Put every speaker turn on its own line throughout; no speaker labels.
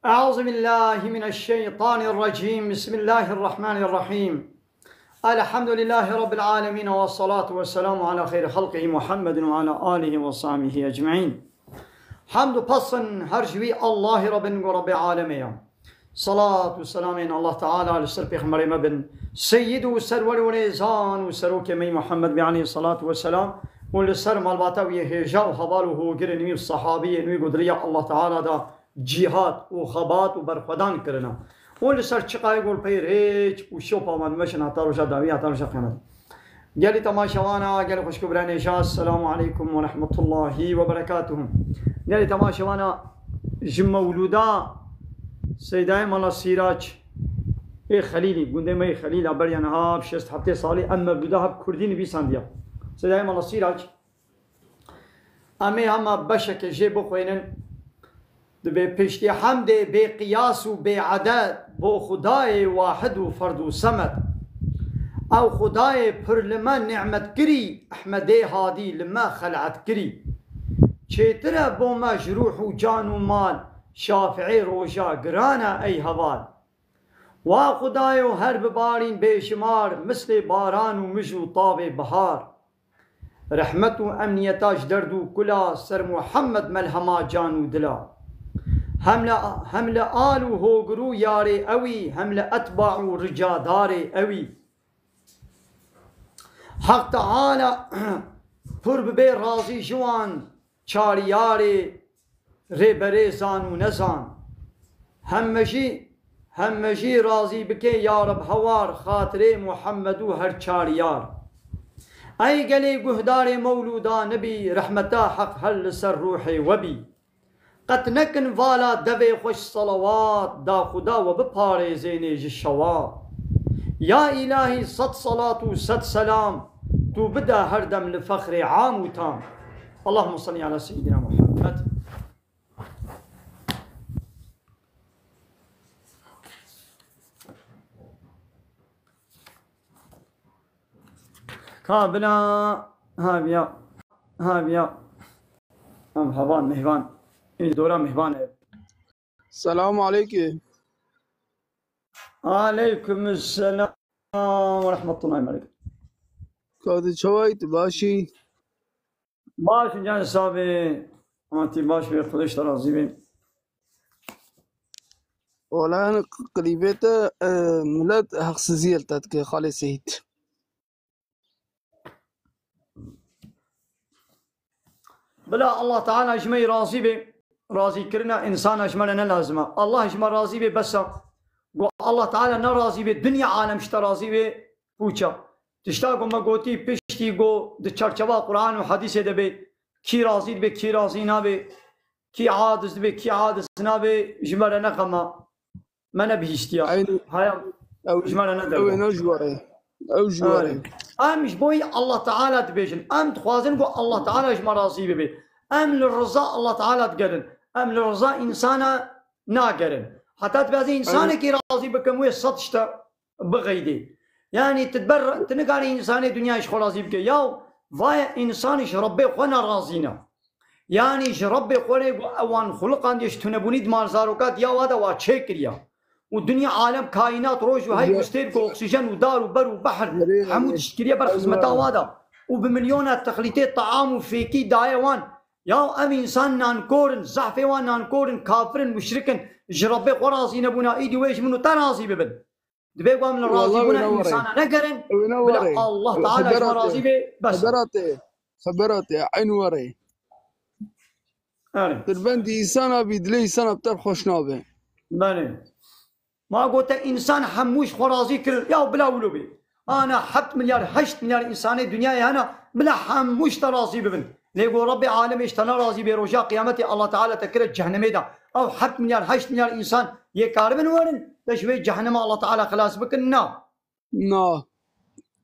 أعوذ بالله من الشيطان الرجيم. بسم الله الرحمن الرحيم. الحمد لله رب العالمين، والصلاة والسلام على خير خلقه محمد وعلى آله وصحبه أجمعين. حمد پسن هر جوی الله رب العالمين. صلاة والسلام على الله تعالى على سر پیغمبر مبن سيد و سرور و نیزان و سروک می محمد عليه الصلاة والسلام و لسر مالباتا و هجا و حوال و هوگر نوی صحابی نوی قدرية الله تعالى دا جهاد و خبات و برخودان کرنا و لسر چقای گل پیر هیچ و شوپا من مشن حتا روشا داوی حتا روشا قیمت گلی تماشوانا گلی خوشکو برای نشاء. السلام عليكم ورحمة الله وبركاته. گلی تماشوانا جمولودا سيداي مالا سيراج اي خليلي قندي مي خليل ابريان هاب شست هفته سالي اما بودا هب كردين بيسان ديا سيداي مالا سيراج امي هما بشك جيبو خوينن دبي بيشتي حمد بقياس وبعدد بو خداي واحد وفرد وصمد او خداي برلمان نعمت كري احمدي هادي لما خلعت كري چيتره بو مجروح وجان ومال شافعي روجا قرانا اي هوال وا خدايو هر ببارين بشمار مثل باران ومجو طاب بهار رحمت و امنيتاج دردو كلا سر محمد ملهما جان ودلا هم آل و هوگرو ياري اوي هم اتباع و رجا داري اوي حق تعالى پر ببي راضي جوان چار ياري ريبري زان و نزان همجي راضي بكي يا رب هوار خاطري محمد و هر چار يار اي قلي قهدار مولودا نبي رحمتا حق هل سر روحي وبي قد نكن فالا دبي خوش صلوات دا خدا و بپاري زينيج الشواب يا إلهي صد صلاة و صد سلام تو بدا هردم لفخر عام و تام. اللهم صل على سيدنا محمد. كابنا هابيا هبان مهبان این دوره مهبانه.
السلام عليكم.
عليكم السلام ورحمة الله وبركاته.
كادي شويت باشي
باش جان صاحبي انتي باش في خدش راضي بي
ولا انا قريبته ملاد هخص زيلتك خالي سيد
بلا الله تعالى اجمي راضي بي راضي كرنا انسان اجملنا لازمه الله اجمل راضي بي بس الله تعالى نراضي بي الدنيا عالم اشتراضي بي بوچا تشتاقو ما قوتي بشتي قو دي چرچوا قرآن و حديث دبي كي راضي بي كي راضي نابي كي عادز بي كي عادز نابي جملنا قما ما نبهشتيا هيا جملنا دبي
او نجوري
مش بوي الله تعالى تبيجن ام تخوازن قو الله تعالى اجمل راضي بي ام للرضا الله تعالى تقرن ام للرضا انسانا ناقرن حتى تبازي انسان كي راضي بكم صدشتا بغيدي يعني تتبرر تنقاري انساني دنيا ايش راضي بك ياو فايا انسان ايش ربي خونا راضينا يعني ايش ربي خونا اوان خلق عندي ايش تنبوني دمار زاروكات ياو هذا واتشيكريا والدنيا عالم كائنات روج وهي مستيركو اكسجين ودار وبر وبحر حمود اشتريا برخزمتا وهذا وبمليونات تخليطات طعام وفيكي دايوان ياو ام انسان نانكورن زحفي وان نانكورن كافرن مشركن ايش ربي راضينا بنا ايدي ويش منو تراضي ببن دبي قام من الراضي بنا انسان نقرن بلا الله تعالى ايش راضي به بس
خبراتي عين وري تربندي سنه بيدلي سنه بتر خوشنابه
بله ما قلت انسان حموش خرازي كل يا بلا ولوبي انا حط مليار 8 مليار انسان الدنيا هنا بلا حموش تراضي ببن ليقول ربي عالم اشتنا راضي برجاء قيامتي الله تعالى تكرت جهنم ده او حط مليار 8 مليار انسان يقاربن ورن تشوي جهنم الله تعالى خلاص بك
نا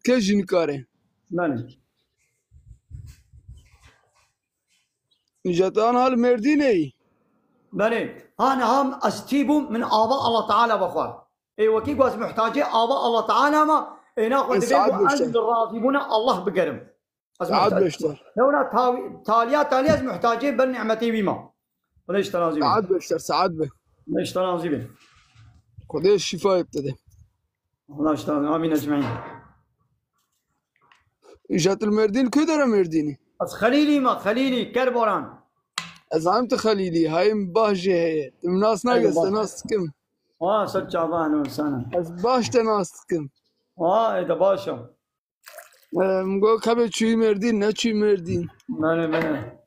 كيش نكاره
بله
جتان هالمردي ني
بله انا هم استيبو من آباء الله تعالى بخوار اي وكي قواز محتاجه آباء الله تعالى ما ناخذ بيقوا الراضيبون الله بقرم
سعد بشتر
لولا تاليات محتاجين بالنعمتي بما وليش ترازي
سعد بشتر سعد به
اشترى عظيم.
خدای شفا ابتده.
الله اشترى آمين أجمعين.
جات المردين كدر مرديني.
بس خليلي ما خليلي كربوران.
زعمت خليلي هاي مباجة هي. الناس ناقص ناس كم.
سد شعبان وسنة.
از باش ناس كم.
إذا باشا.
مقول كبر شوي مردين نه شوي مردين.
بله.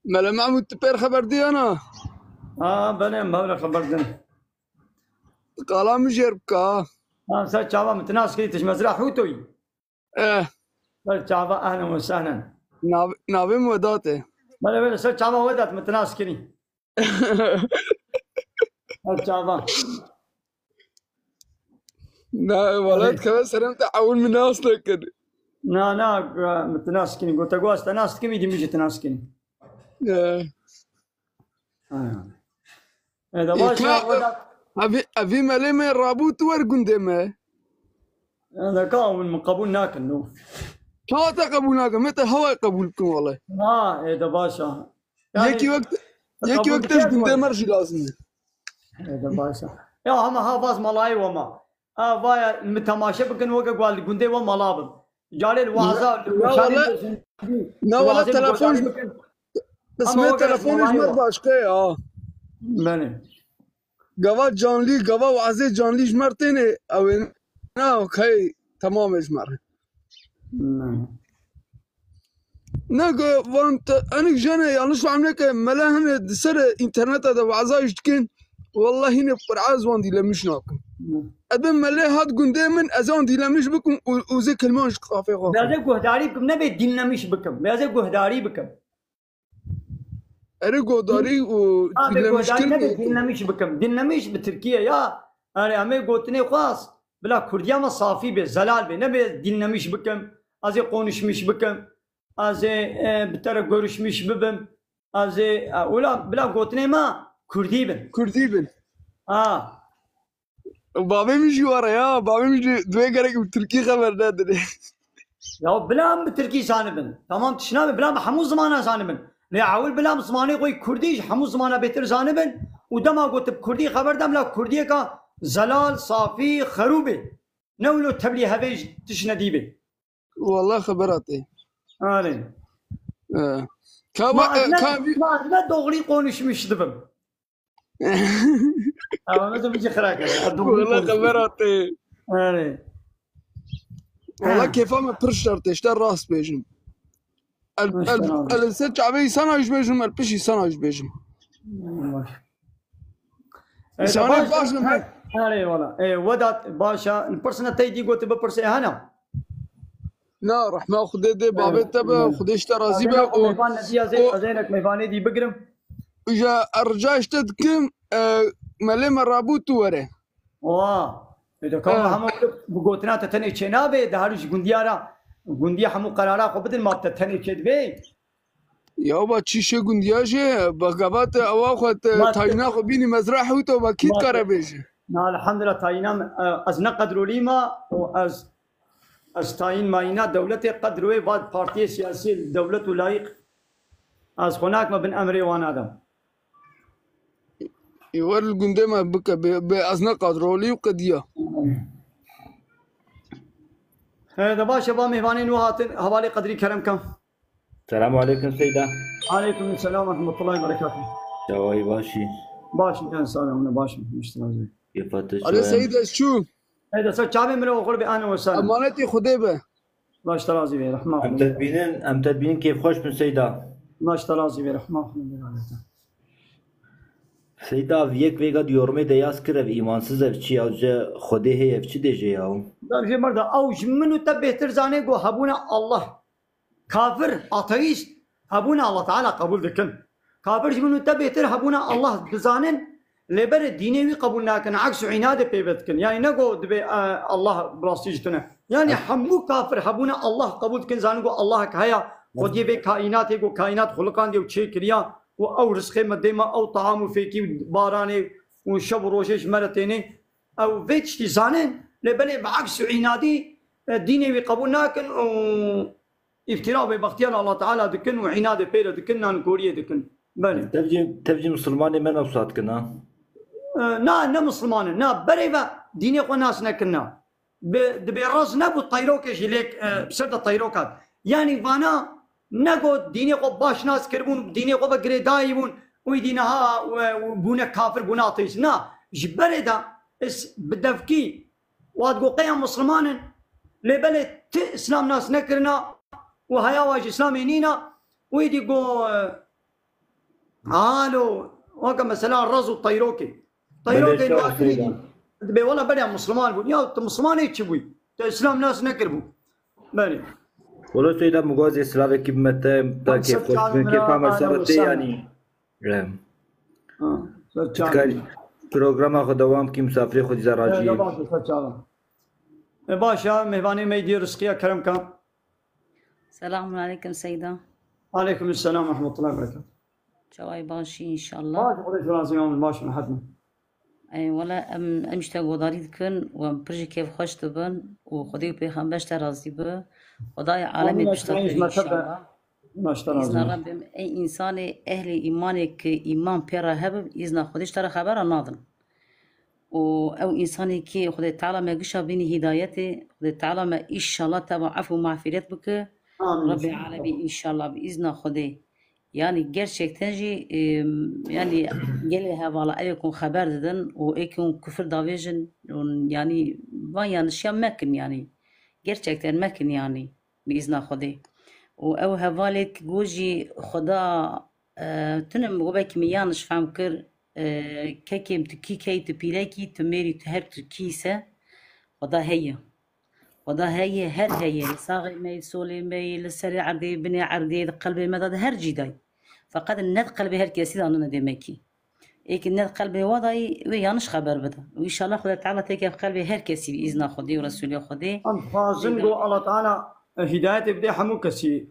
ملا محمود تبير خبر دي أنا.
بله ما خبردني.
كلام جربك.
سد شعبان متناس كذي تجمزرع حوتوي. سد شعبان أهلا وسهلا.
نابي موداته.
بله سد شعبان ودات متناس كذي. سد شعبان.
نا ولد كمان سرمت أول من ناس لكن.
نا متناسكني قلت أقواس تناسكني دي ميجي تناسكني. إذا باشا
أبي مالي من رابوت ورقون دمه.
هذا كاون من قبول ناكل نو.
كاتا قبولناك متى هوا قبولكم والله.
إذا باشا.
يكي وقت إيش قندي مرشي لازم.
إذا باشا. يا هم حافظ ملاي وما. بايا المتماشى بكن وقا قال قندي وما لابد. جالي الوعظة.
لا والله تلفون. بس ما تلفونش مرضاش كي
بله.
قوا جانلي قوا وعزي جانليش مرتيني أو نا كي تمامش مر. نقول وانت أنا جانا يانش عملك ملاهن سر إنترنت هذا وعزايش كن والله هنا برعاز واندي لمش ناكم. أبن ملاه هاد قندي من أزان دي لمش بكم وزي كلمانش قافي غافي.
بيازي قهداري بكم نبي دين لمش بكم بيازي قهداري بكم.
أري قهداري و
دين لمش بكم دين لمش بتركيا يا أنا أمي قلتني خاص بلا كرديا ما صافي بزلال بي نبي دين لمش بكم أزي قونش مش بكم أزي بتر قرش مش ببم أزي ولا بلا قلتني ما كردي بن.
بابي مش ورا يا بابي مش دوي قرق بتركي خبر نادري.
يا بلا بتركي زانبن تمام تشنام بلا حمو زمانه زانبن لا عول بلا زمانه قوي كردي حمو زمانه بيتر زانبن ودما قلت بكردي خبر دم لا كردي کا زلال صافي خروبه نولو تبلي هبيج تشنديبه
والله خبراتي
علي
كابي
ما دغري قونش مش دبم ما تبيجي خراك
والله خبراتي
علي
والله كيف ما برشرت اشتر راس بيجم الست شعبي سنة ايش بيجم البشي سنة ايش بيجم سنة باشم
علي والله ودات باشا البرسنة تيجي قلت ببرسي هنا
لا راح ما اخذ دي بابي تبع خذ اشترى زيبه
زينك ميفاني دي بقرم
اجا ارجع اشتدكم ملي مرابوت وره
إذا كان هم بقولتنا تتني شنابه ده هرش قنديا همو قرارا خو بدل ما تتني شد بي
يا با چیشه گندیاشه بقبات اواخت تاینا خو بینی مزرعه و تو با کیت کاره بشه
الحمد لله تاينا از نقدروا ليما از تاين ماينا دولتي قدروا بعد بارتي سياسي دولة لايق از هناك ما بن امري وانا دم
يور الجندي ما بك بأزنا قدرولي وقديا
هذا باشا با مهمانين وهاتن حوالي قدري كرم كم
السلام عليكم سيدة.
عليكم السلام ورحمة الله وبركاته.
جواي باشي.
باشي كان سلام باشي مشتري.
يفتش.
على سيدة شو؟
هذا سو شعبي من وقرب أنا وسلم.
أمانتي خديبة.
الله اشترازي به رحمه الله.
أم تدبينين كيف خوش من سيدة.
الله اشترازي به رحمه الله.
سيدة ويك ويقد يورمي دياس كرف إيمانسız ev çi avcı خودي هي ev çi deje yav.
Da bir مرد أوج منو تبهتر زاني جو هبونا الله كافر أتيست هبونا الله تعالى قبول ذكن كافر منو تبهتر هبونا الله بزانن لبر ديني قبول لكن عكس عناد بيبتكن يعني نقو دبي الله براستيجتنا يعني حمو كافر هبونا الله قبول كن زاني جو الله كهيا خودي به كائنات جو كائنات خلقان ديو شيء كريا أو رزق مديما أو طعام فيكي باراني وشب روشش مرتيني أو فيتش زانن لبني بعكس عنادي ديني بقبول لكن افتراء باختيار الله تعالى دكن وعناد بير دكن نان كوريا دكن بله
تبجي مسلماني من أوصات كنا
نه مسلمان نه بری و دینی خو ناس نکرنا دبی راز نبود طیروکش لیک بسرد طیروکات یعنی وانا نگو دینی خو باش ناس کربون دینی خو بگری دایبون وی دینها بونه کافر بونه آتیس نه جبری دا بدفکی واد گو قیام مسلمان لبله اسلام ناس نکرنا و هیا واج اسلامی نینا ويدي جو هالو وكا مثلا الرز طيروكي تبي والله بدي مسلمان بو يا مسلمان هيك بوي اسلام ناس نكربو بله
والله سيدا مغاز اسلام كيف متى كيف كيف ما صارت يعني برنامج دوام کی مسافر خود زراجی
باشا مهبانی میدی رزقیا کرم کن
السلام عليكم سيدة.
عليكم السلام ورحمة الله وبركاته.
شواي باشي إن شاء الله.
باش خديش راسي يوم باش محدنا.
أي ولا أمشتاق وضاريد كن وبرجي كيف خوش تبن وخدي بيخم باش رازي به وضايع عالمي بشتغل إن شاء الله. إذن ربي أي إنسان أهل إيمانك إيمان بيرا هبب إذن خديش ترى خبر ناظم. أو إنساني كي خدي تعالى ما قشة بيني هدايتي خدي تعالى ما إن شاء الله تبع عفو ومعفرت بك. رب العالمين إن شاء الله بإذن خدي يعني gerçekten yani gele havala ayakun haber dedin o ekun küfür davejin yani van yanlış yapmakın yani gerçekten mekin yani بإذن خدي و هوالك جوجي خدا تنم وبك ميانش فهم كر كيم تكي كي تبيلاكي تميري تهب تكيسة خدا هي وده هي هر هي صاغي ما يسولي ما يلسري عردي بني عردي قلبي مدد هر جداي فقد الند قلبي هر كيسي أنا دمكي إيك الند قلبي وضعي ويانش خبر بده وإن شاء الله خدا تعالى تيجي في قلبي هر كيسي بإذن خدي ورسولي خدي
أم فازن جو الله تعالى هداية بدي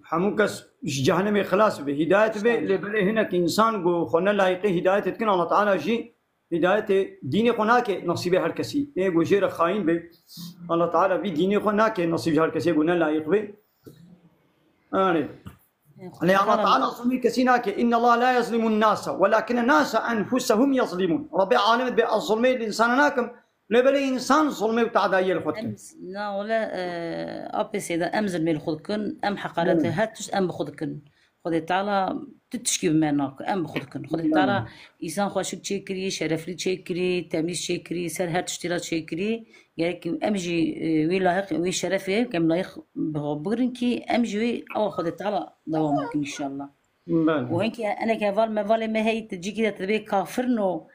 حموكس جهنم خلاص به هداية به لبله هناك إنسان جو خنا لايقي هداية تكن الله تعالى جي هداية ديني قناك نصيب هر كسي إيه جوجير خاين به الله تعالى بي ديني قناك نصيب هر كسي قلنا لايق به لأن الله تعالى ظلمي كسيناك إن الله لا يظلم الناس ولكن الناس أنفسهم يظلمون ربي عالم بالظلم الإنسان ناكم لبلي إنسان ظلمي وتعدايا الخدكن
لا ولا أبي سيدا أمزل من الخدكن أم حقارته هاتش أم بخدكن خدای تعالی تشکی بمناک ام بخود کن خدای تعالی انسان خوشک چیکری شرفلی چیکری تمیز چیکری سر هر تشتیلا چیکری یعنی که امجی وی لاحق وی شرفه کم لاحق بگرین کی امجی وی او خدای تعالی دوام کن ان شاء الله و هنکی انا كهوال مفال ما هي تجي كده تبي كافرنو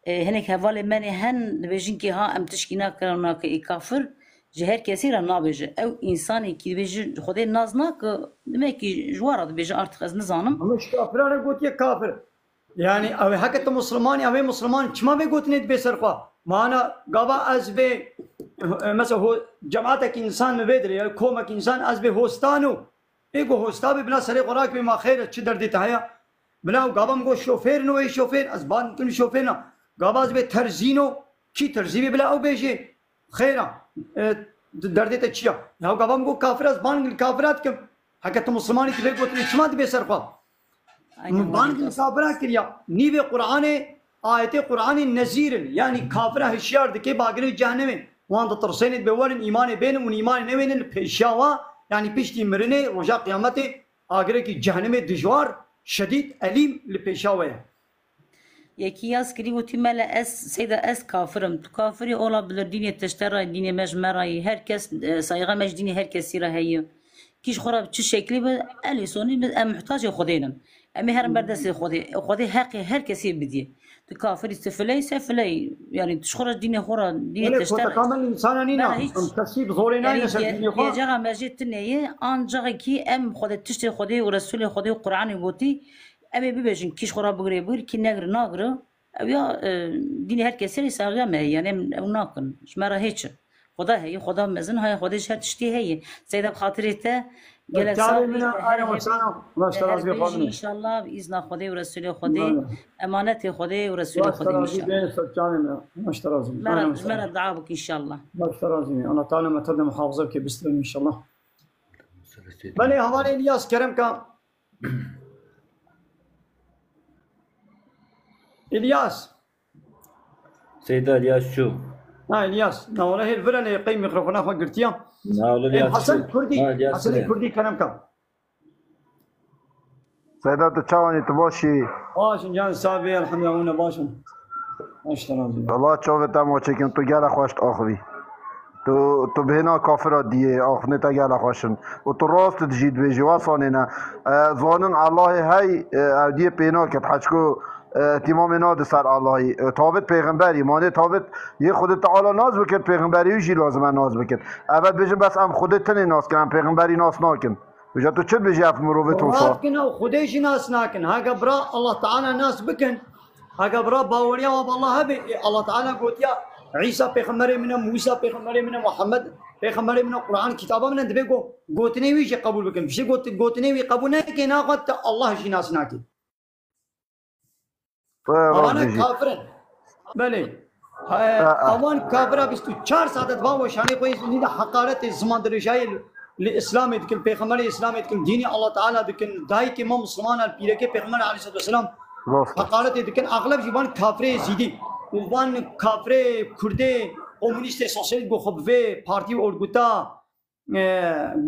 هنك هوال من هن بيجين كي ها ام تشكينا كرنا كي كافر جهر كثيرا نابج او انساني كي بيجي خدي نازناك دمكي جوارد بيجي ارتخ از نظانم
مش كافر انا قلت يا كافر يعني او حكت مسلمان او مسلمان كما بيقول نت بسرقه ما انا قبا از به مثلا هو جماعتك انسان مبدري يعني كومك انسان از به هوستانو ايغو هوستا بلا سري قراك بما خير تش دردي تهيا بلا قبام گو شوفير نو شوفير از بان كن شوفيرنا قبا از به ترزينو كي ترزي بلا او بيجي خيرا دردي تشيا يا قبام گو كافر از بان كافرات كم حكت مسلماني كي بيقول كما بسرقه بان كافرات كريا ني به قران آيات قرآن النذير يعني كافر هشيار دكي باغر جهنم وان ترسين بورن ايمان بين و ايمان نوين البيشاوا يعني بيشتي مرنه رجا قيامت اگر کی جهنم دشوار شديد اليم البيشاوا
يكي ياسكري وتملا اس سيده اس كافرم كافري اولا بلدين تشترى دين مجمري herkes صايغه مجدين herkes يرا هي كيش خراب تش شكلي الي سوني محتاج خدينا امي هرم بردس خدي حقي herkes بدي كافر سفلي سفلي يعني تشخرج دين خورا دين تشترى
كامل انسان نينا تسيب زورينا
يا جماعه ماجيت تنيه ان جاكي ام خد تشتري خدي ورسول خدي القران يبوتي ابي بيجن كيش خراب بغري بغير كي ناغر او يا دين herkes يساغم يعني ناكن شمره هيك خدا هي خدا مزن هاي خدش تشتي هي سيده بخاطرته قالت ان شاء الله باذن خدي ورسول خدي امانتي خدي ورسول خدي ان شاء الله مرة دعابك ان شاء الله
الله تعالى ما تقدم محافظك بسلم ان شاء الله بني حوالي الياس كرم کا الياس
سيد الياس شو؟
الياس والله هي الفرن يقيم ميكروفون اخو قلتيا
ناول الياس
حسن
شو؟
كردي
الياس
حسن
سلام.
كردي كلام كم
سيدات تشاوني تباشي
باشن جان سابي الحمد لله باشن اشترى
والله تشوفت ما چکن تو گل خوشت آخوی تو بهنا کافر دیه آخنه تا گل خوشن و تو راست تجید بیجی واسانه نه زانن الله هی اودیه پینا کت حچکو تمام ناد سر اللهی تابت پیغمبری مانه تابت یه خودت تعالی ناز بکرد پیغمبری ویشی لازمه ناز بکرد اول بجن بس ام خودت تنی ناز کن پیغمبری ناز ناکن بجا تو چه بجی اف مروه توفا
كنا وخديش ناس ناكن ها قبرا الله تعالى ناس بكن ها قبرا باوريا والله هبي الله تعالى قلت يا عيسى بيغمري من موسى بيغمري من محمد بيغمري من القران كتابه من انت بيقو قوتني ويجي قبول بكن بشي قوتني وي قبول ناكي ناقت الله شي ناس ناكي انا كافرن بله اوان كافرا بستو 4 ساعات با وشاني كويس ني حقارت زمان درجاي الاسلام يدكن پیغمبر اسلام يدكن ديني الله تعالى دكن داي كي ما مسلمان البيره كي پیغمبر عليه الصلاه والسلام حقارت يدكن اغلب جبان كافر زيدي وبان كافر كردي كومونيست سوسيال گو خبوه پارتي اورگوتا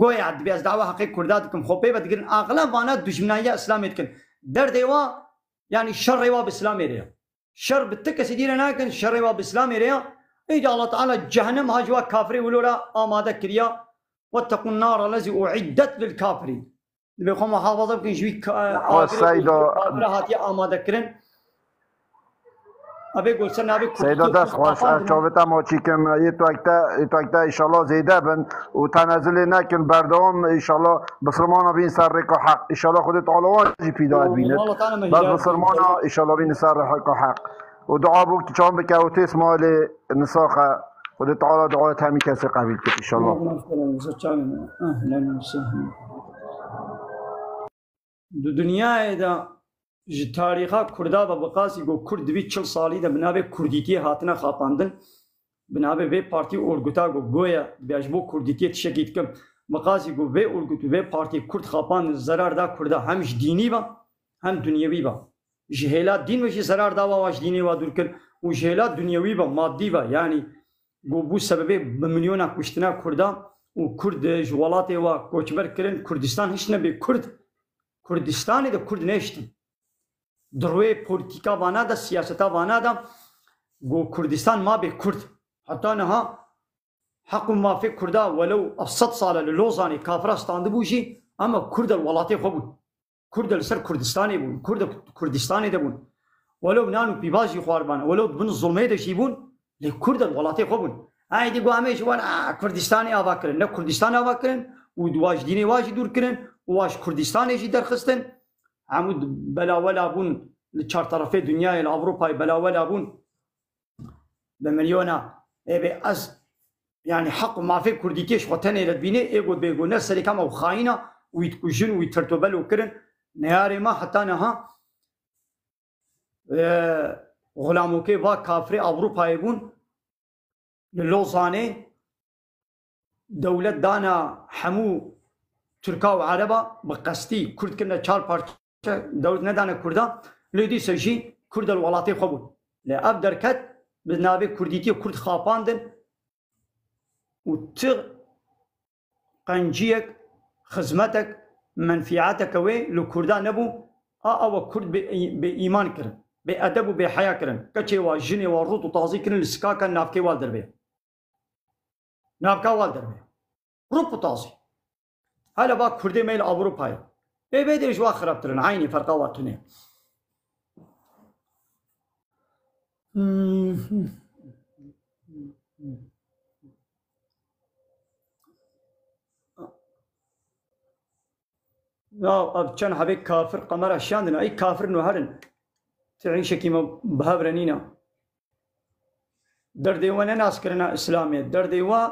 گوي عد بياز دعوه حقيق كردات كم خوبه بدكن اغلب وانا دشمنايه اسلام يدكن در ديوا يعني شر روا باسلام يريا شر بتك سيدينا ناكن شر روا باسلام يريا اجى الله تعالى جهنم هاجوا كافر ولولا اماده كريا واتقوا النار التي اعدت للكافرين بيخو محافظه بكن شوي كافر هاتي اماده كرن ابي قول سنه ابي
سيدا دست خوش چاوتا ما چیکن یه تو اکتا ایشالله زیده بن و تنزل نکن بردام ایشالله بسرمانا بین سر رکا حق ایشالله خودت علواجی پیدایت بیند بس بسرمانا ایشالله بین سر رکا حق و دعا بو که چان بکوتیس مال نساخه خودت تعالی دعایت همی کسی قبیل کن ایشالله
اهلا وسهلا دنیا دا ji tariha Kurda ve bakasi go Kurd bir çıl sali de binabe Kurditiye hatına kapandın. Binabe ve parti orguta go goya bejbo Kurditiye tişekit kim. Bakasi go ve orgutu ve parti Kurd kapandın zarar da Kurda hem dini va hem dünyevi va. Jihela din ve zarar da va dini va durkun. O jihela dünyevi va maddi va yani go bu sebebi milyona kuştina Kurda o Kurd jwalatı va koçber kirin Kurdistan hiç ne bir Kurd Kurdistan'ı da Kurd neşti. دروي بوليتيكا وانا دا سياستا وانا دا جو كردستان ما بي كرد حتى انها حق ما في كردا ولو ابسط صاله للوزاني كافرستان دبوشي اما كرد الولاتي خبون كرد السر كردستاني بون كرد كردستاني دبون ولو نانو بيباجي خواربان ولو بن الظلمي دشيبون لكرد الولاتي خبون هاي دي قامش وانا كردستاني اباكرن لا كردستان اباكرن ودواج ديني واجي دور كرن واش كردستاني جي درخستن عمود بلا ولا بون لشار طرفي دنيا الأوروبا بلا ولا بون بمليونا إيه أز يعني حق ما في كرديتيش وطني لدبيني إيقود بيقول ناس اللي كانوا خاينة ويتكوجن ويترتبل وكرن نهاري ما حتى نها غلاموكي با كافري أوروبا يبون للوزاني دولة دانا حمو تركا وعربا بقصدي كرد كنا چار بارچ دولت ندانه کردا لیدی سجی کرد الولاتی خبود لعب درکت به نابه کردیتی کرد خاپاندن و تغ قنجیک خدمتک منفعتک وی لکردا نبو او کرد به ایمان کرن به ادب و به حیا کرن کچه و جنی و روت و تازی کرن لسکاکا نافکی وال دربه نافکا وال دربه روپ و تازی هلا با کردی میل اوروپای بيدري شو خرب ترن عيني فرقواتني لا اب كان حبيك كافر قمر الشاندنا اي كافر نهرن تعيش كيما بهابرنينا دردي وانا ناس كرنا اسلامي دردي وا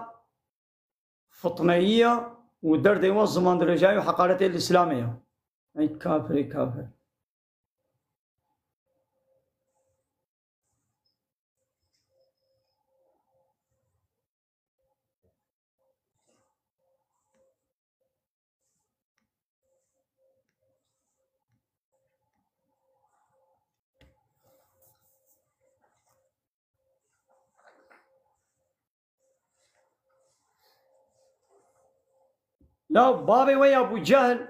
فطنيه ودردي وا زمان درجاي وحقارته الاسلاميه اي كافر اي كافر لا بابي ويا أبو جهل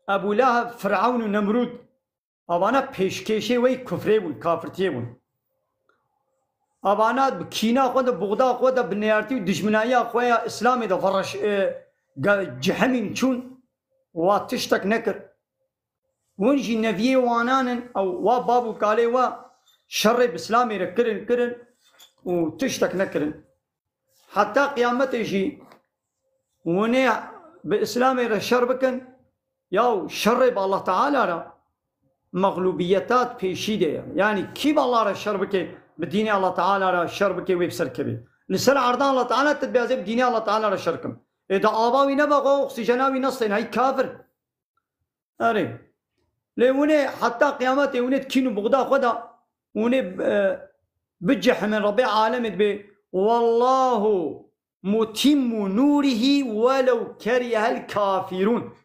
أبو لهب فرعون ونمرود أبانا پیشکشی وی کفری بون کافرتی بون أبانا بكينا خود بغدا خود بنيارتي ودشمنايا خويا إسلامي دا فرش جحمين شون واتشتك نكر ونجي نبيه وانانن أو وابابو قالي وا شر بإسلامي ركرن كرن وتشتك نكرن حتى قيامته يجي وني بإسلامي رشر بكن ياو شر بالله تعالى را مغلوبيتات بيشيده يعني كيف الله را شر بكي بديني الله تعالى را شر بكي ويبسر كبي لسر عرضان الله تعالى تتبعزي بديني الله تعالى را شركم إذا آباوي نبغوا أكسجناوي نصين هاي كافر أري لونه حتى قيامته ونه تكينوا بغدا خدا ونه بجح من ربي عالمت به والله متم نوره ولو كره الكافرون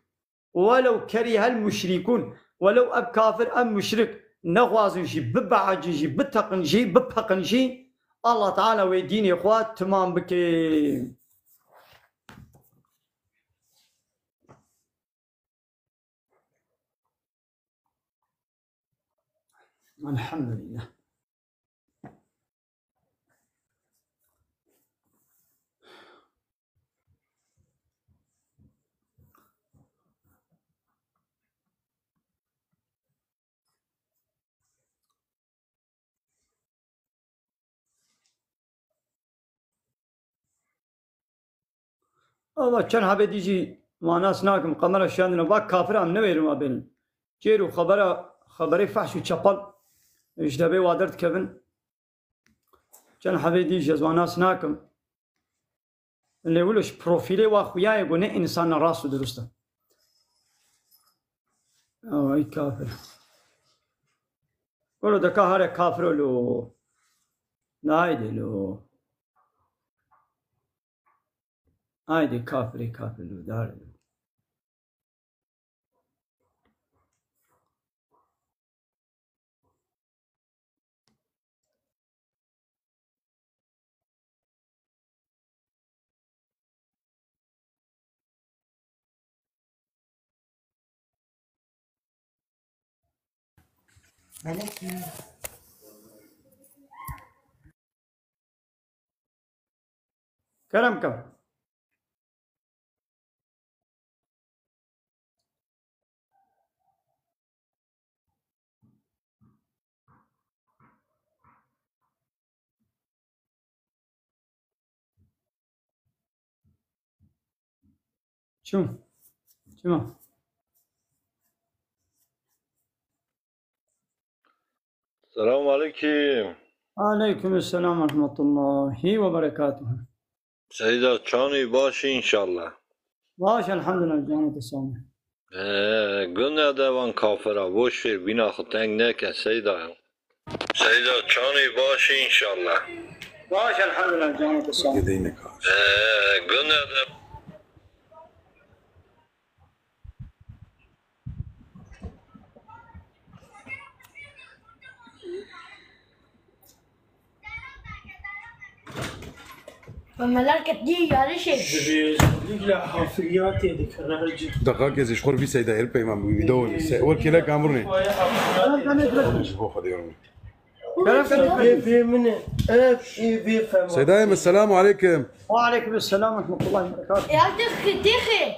ولو كره المشركون ولو أب كافر أم مشرك نغوازن شي ببعجن شي بتقن شي ببقن شي الله تعالى ويديني إخوات تمام بكي الحمد لله الله كان هبه ديجي ما ناس ناكم قمر الشاندنا باك كافر ام نويرو ما بين جيرو خبري فحش وشبل ايش دبي وادرت كفن كان هبه ديجي ما ناس ناكم اللي يقولوش بروفيلي واخويا يقول انسان راسه درسته او اي كافر قولوا دكا هاري كافر لو نايدي لو هايدي كافري كافر لو دار كرمكم شو
السلام عليكم.
عليكم السلام ورحمة الله وبركاته.
سيدة چانی باشی انشالله.
باش الحمد لله جانت السلام.
گناه دوان کافرا بوش فیر بینا خطنگ نکن سیدا. سیدا چانی باشی انشالله.
باش الحمد لله جانت السلام.
گناه دو
الملاكة دي على شيء.
لا حافيات يدك انا رجل.
دقائق يا شخور في سيدة هيربي ما بيدون والكلا كامرني. سيدة السلام عليكم.
وعليكم السلام ورحمة الله وبركاته.
يا تخي.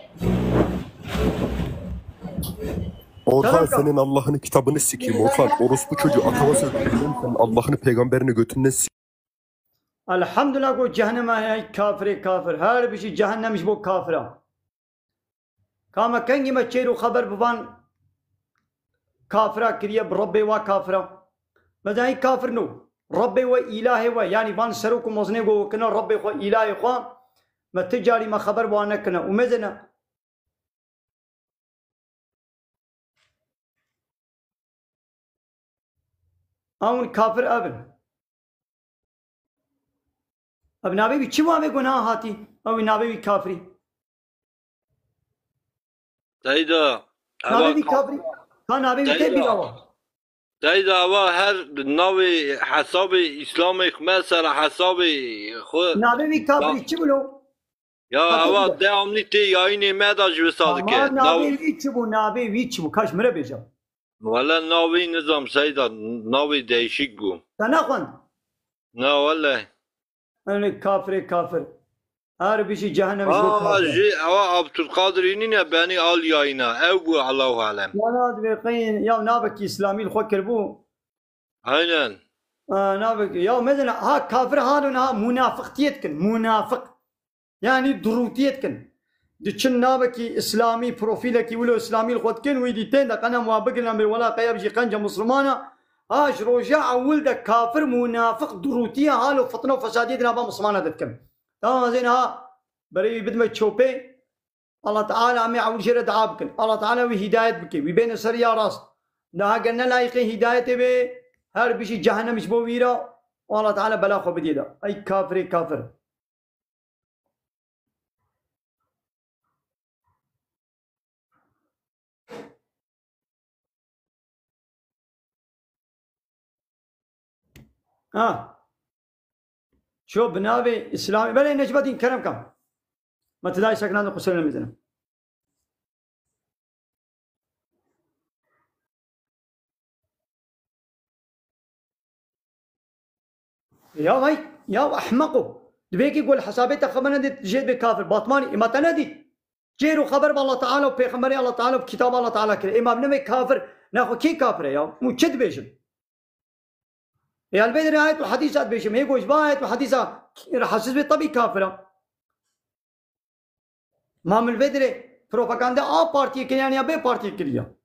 Orhan senin Allah'ın kitabını sikeyim Orhan. Orospu çocuğu atama söylüyorum. Sen Allah'ın peygamberini götünden sikeyim.
الحمد لله قول جهنم هاي كافر هار بشي جهنم مش بو كافرة كاما كنجي ما تشيرو خبر بفان كافرة كريا بربي وا كافرة ماذا هي كافر نو ربي و إلهي و يعني فان سروكم وزني قو كنا ربي و إلهي خوا ما تجاري ما خبر وانا كنا ومزنا اون كافر ابن अब नाबे भी चिवा में गुनाह हाथी अब नाबे भी काफरी
سيدا
नाबे भी काफरी हाँ नाबे भी ते भी रहा
سيدا هوا هر نوی حساب اسلام مثلا حساب خود
नाबे भी काफरी चिवलो
Ya hava devamlı te yayını medaj ve sadıke.
Ama nabi hiç bu nabi hiç bu kaç mire beceğim.
Valla navi nizam seyda navi değişik bu.
Sen ne kont?
Ne valla.
Yani kafir. Her bir şey cehennem
Hava Abdülkadir'in ya beni al yayına. Ev bu Allahu alem.
Ya nad beqin ya nabek İslami khoker bu.
Aynen.
Nabek ya mesela ha kafir halun ha münafıktiyetkin münafık. Yani durutiyetkin. Dişin nabeki İslami profileki velo İslami khotkin ve diten da kana muhabbekin bil wala qayab ji qanja Müslümana. Haş roja awul da kafir münafık durutiye halu fitne fesadiyet naba Müslümana detkin. Tamam زين ها بري بدمة تشوبي الله تعالى عم يعول شيء دعابكن الله تعالى وهداية بك وبين سر يا راس ده قلنا لايقي هداية به هر بشي جهنم مش بويرا والله تعالى بلا خو بديدا أي كافر شو بنابي إسلامي بلا نجبتين كرم كم ما تداي سكنان قصير المزنة يا भाई يا أحمقو دبيك يقول حسابيتك خبرنا دي جيد بكافر باطماني إما تنادي جيرو خبر بالله تعالى وبيغمبري الله تعالى وكتاب الله تعالى كده إما بنمي كافر ناخو كي كافر يا مو تشد بيجن يا البدر آيات وحديثات بيشم هيك وش بايت وحديثات راح حسس بالطبي كافرة ما من البدر بروباغندا بارتي كيان يا بي بارتي كليا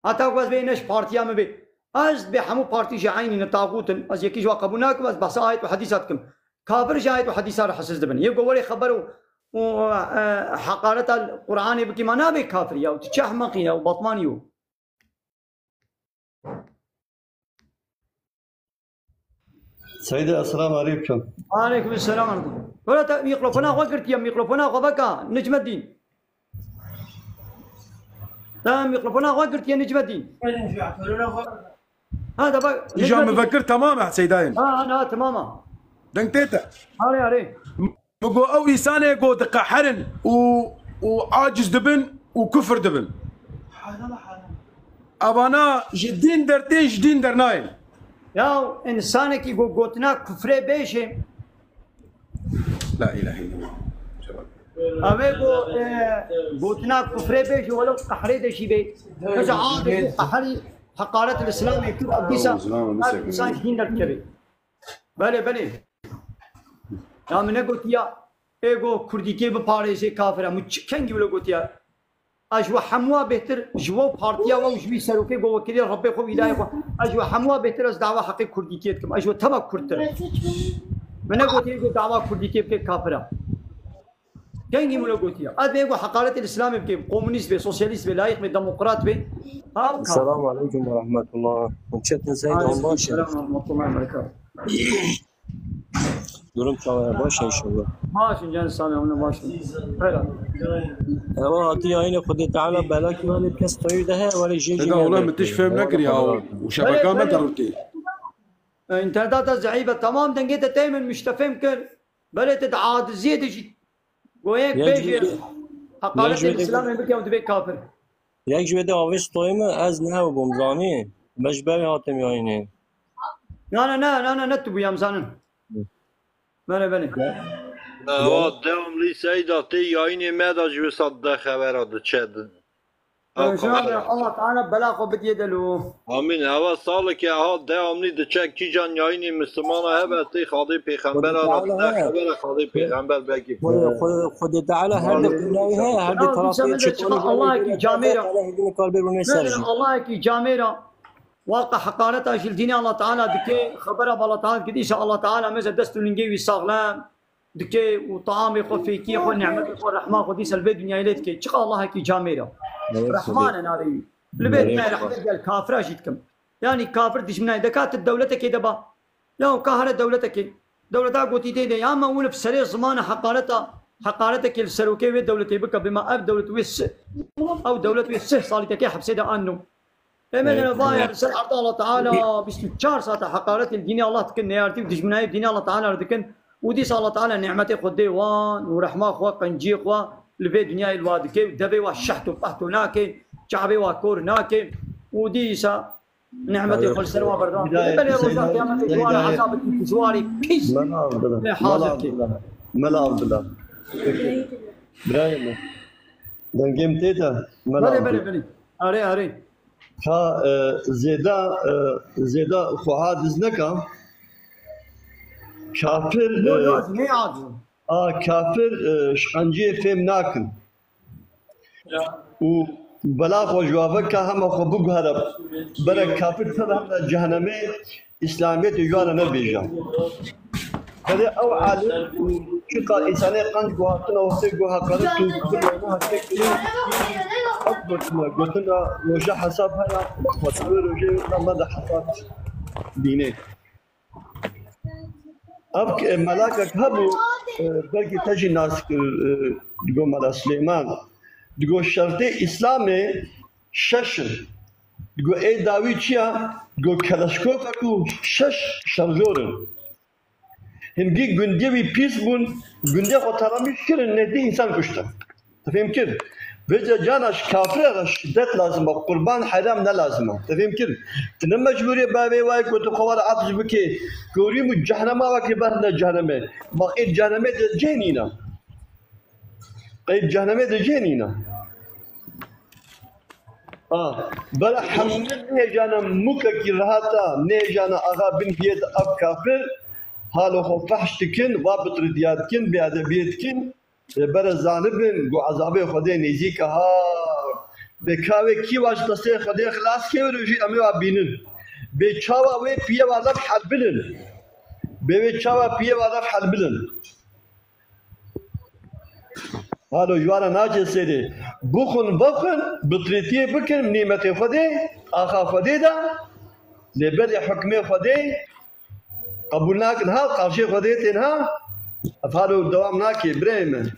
حتى بس بينش بارتيا ما بي از بحمو بارتي جعيني نطاغوت از يكي جو قبوناك بس آيات وحديثاتكم كافر جايت وحديثات راح حسس دبن يبقى ولي خبروا حقارة القرآن بكي ما نابي كافر يا وتشحمقي يا وبطمانيو
سيدي السلام عليكم.
وعليكم السلام ورحمة الله. ولا ميكروفونا وقرت يا ميكروفونا وبكا نجم الدين. لا ميكروفونا وقرت يا نجم الدين. هذا بقى.
يجا مفكر تماما سيداين.
أنا تماما.
دنتيتا.
علي.
بقو أو إنسان يقو دقة حرن وعاجز دبن وكفر دبن. أبانا جدين درتين جدين درناين.
يا إنسانك يقول قوتنا كفر بيشي
لا إله إلا الله
أبيكو قوتنا كفر بيشي ولو قحري دشي بي كذا عادي قحري حقارة الإسلام يكتب أبديسا إنسان شدين دركبي بله يا من قلت يا إيغو كردي كي بباريسي كافرة متشكنجي ولا قلت يا أجوا حموا بهتر جوا بارتيا وجوي سروكي جوا كذي ربي خو إلهي خو أجوا حموا بهتر از دعوة حقي كردي كيتكم أجوا تبا كرتر من قلت يجوا دعوة كردي كيف كافرة كينجي ملا قلت يا أدي يجوا حقارة الإسلام بكي كومونيست بي سوسياليست بي لايق بي ديمقراط بي
السلام عليكم ورحمة الله. مشيت سيد الله.
السلام ورحمة الله وبركاته.
durum çağırıyor baş inşallah.
Başın can sana onu başın. Helal.
Ama hati yayını Kudu Teala belki hani kes toyu da he var جيجي.
هذا والله متش فاهم نقري أو وشبكة ما تروتي.
انترنت ضعيفة تمام دنجيت تايمن مش تفهم كل بلت تعاد زيادة شيء. وهيك بيجي حقارة الإسلام يبكي أو تبي كافر.
یک جوده آویش تویمه از نه و بمزانی مجبری هاتم یاینه.
نه نتبو يمزانن. بله.
devamlı seydatı yayını medaj ve sadda haber adı çed.
Allah Teala bela kubet yedelu.
Amin. Hava sağlık ya ha devamlı da çek ki can yayını Müslümana hebeti Hadi Peygamber adı haber Hadi Peygamber belki.
Kudu Teala her de dünyayı her de tarafı çıkıyor.
Allah ki camira. Allah ki camira. واقع حقارتها شيل ديني الله تعالى دكي خبرها بالله تعالى كده إن شاء الله تعالى مثل دستو لنجيوي صغلان دكي وطعام يخو فيكي يخو نعمة يخو الرحمن خو ديس البيت دنيا يليت كي شقا الله كي جاميرا رحمن ناري البيت ما رحمن قال كافر أجيتكم يعني كافر ديش من دكات الدولة كي دبا يا كهرة دولتك دولتها قوتي تيدي يا ما أقول في سريع زمان حقارتك السروكي والدولة بك بما أب دولة ويس أو دولة ويس صالتك حبسيدا أنه مثلا ظاهر سر عرض الله تعالى 24 ساعة حقارة الدين الله تكن نيارتي ودجمناي الدين الله تعالى ردكن ودي الله تعالى نعمتي قدي وان ورحمة خوا قنجي خوا لبي دنيا الوادكي ودبي وشحتو بحتو ناكي شعبي وكور ناكي ودي سا نعمتي كل سنة وبردان بل رجاء قيامة جوان عذاب زواري بيس
ملا عبد الله برايم دنجم تيتا ملا
بلي أري
ها زيدا خواد زنكا كافر كافر شقنجي فهم ناكن و بلا خو جوابك هم خو بغرب برا كافر فهم جهنم اسلاميت جوانا نبيجا هذا او عالم شقا انساني قنج جواتنا وسي جوها قرت كلنا اكبر ما قلنا وجه حسابها وتصوير وجه ماذا حصل دينه أبك ملاكك هبو بلكي تجي ناس تقول على سليمان تقول شرطي إسلامي شش تقول إيه داوي تشيا تقول كلاشكوفكو شش شرجورن هم دي جندي بيس بون جندي قطرامي شرن ندي إنسان كشتا تفهم كده بيجا جانش كافر شدت لازمه قربان حرام نه لازمه تفهم كده تنم مجبوري بابي واي كنت خوار عطش بكي كوري مجهنم واكي بند جهنم ما قيد جهنم جنينا قيد جهنم جنينا بلا حمد نه جهنم مكك رهاتا نه جهنم اغا بن بيد اب كافر حالو خو فحشتكن وابتردياتكن بادبيتكن بر زانبن گو عذاب خدا نزیک ها بکاوه کی واسطه سے خدا خلاص کی روجی امی و بینن به چاوا و پیه والا حل بلن به چاوا پیه والا حل بلن حالو یوارا ناجه سری بخون بطریتی بکن نعمت خدا آخا خدا دا لبر حکم خدا قبول نکن ها قاشی خدا تنها افعلوا دوام ناكي بريم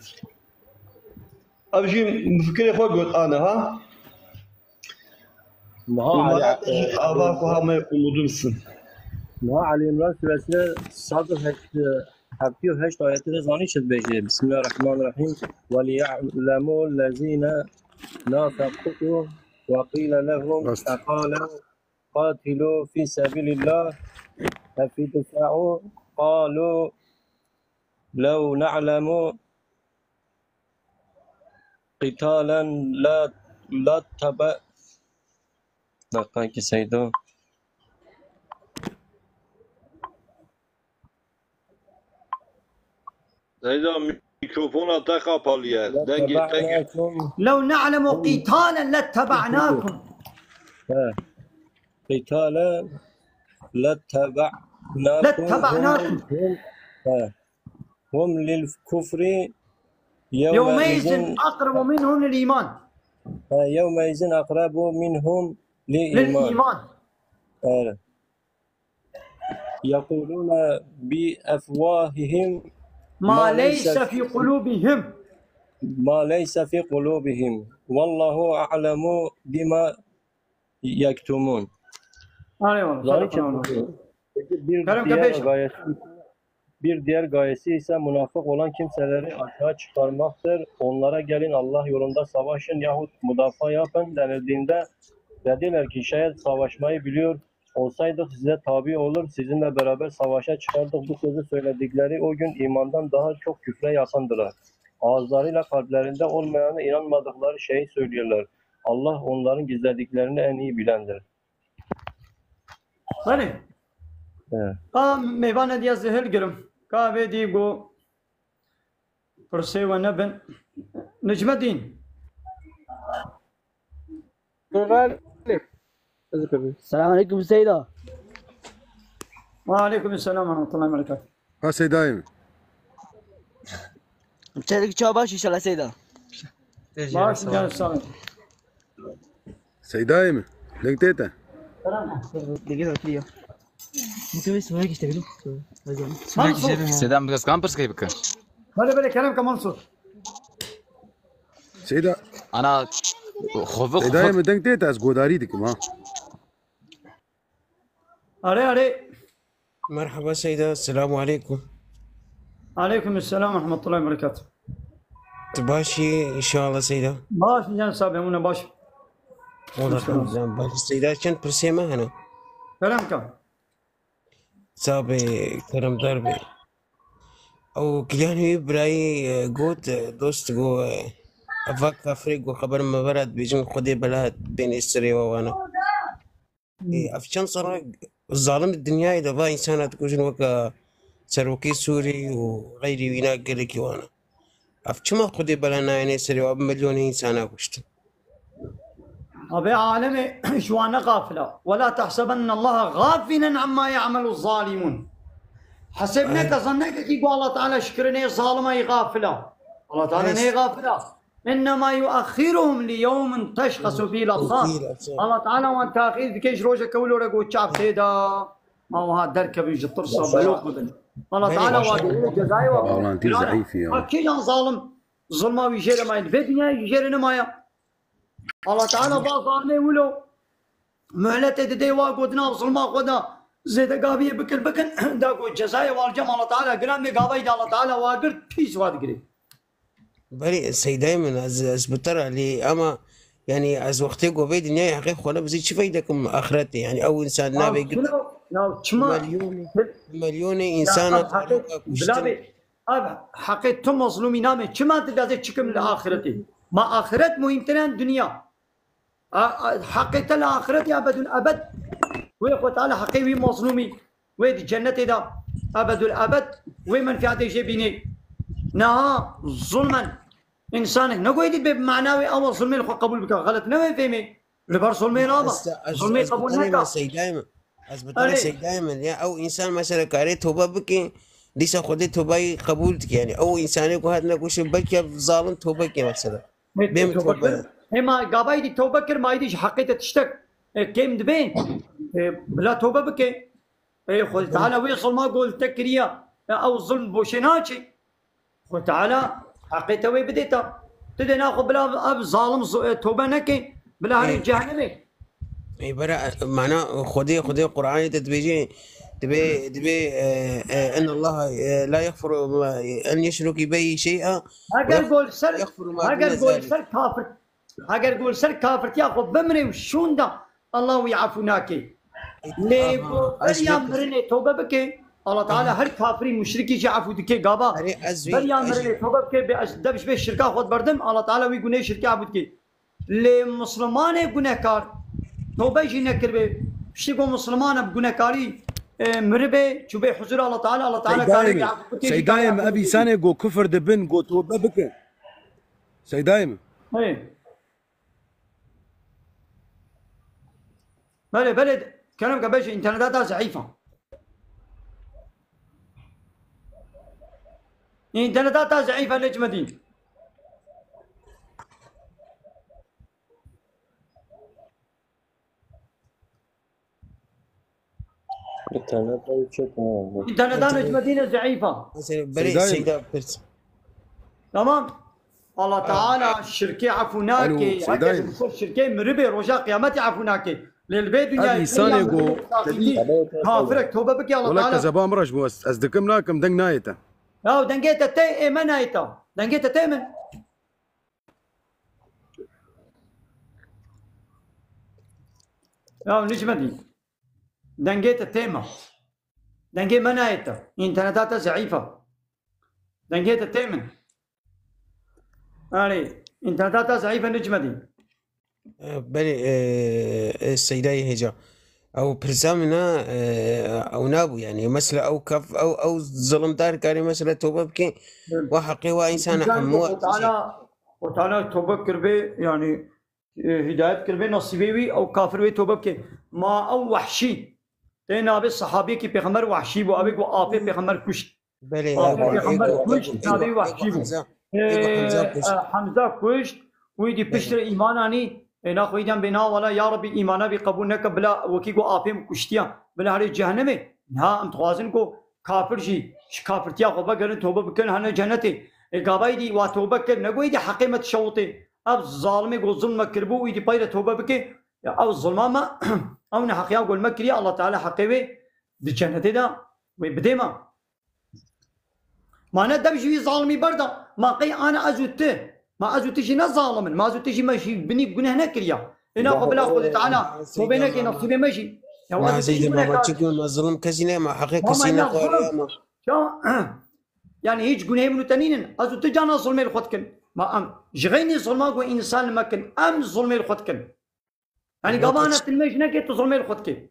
ابجي مفكري خو قلت انا ها ما اباكو هم يقولون
ما علي عمران سورة صادر حبيو هشت آيات زاني شد بيجي بسم الله الرحمن الرحيم وليعلموا الذين نافقوا وقيل لهم تعالوا قاتلوا في سبيل الله ففي دفاعوا قالوا لو نعلم قتالا لا تبع دقائق سيدو
سيدو ميكروفون تقابليه
لو نعلم قتالا لاتبعناكم
قتالا لاتبعناكم هم للكفر
يومئذ أقرب منهم للإيمان
يومئذ أقرب منهم للإيمان يقولون بأفواههم
ما ليس في قلوبهم
والله أعلم بما يكتمون. Bir diğer gayesi ise münafık olan kimseleri açığa çıkarmaktır. Onlara gelin Allah yolunda savaşın yahut müdafaa yapın denildiğinde dediler ki şayet savaşmayı biliyor olsaydık size tabi olur, sizinle beraber savaşa çıkardık. Bu sözü söyledikleri o gün imandan daha çok küfre yakındırlar. Ağızlarıyla kalplerinde olmayanı inanmadıkları şeyi söylüyorlar. Allah onların gizlediklerini en iyi bilendir.
Hani?
Evet.
Meyvane diye zehir görüm. Kahve diye bu Pırse ve neben Necmeddin.
Selamun Aleyküm Seyda.
Ve Aleyküm Selam ve Rahmetullahi ve Berekatuhu.
Ha Seyda'yı mı?
Çelik çabaş inşallah Seyda.
Baş canım sağ olun.
Seyda'yı mı? Lenkte
ممكن بس هيك يشتغلوا
سيدان بس كامبرس كيف
بلا كلام كمنصور
سيدا
انا خوفك
سيدا مدنك تيتا از غوداري ديك ما
اري
مرحبا سيدة السلام عليكم
عليكم السلام ورحمة الله وبركاته.
باشي ان شاء الله سيدا.
باش جان صابي باش.
والله الحمد لله باش سيدا كان برسيمة هنا.
كلامك.
صابي كرم دربي. او كلياني براي قوت دوست قو افاك افريق وخبر ما برد بيجن خدي بلاد بين السري وانا. افشان صار الظالم الدنيا اذا با انسان تكون وكا سروكي سوري وغيري وينا قلك وانا. أفشما خدي بلنا يعني سري واب مليون إنسان أقشت.
أبي عالمي شوانا غافلة ولا تحسبن الله غافلا عما يعمل الظالمون. حسبناك ظنك كي قال الله تعالى شكرني ظالمة غافلة. الله تعالى ني غافلة. إنما يؤخرهم ليوم تشخص فيه الأبصار. الله تعالى وأنت تأخير كيش روجك كولو رجو تشاف تيدا ما هو هذا دركب يجي طرصة بلوغ بدن. الله تعالى وادي جزاي
والله انت ضعيف يا
اكيد ظالم ظلمه ويجري ما في الدنيا يجري ما الله تعالى باظالمي ولو مهلته دي واقودنا ظلمه خدا زيد قابيه بكل بكن داكو جزاي والجم الله تعالى قلامي قابي الله تعالى واقر كيس وادقري
بري سي دائما از بترى لي اما يعني از وقتي قبيد الدنيا حقيقه ولا بزيد شي فايدكم اخرتي يعني او انسان نابي مليون انسان
بلابي حقيقة تم مظلومي نامي كما تدازي تشكم لاخرتي ما اخرت مهمترين دنيا حقيقة الاخرتي ابد الابد ويقول تعالى حقيقي مظلومي ويدي جنتي دا ابد الابد ومن في عدي جيبيني نها ظلما انسانك نقول يدي بمعناوي اول ظلمي قبول بك غلط نما فهمي لبر ظلمي رابع ظلمي قبول نكا
دائما أثبت سي دائما يا او انسان مثلا كاري توبه بك ليس خدي توبه قبولتك يعني او انسان يقول هذا نقول بك ظالم توبه مثلا بهم توبه
هما قابايدي توبه كر ما يديش حقيقه تشتك كيم دبين بلا توبه بك اي خذ تعالى ويصل ما قول تكريا او ظلم بوشيناتشي خذ تعالى حقيقه وي بديتا تدي ناخذ بلا اب ظالم توبه نكي بلا هري جهنمي
اي برا معناه خذي القران تبي ان الله لا يغفر ان يشرك به شيئا
اگر قول سر كافر اگر قول سر كافر تاخذ بمري وشون دا الله يعفوناكي ليه بريا مرني توبه بكي الله تعالى هر كافري مشركي يعفو دكي غابا بريا مرني توبه بكي دبش به شركه خود بردم الله تعالى وي گناه شركه عبودكي ليه مسلمان گناهكار توبه جي نكر به شيغو مسلمان بگناهكاري مربي شو بي حضور الله تعالى كان
سيدايم ابي سنه جو كفر دبن جو توبه بك سيدايم
اي بلد كلامك باش انترنتاتها ضعيفه انترنتاتها ضعيفه نجم دين انترنتات نجم دين ضعيفه تمام الله تعالى الشركه عفوناكي الشركه مربي رجاء قيامتي عفوناكي للبيت دنيا
سانيغو
كافرك توبه بك الله تعالى
ولا كذا مرج بو اصدقم لكم دنگ نايتا
او دنگيتا تي من نايتا دنگيتا تي من او نجمدي دنگيتا تيما دنگي منايتا انترنتاتها ضعيفه دنگيتا تيمن علي انترنتاتها ضعيفه نجمدي
بلي السيداي هجا او برزامنا او نابو يعني مثلا او كف او ظلم دار كاري مثلا توبه بكي وحقي وانسان حمو
وتعالى توبه كربي يعني هدايت كربي نصيبي او كافر وي توبه بكي ما او وحشي تينا ابي صحابي كي پیغمبر وحشي بو ابي کو آپ پیغمبر کشت
بله
پیغمبر کشت ابي وحشي بو حمزه کشت ويدي بشر ايماناني انا خويدان بنا ولا يا ربي ايمانا بقبول نك بلا وكي کو آپ کشتيا بلا هري جهنم ها ام توازن کو كافر جي كافر تيا خو بغن توبه بكن هنا جنتي قابايدي وتوبه كن نگويدي حقيمه شوطي اب ظالمي کو ظلم كربو ويدي بايده توبه بك او الظلمه او نحقيا قول مكري الله تعالى حقيوي بالجنة دا ويبديما ما ندمجي ظالمي بردا ما قي انا ازوته ما ازوتشي نا ظالما ما ازوتشي ماشي بني بنه هناكريا هنا قبل اخذ تعالى وبينك نصيبي ماشي
ما سيدي ما تشكون ما ظلم كسينا ما حقيقة كسينا قرية
شو يعني هيج جنيه من تنين ازوت جانا ظلمي الخدكن ما ام جغيني ظلمك وانسان ما كن ام ظلمي الخدكن يعني قبانا تلميش نكي تظلمي الخدكي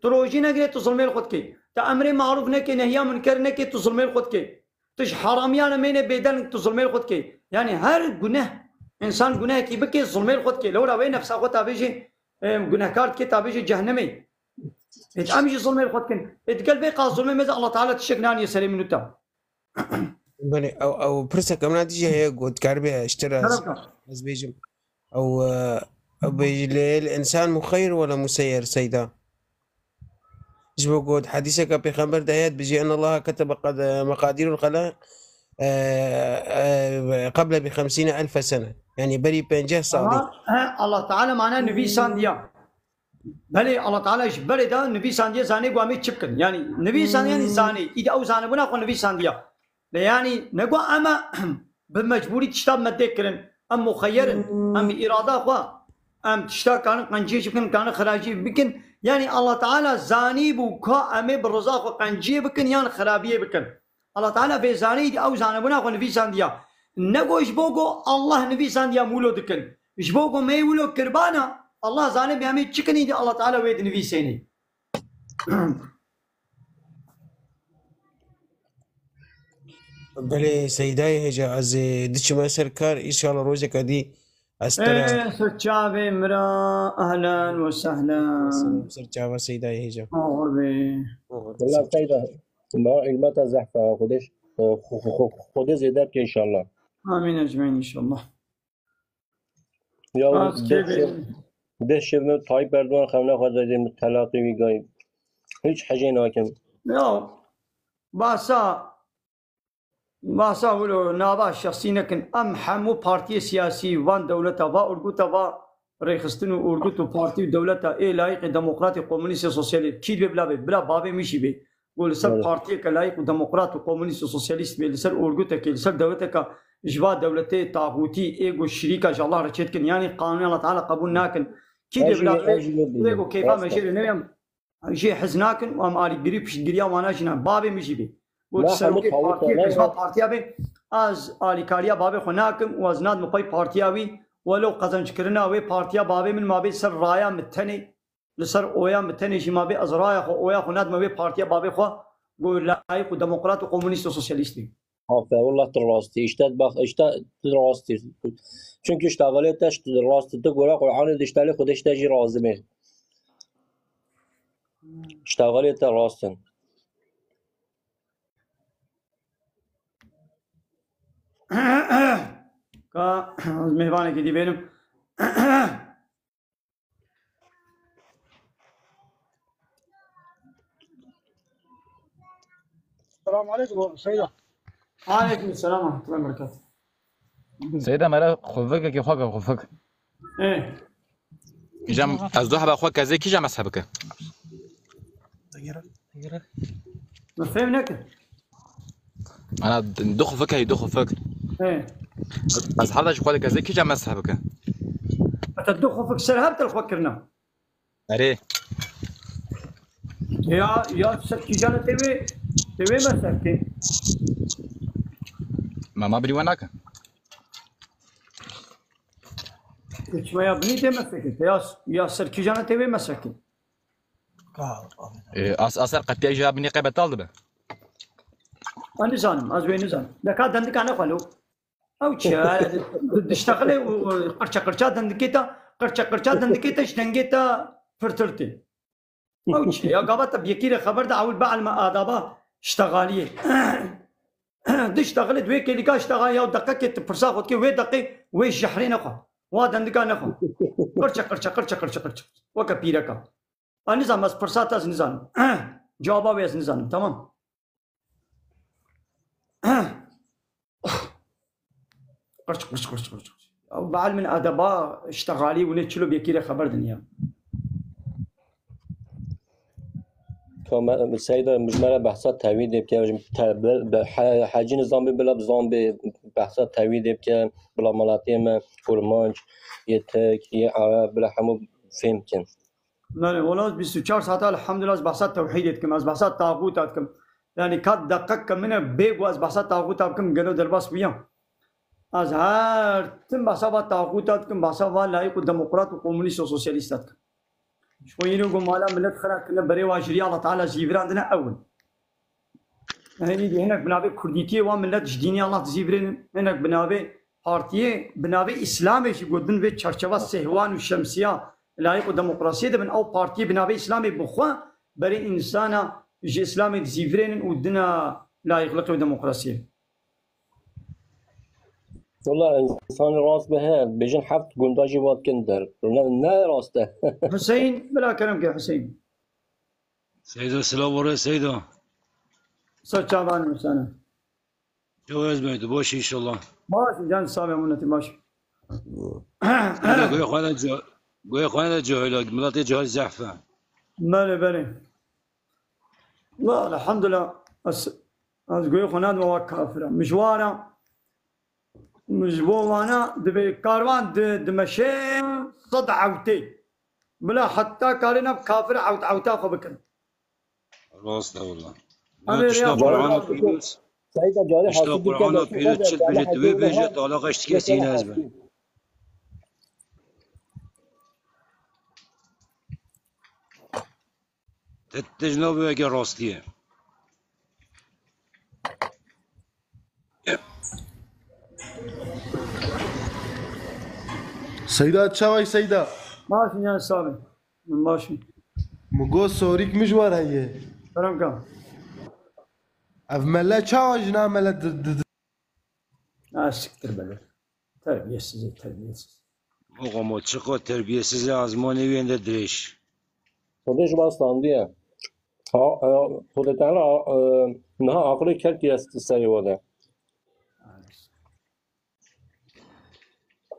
تروجي نكي تظلمي الخدكي تأمري معروف نكي نهيا منكر نكي تظلمي الخدكي تش حراميانا مين بيدن تظلمي الخدكي يعني هر جناه انسان جناه كي بكي ظلمي الخدكي لو راوي نفسه خو تابيجي جناهكار كي تابيجي جهنمي هيك امشي ظلمي الخدكن اتقلبي قاص ظلمي ماذا الله تعالى تشكناني يسلم منو تا
بني او برسا كمان تيجي هي قد كاربي اشترى از بيجم او بيجي الانسان مخير ولا مسير سيدا جبو قد حديثك بيغمبر دهيات بيجي ان الله كتب قد مقادير الخلائق قبل ب50,000 سنة يعني بري بنجه صادق
الله تعالى معناه نبي سانديا بلي الله تعالى جبري ده نبي سانديا زاني قوامي تشبكن يعني نبي سانديا يعني زاني إذا أو زاني بنا نبي سانديا يعني نقول أما بمجبوري تشتاب متذكرن أم مخيرن أم إرادة خوا أم تشتاب كان قنجي بكن كان خراجي بكن يعني الله تعالى زاني بوكا أمي بالرزاق وقنجي بكن يعني خرابية بكن الله تعالى في زاني أو زاني بنا نبي سانديا نقول إجبوكو الله نبي سانديا مولو دكن إجبوكو ما يولو كربانا الله زاني بهمي تشكني دي الله تعالى ويد نبي سيني
بله سيداي هجا از دش ما سركار ان شاء الله روزك دي استرا
سرچاوي مرا اهلا وسهلا
سرچاوا سيداي هجا
قربي
والله سيدا ما علمت زحفه خودش زيدك ان شاء الله
امين اجمعين ان شاء الله
يا دش من طيب اردوان خمنا خود زدیم طلاقی میگیم هیچ حاجه ناکم
يا باسا ولو نابا شخصي لكن ام حمو بارتي سياسي وان دولتها و اورغوتا و ريخستنو اورغوتو بارتي دولتها اي لايق ديمقراطي كومونيست سوسياليست كي بلا بابي مشي بي قول سر بارتي كلايق ديمقراطي كومونيست سوسياليست بي سر اورغوتا كي سر دولتك جوا دولتي طاغوتي ايغو شريكه الله رشيتكن يعني قانون الله تعالى قبول ناكن كي بلا كيف ماشي نيم شيء حزناكن وام علي قريب شدريا وانا شنا بابي مشي بي وتسوي بارتي ابي از اليكاريا بابي خناكم وازناد مقاي بارتي ابي ولو قزنج كرنا وي بارتي بابي من ما بي سر رايا متني لسر اويا متني شي ما بي ازرايا خو اويا خناد ما بي بارتي بابي خو قول لايق ديمقراط وكومونيست وسوسياليستي
والله تراستي اشتاد باخ اشتاد تراستي çünkü اشتغلتش تراستي تقول قرآن دشتالي خودش تجي رازمه اشتغلت راستن
का मेहरबानी की दी बेनम
السلام عليكم سيدة.
عليكم السلام ورحمة الله وبركاته.
سيدة مرا خفك كي خواك خفك.
إيه.
جام أزدوها بأخوك كذا كي جام أصحابك.
ما فهمناك.
أنا دو خفك هي دو خفك.
إيه.
أصحابك أخوك كذا كي جام أصحابك.
أتدو خفك سرهبت الخوكرنا.
أري.
يا سكي جانا تبي ما سكتي.
ما بري وناك.
कुछ मैं अपनी थे मैं सके या सर की जाना थे वे मैं सके
أصلا قد يجي أبني قبة طالبة
أنا زانم أزوين زانم لكن دندك أنا خلو أو شيء تشتغلي وقرشة دندكيتا قرشة دندكيتا شتنجيتا فرترتي أو شيء يا قابت بيكير خبر ده أول بعد ما آدابا اشتغالية تشتغلي دوي كي لقى اشتغال يا دقة كي تفرسا خد كي وين دقة وين شحرين أخو وادندكا نخو قرشة وكبيركا النظام از فرصات از نظام جوابا از نظام تمام قرش او بعد من ادبا اشتغالي ونتشلو بيكير خبر دنيا
سيدا مجمرة بحثات تاويد بك حاجي نظام بلا بزام بحثات تاويد بك بلا ملاتيم فرمانج يتك يعرب بلا حمو فهمتن
نه ولاد 24 ساعت الحمدلله از بحثات توحیدتكم از بحثات طاغوتاتكم يعني كاد دقق منه بيغ از بحثات طاغوتاتكم قالوا درباس بيان از هر تم بحثات طاغوتاتكم بحثات لايق ديمقراط وكومونيست وسوسياليستاتكم شوي يقول مالا ملت خلاك كنا بري واجري الله تعالى زيفر عندنا اول هناك بنابي كرديتي وملت جديني الله تزيفرين هناك بنابي بارتيه بنابي اسلامي شي قدن في تشرشوا سهوان والشمسيه لايق وديمقراطيه ده من او بارتي بنابي اسلامي بخوا بري انسان جي اسلامي تزيفرين ودنا لايق لقي وديمقراطيه
والله انسان راس به بيجن حفت قنداجي واد كندر نا راسته
حسين بلا كلام يا حسين
سيدو السلام عليكم سيدو
صار تعبان مسانا
جواز بيت بوش ان شاء الله
ماشي جان صابي منتي ماشي
قوي اخوانا جهل ملاتي جهل زحفه
مالي بني لا الحمد لله از قوي اخوانا ما كافره مشوارا مجبورانا دبي كاروان دمشي صد عوتي بلا حتى كارنا بكافر عوتا خبكن
راست والله
سيدا جاري
حاسب القرآن بيرد تشل بيجت بيجت على قشت كيسين ازبل تتجنب ويجي راستيه
سيدا تشاوي سيدا
ماشي يا سامي ماشي
مگو سوريك مجوار هي
فرنكا
اف ملا تشاوي جنا ملا
سكتر بلا تربيesiz terbiyesiz
Oğlum o çıkı terbiyesiz azmani vende dreş.
خودش باستان دیه خودت تعالی نه عقلی کرد که است سری وده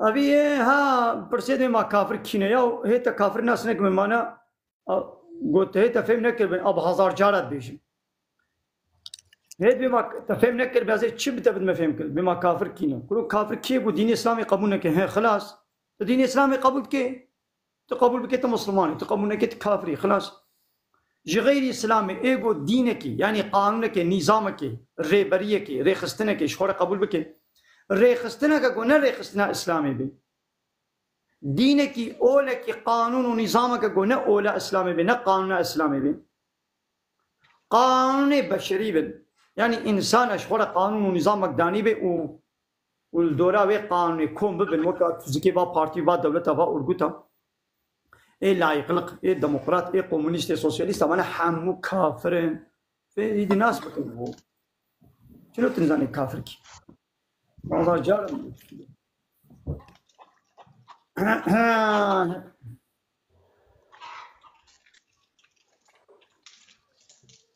अभी ये हाँ प्रसिद्ध में काफिर खीने या है तो काफिर ना सुने कि माना गोते है तो फेम ने कर अब हजार जारत बीच है भी माँ तो फेम ने कर बैसे चिब तब में फेम कर भी माँ काफिर खीने करो काफिर खीए वो दीन इस्लामी कबूल ने के हैं खलास तो दीन इस्लामी कबूल के तो कबूल के तो मुसलमान तो कबूल ने के काफिर खलास غیر اسلامی ایگو دین کی یعنی قانون کی نظام کی ریبریه کی ریخستنه کی شخور قبول بکی ریخستنه کا گونه ریخستنه اسلامی بی دین کی اوله کی قانون و نظام کا گونه اوله اسلامی بی نه قانون اسلامی بی قانون بشری بی یعنی انسان شخور قانون و نظام دانی بی و الدوره و قانون کم بی وقت فیزیکی با پارتی با دولت با ارگوتا ايه لايقلق ايه ديمقراط ايه كومونيست ايه سوسياليست انا حمو كافرين في دي ناس بكلمه شنو تنزاني كافر كي والله جار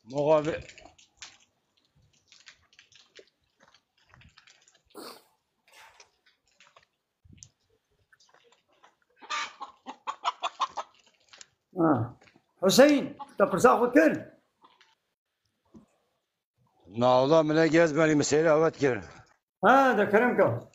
مقابل
حسين تقرصا خكر
نا والله من اجاز بالي مسيره اوت كر
هذا كلامك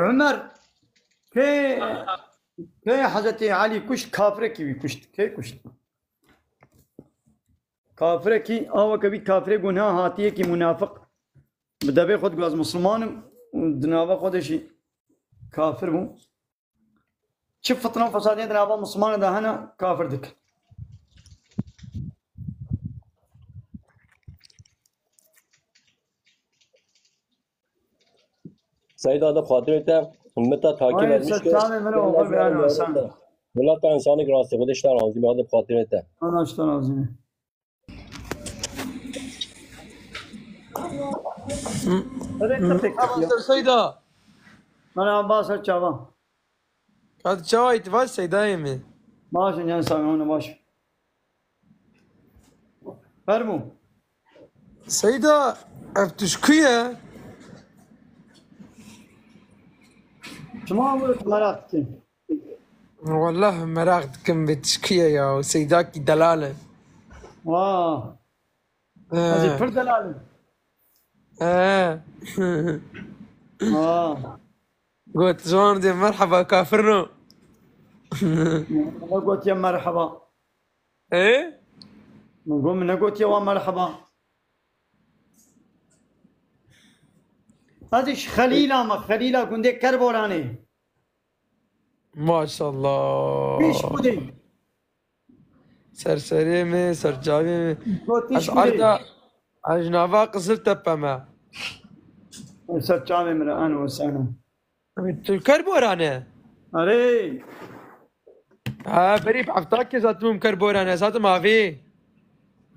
عمر के हजरत अली कुछ काफरे की भी कुछ के कुछ काफरे की और कभी काफरे गुनाह आती है कि मुनाफिक बदबे खुद गज मुसलमान दनावा खुद شيء काफिर हूँ شوف فتنة فسادين دنابا مسلمان ده هنا كافر دك
سعید آده خاطرته متا تاکی vermiş ki Valla ta insanı grası bu dişler ağzı adı خاطرته
أنا أشتغل عظيم
سيدا
أنا عباس الشعبان
هذا شوي تفسي دايما
باش نجان سامي هون باش فرمو
سيدة افتشكية
شو ما عمرك مرقتي
والله مراغتكم بتشكية يا سيداكي دلالة
هذه فر دلالة
قلت جوان دي مرحبا كافرنو
قلت يا مرحبا
ايه
نقول من قلت يا مرحبا هذه خليلة كنت كربوراني
ما شاء الله
پیش بودیم
سرسری می سرجاوی می از عرض اجنابا قصر تپه ما
سرجاوی مرا انا وسانا
تو کربورانه
اره
بریب افتاک که زاتموم کربورانه زات ماوی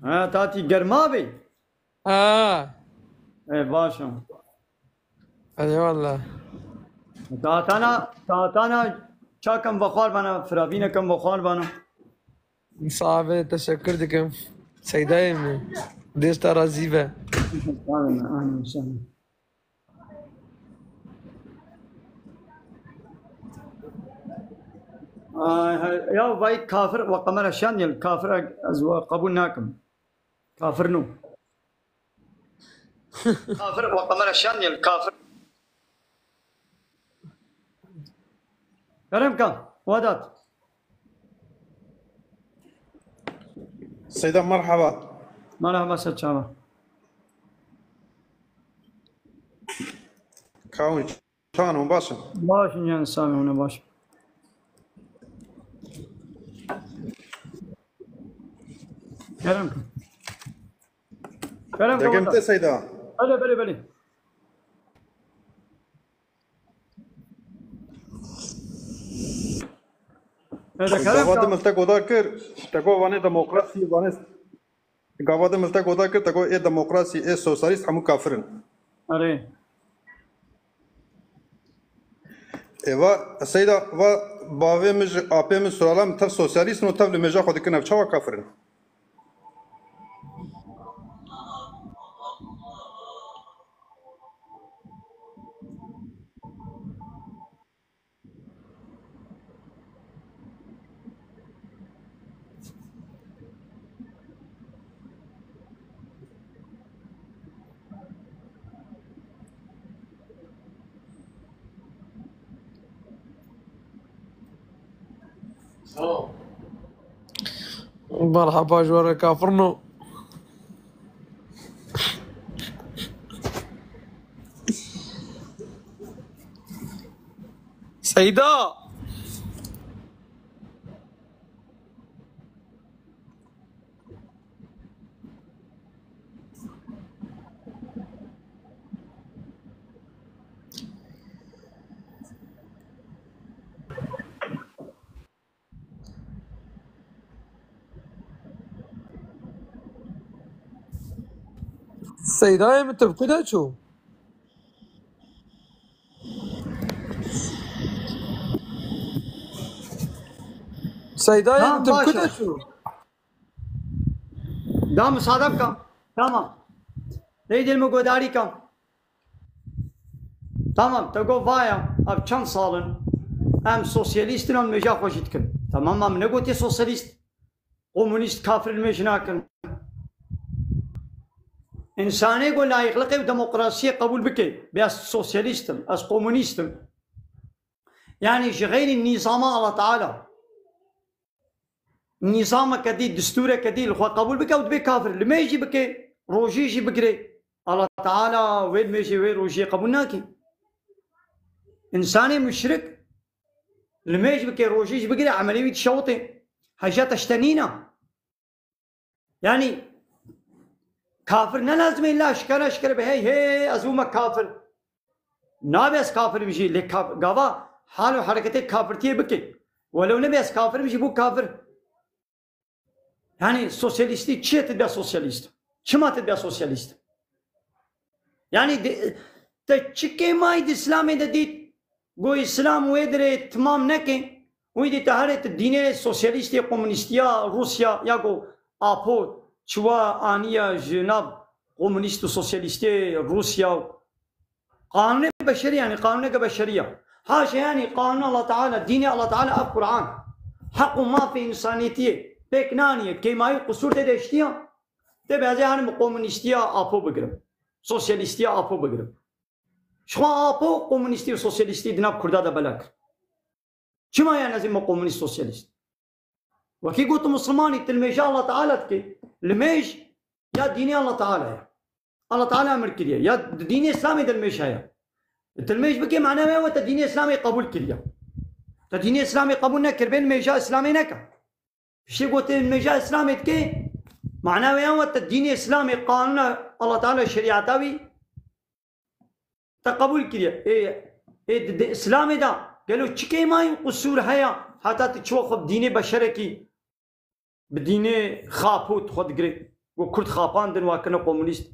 تاتی گرماوی باشم
ای والله
تاتانا چا کم بخار بنا فرابین کم بخار بنا
صعبه تشکر دکم سیدای می دیستا راضی به
یا وای کافر و قمر شان کافر از قبول ناکم کافر نو کافر و قمر شان کافر كرم كم ودات
سيدة مرحبا
مرحبا ست شابا
كاوي كانوا باشا
باش نجان سامي هنا باش كرم كم كرم كم
دقمت سيدة
بلي
گاواده ملتا گودا کر تکو وانه دموکراسی وانه گاواده ملتا گودا کر تکو ای دموکراسی ای سوسیالیست همو کافرن
اره
ایوا سیدا و باوی مج آپی من سرالم تف سوسیالیست نو تف لمجا خود کنه چاوا کافرن
مرحبا جوار كافرنو سيدة سيداي انت بكده شو سيداي انت بكده شو
دام صادق کم تمام ای دل میں گوداری کم تمام تو گو وایا اب چند سالن ام سوسیالیستن ام مجا خوشید کن تمام ام نگوتی سوسیالیست کمونیست کافر المجنا کن انسانی کو لایقلق دموکراسی قبول بکی بیاس سوسیالیستم از کمونیستم يعني غير النظام الله تعالى نظام كدي دستور كدي الخوا قبول بك ودبي كافر لما يجي بك روجي يجي بكري الله تعالى وين ما يجي وين روجي قبولناكي انساني مشرك لما يجي بك روجي يجي بكري عمليه شوطي حاجات اشتنينا يعني كافر لا لازم الا اشكر بهي ازومه كافر نابس كافر بيجي لك غوا حال وحركتك كافرتي بكي ولو نبيس كافر بيجي بو كافر يعني سوسياليستي تشي تبقى سوسياليست شما تبقى سوسياليست يعني تشكي ماي الاسلام ديت جو اسلام ويدري تمام نكي ويدي تهرت الدين سوسياليستي كومونيستيا روسيا ياكو ابو تشوا انيا جناب كومونيست سوسياليستي روسيا قانون بشري يعني قانون كبشريه حاشا يعني قانون الله تعالى دين الله تعالى القرآن حق ما في انسانيتي بكنانيه كيما قصور تدشتيا تبع زي هاني كومونيستيا ابو بقرب سوسياليستيا ابو بقرب شو ابو كومونيستي وسوسياليستي دناب كردا دا بلاك شما يعني لازم كومونيست سوسياليست وكي قلت مسلماني تلميش الله تعالى تكي لميش يا ديني الله تعالى يا الله تعالى امر كريا يا ديني اسلامي تلميش هيا تلميش بكي معناه ما هو ديني اسلامي قبول كريا ديني اسلامي قبول نكر بين ميجا اسلامي نكا شي قلت الميجا اسلامي تكي معناه ما هو ديني اسلامي قانون الله تعالى شريعتاوي تقبل كريا ايه اسلامي دا قالوا تشكي ماي قصور هيا حتى تشوف بديني بشركي بديني خابوت خد قري وكرد خابان دن واكنا كومونيست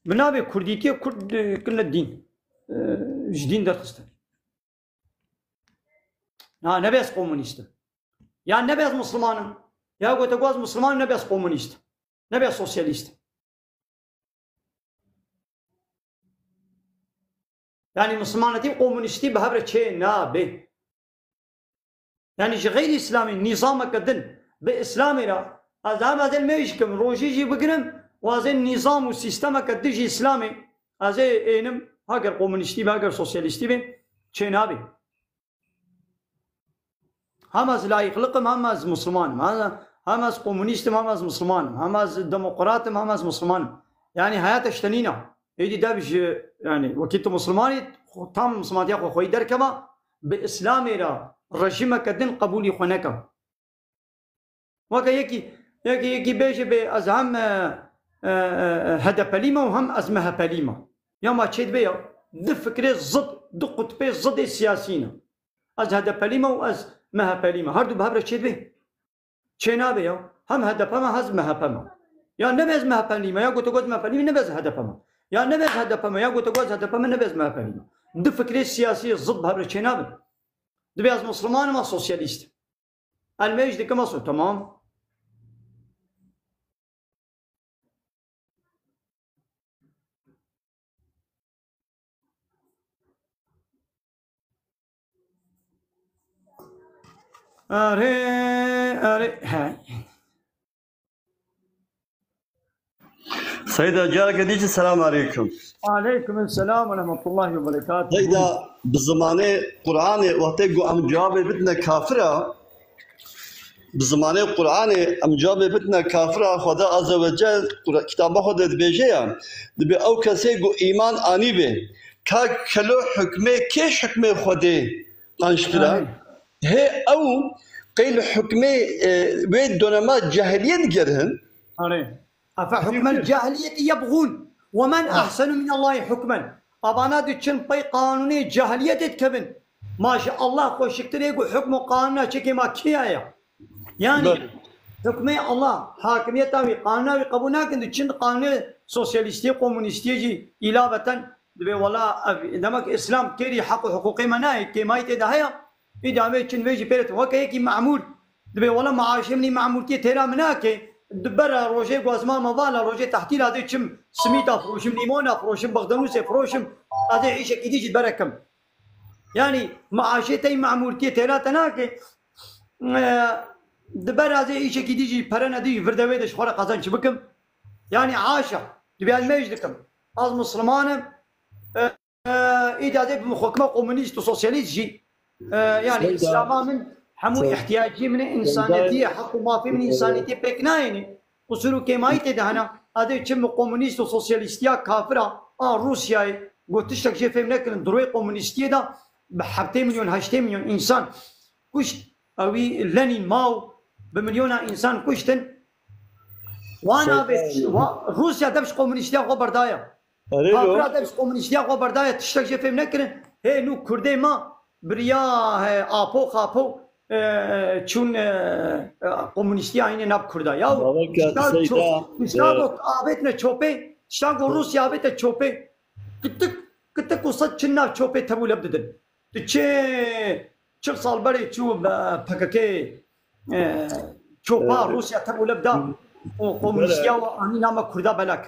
منابي كرديتي كرد كلنا الدين جدين در خستن نبيس كومونيست يا نبيس مسلمان يا قلت قواز مسلمان نبيس كومونيست نبيس سوسياليست يعني مسلمانتي كومونيستي بهبره شيء نابه يعني غير اسلامي نظامك الدن باسلامي را ازام ازل ميشكم روجيجي بقرم وازن نظام وسيستمك الدجي اسلامي ازي انم هاجر كومونيستي هاجر سوسياليستي بين شيء نابه هماز لا يخلقهم هماز مسلمان هماز كومونيست هماز مسلمان هماز ديمقراط هماز مسلمان يعني حياة اشتنينا يجي دابش يعني وكيت مسلماني تام مسلمانية خو خوي دركما بإسلامي را رجيمك الدين قبولي خنكم وكا يكي بيجي بأزهم هدا بليمة وهم أزمها بليمة يوم أتشيد بيا دفكري ضد دقت بي ضد السياسيين أز هدا بليمة وأز مها بليمة هردو بهبرة تشيد بي چنا بيا هم هدا بما هز مها بما يا نبز مها بليمة يا قلت مها بليمة نبز هدا بما يا نبز هدا بما يا قلت هدا بما نبز مها بليمة دفكري السياسية ضد بهبرة چنا بي دبي از مسلمان ما سوسياليست الميج دي كما سو تمام هاي
سيدة جارك ديك السلام عليكم.
وعليكم السلام ورحمة الله وبركاته.
سيدة بزمانة قرآن وقتك أم جواب بدنا كافرة بزمانة قرآن أم جواب بدنا كافرة خدا عز وجل كتابه خدا دبيجيا دبي أو كسيجو إيمان آني به كلو حكمه كيش حكمه خدا قانشترا هي أو قيل حكمه بيت دونما جاهلية جرهن.
أفحكم الجاهلية يبغون ومن أحسن من الله حكما أبانا دتشن بي قانوني جاهلية تكبن ما شاء الله خوشكتر يقول حكم قانونا شكي ما كيايا يعني حكمي الله حاكمية تاوي قانونا قبونا كن دتشن قانون سوسياليستي كومونيستي جي إلابة دبي ولا دمك إسلام كيري حق حقوقي مناهي كيما يتدهيا إذا ما يتشن ويجي بيرت وكيكي معمول دبي ولا معاشمني معمول كي تيرا مناكي دبرا روجي غوازما موالا روجي تحتي هذا تشم سميتا فروشم ليمونا فروشم بغدنوس فروشم هذا عيشه كيديج بركم يعني معاشتي معمولتي تيرا تناكي دبرا هذا عيشه كيديج برنا دي فردوي دش خرا قزانش بكم يعني عاشا دبي المجدكم از مسلمان اذا بمحكمه كومونيست وسوسياليست جي يعني اسلام من همو احتياجي من انسانيتي حق ما في من انسانيتي بكنايني قصرو كيماي تدهنا هذا تشم كومونيست وسوسياليستيا كافره روسيا قلتش لك شيء فهم لكن دروي كومونيستيا ده بحبتين مليون 8 مليون انسان كشت اوي لينين ماو بمليون انسان كشتن وانا روسيا دبش كومونيستيا خبردايا كافره دبش كومونيستيا خبردايا تشتك شيء فهم لكن هي نو كردي ما بريا آپو خاپو چون کمونیستی آینه نب کرده یا اشتاق آبت نه چوپه شاگو روسیا بیت چوپه کت قصد چنا چوپه تبو لب ددن چه سال بری چو پککه چوپا روسیا تبو لب دا و ملیشیا و آنی نام کردا بلاک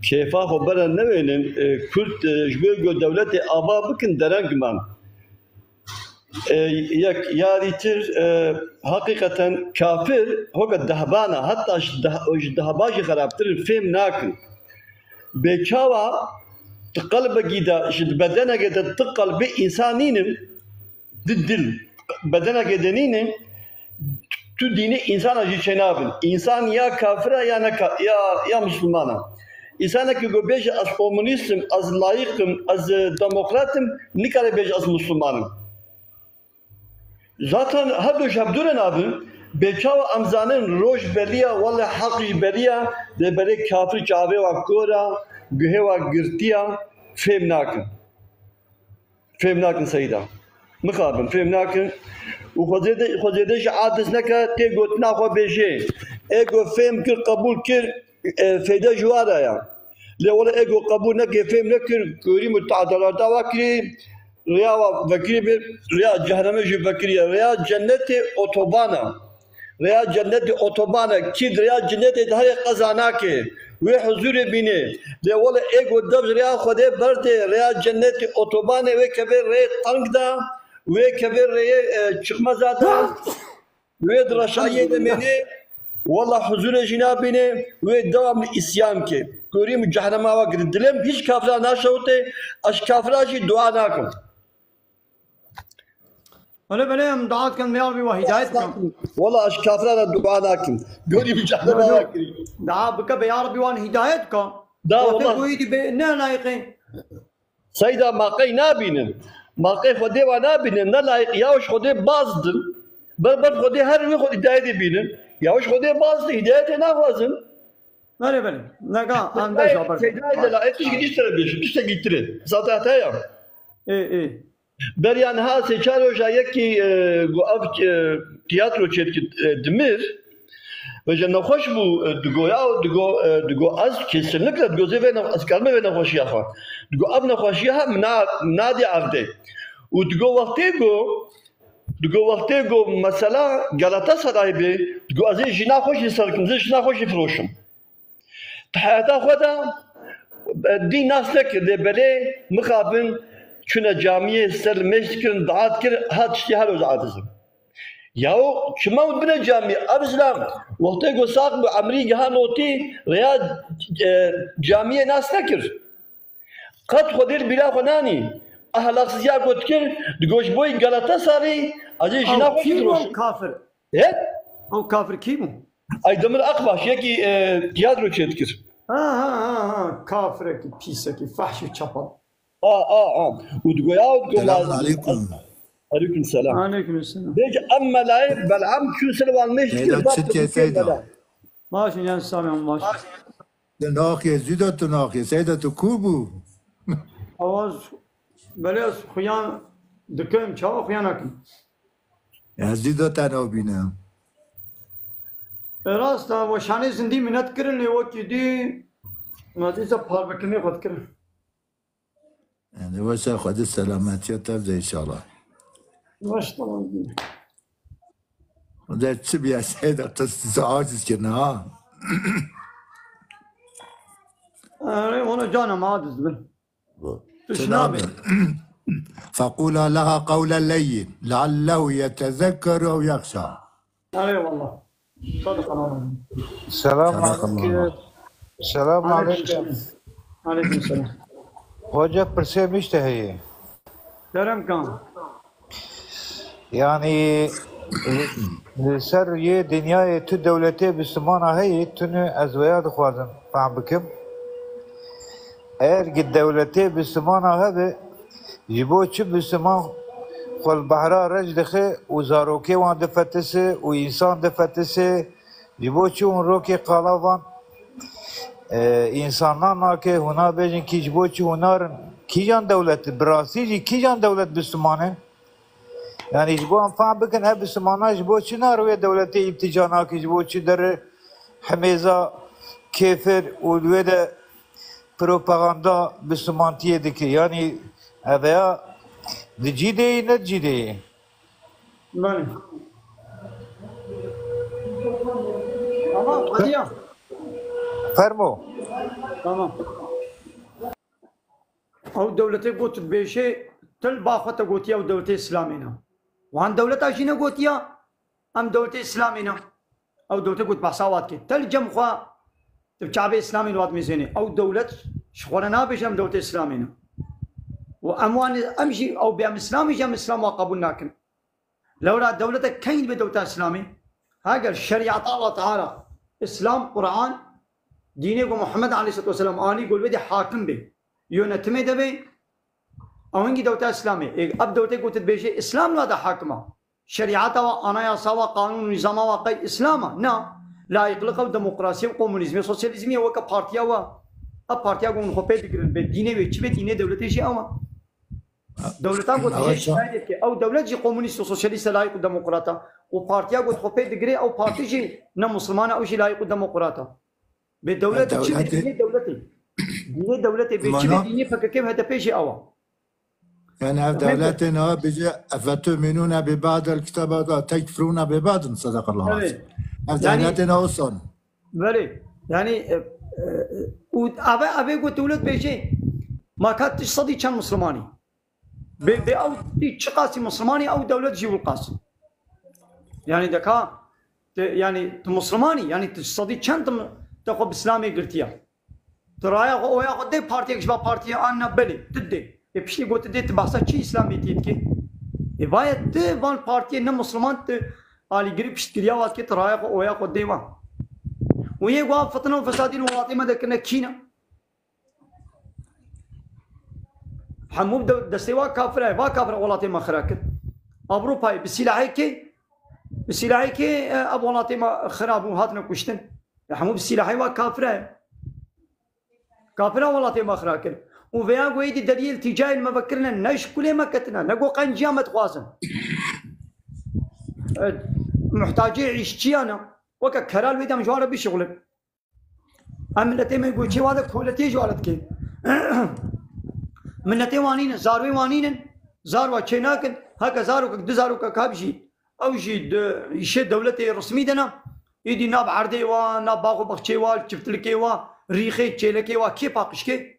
کیفا خو بره نوینن کرد جبه دولت آبا بکن درنگ من یک یاری تر حقیقتا کافر هوگا دهبانا حتی دهباجی خرابتر فهم ناکن بچاوا قلب گیدا شد بدنه گیدا تقلب انسانینم دل بدنه گیدنینم تو dini insan acı çenabın. İnsan ya kafire ya Müslümana. İnsan ki beş az komünistim, az layıkım, az demokratım, ne kadar beş az Müslümanım. Zaten hadi şabduren abi, beçava amzanın roj beliya, vallahi hakkı beliya, de böyle kafir çave ve kora, gühe ve girtiya, femnakın sayıda. Mıkabın, femnakın. وخوزیدش عادس نکه تی گوتنا خو بیشه ایگو فهم کر قبول کر فیده جواره یا لیولا ایگو قبول نکه فهم نکر کوری متعدلات دعوا کری ریا وکری بیر ریا جهنمه جو وکری ریا جنت اوتوبانا ریا جنت اوتوبانا کید ریا جنت دهی قزانا که وی حضور بینه لیولا ایگو دبز ریا خوده برده ریا جنت اوتوبانا وی کبیر ری تنگ دا ve kebirreye çıkmaz zaten ve draşayı demeni vallahi huzur-i cenabine ve devamlı isyan ki göreyim cehenneme hava girdilem hiç kafirler naşavute aş kafirler dua nakim
öyle böyle daat kan meyal bir hidayet kan
vallahi aş kafirler dua nakim göreyim cehenneme hava girdilem
da baka be ya rabbi wan hidayet kan
da vallahi
koydu be ne layıkın
sayda maqay nabinin ماقی خودی و نبینن نه لایق یاوش خودی بازدن بر خودی هر وی خود هدایت بینن یاوش خودی بازد هدایت نخوازن
بله نگاه انداز آبر
هدایت لایقش گیتره بیش بیشتر گیتره zaten hataya بریان ها seçar hoca ki guaf tiyatro çetki demir ve cennet hoş bu digo az kesinlikle göze ve az kalma ve hoş ya ha digo abna hoş ya nadi avde و digo vaktigo mesela Galatasaray be digo az jina hoş sarkım jina hoş froşum hayata khoda din naslek de bele mukabin çuna camiye sel meşkin daat kir hat iştihar uzatızım yahu kima bine cami abislam vaktigo sak bu amri gahanoti veya camiye naslekir kat khodir bila khonani ahlaksız ya götkir digoş boy Galatasaray acı jina hoş froşum
kafir o kafir kim
Aydemir Akbaş ya ki tiyatro çetkir
kafir ki pis ki fahş çapal
ودقوا السلام عليكم عليكم السلام
عليكم السلام
بيجي اما لا بلعم شو سلوان مش
ماشي يا سامي ماشي
ناخي زيدت ناخي سيدة كوبو
آواز بلاس خيان دكم چاو خيانك
يا زيدت انا بينا
راست و شانه زندي منت کرن و کی دی مادیزا پار بکنی خود کرن
يعني وش خد السلامات تبدا ان شاء الله
واش طبعا
وده تسبي يا سيدة تستعاجز كنا ها
وانا جانا ما عادز بن تشنابي
فقولا لها قولا لين لعله يتذكر او يخشى
اي والله صدق الله
السلام عليكم السلام عليكم
عليكم السلام
Hoca perse müştehiye.
Kerem kan.
Yani ser ye dünyaya tu devlete Müslümana heyi tünü ezveya dıkhwazın. Faham bikim? Eğer ki devlete Müslümana hebe jibo çi Müslüman kol bahra rej dikhe u zaroke wan defetisi u insan defetisi jibo çi un roke qalavan insanlar ki huna bejin ki jiboçi hunarın kijan devleti brasici kijan devlet Müslümanı yani jibo anfam bikin hep Müslümanlar jiboçi nar ve devleti ibticana ki jiboçi der hemeza kefir u ve de پروپاگاندا بسمانتیه دکی یعنی اویا دجی دی نه دجی دی
بله تمام قضیه
فرمو
تمام او دولتي قوت بيشي تل باخته قوتيا ودولتي اسلامينا وان دولتها شنو قوتيا ام دولتي اسلامينا او دولتي قوت بحساوات كي تل جمخوا تبشعبي اسلامي الواد ميزيني او دولت شخورنا بيش ام دولتي اسلامينا واموان امشي او بيام اسلامي جام اسلام وقبول ناكن لو را دولتك كاين بدولتها اسلامي هاجر شريعه الله تعالى اسلام قران ديني محمد عليه الصلاه والسلام اني يقول بدي حاكم به يونتمي دبي او انجي دوتا اسلامي اب دوتا قلت بيجي اسلام لا ده حاكمه شريعته وانا يا سوا قانون نظام واقع اسلام نا لا يقلقوا ديمقراطيه وكومونيزم سوسياليزم وك بارتيا وا اب بارتيا قوم خو بيد ديني ويتش ديني دولتي شي اما دولتا قلت او دولت جي كومونيست وسوسياليست لا يقود ديمقراطه وبارتيا قلت خو بيد او بارتي جي نا مسلمان او شي لا يقود ديمقراطه بدولت ديني دولتي ديني دولتي بيجي ديني فككيف هذا بيجي اوا
يعني دولتنا بيجي أفتؤمنون ببعض الكتاب وتكفرون ببعض صدق الله العظيم دولتنا أصلا
بلي يعني أبي قلت دولت بيجي ما كانت تصدي كان مسلماني أو تشقاسي مسلماني أو دولة جيب القاسي يعني دكا يعني مسلماني يعني تصدي كان تقو بإسلامي قلتيا ترايا او يا قد بارتي كشبا بارتي انا بلي تدي بشي قلت دي تبحث شي اسلامي تيتكي بايت وان بارتي ان مسلمان علي قريب اشتريا وات كي ترايا او يا قد ديوا وهي قوا فتنه وفسادين وواطمه دكنا كينا حموب دستوا كافر وا كافر ولاتي ما خراك اوروبا بسلاحي كي ابو ولاتي ما خراب وهاتنا كشتن حموب بسلاحي وا كافر كافرة والله تي مخراكن وفيا قويدي دليل تجاه المفكرنا نش كل ما كتنا نقو قنجا متقواسن محتاجي عيشتيانا وكا كرال ويدا مجوارة بشغلك أملتي ما يقول شي هذا كولتي جوارتك منتي وانين زاروي وانين زاروا تشيناكن هكا زارو كك دزارو كك هبشي او شي شي دولتي رسمي دنا يدي ناب عردي وا ناب باغو بخشي وا شفتلكي وا ريخي تشيلكي وا كي باقشكي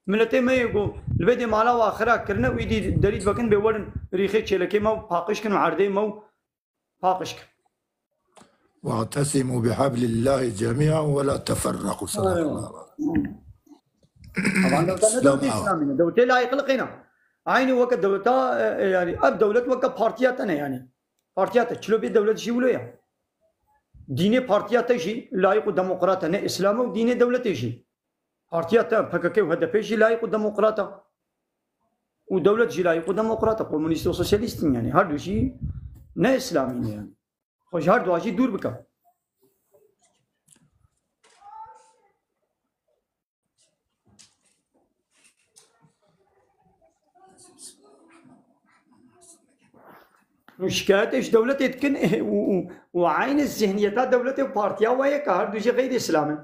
ملتي ما يقول البدي مالا واخرا كرنا ويدي دريد بكن بيورن ريخي تشيلكي ما باقشكن وعردي ما باقشك
واعتصموا بحبل الله جميعا ولا تفرقوا صدق الله
طبعا دولتنا اسلامنا دولتي لا يقلقنا عيني وقت دولتا يعني اب دولت وقت بارتياتنا يعني بارتيات شلو بي دولت شي ولا ديني بارتيات شي لايق ديمقراطيه نه اسلام وديني دولت شي بارتيات فككي وهذا بيجي لايق ديمقراطيه ودولت شي لايق ديمقراطيه كومونيست وسوسياليست يعني هادو شي نه اسلامي يعني خوش هادو شي دور بك مشكلتش دولتي تكن وعين الذهنيات دولتي وبارتيا وهي كهر دوشي غير اسلامي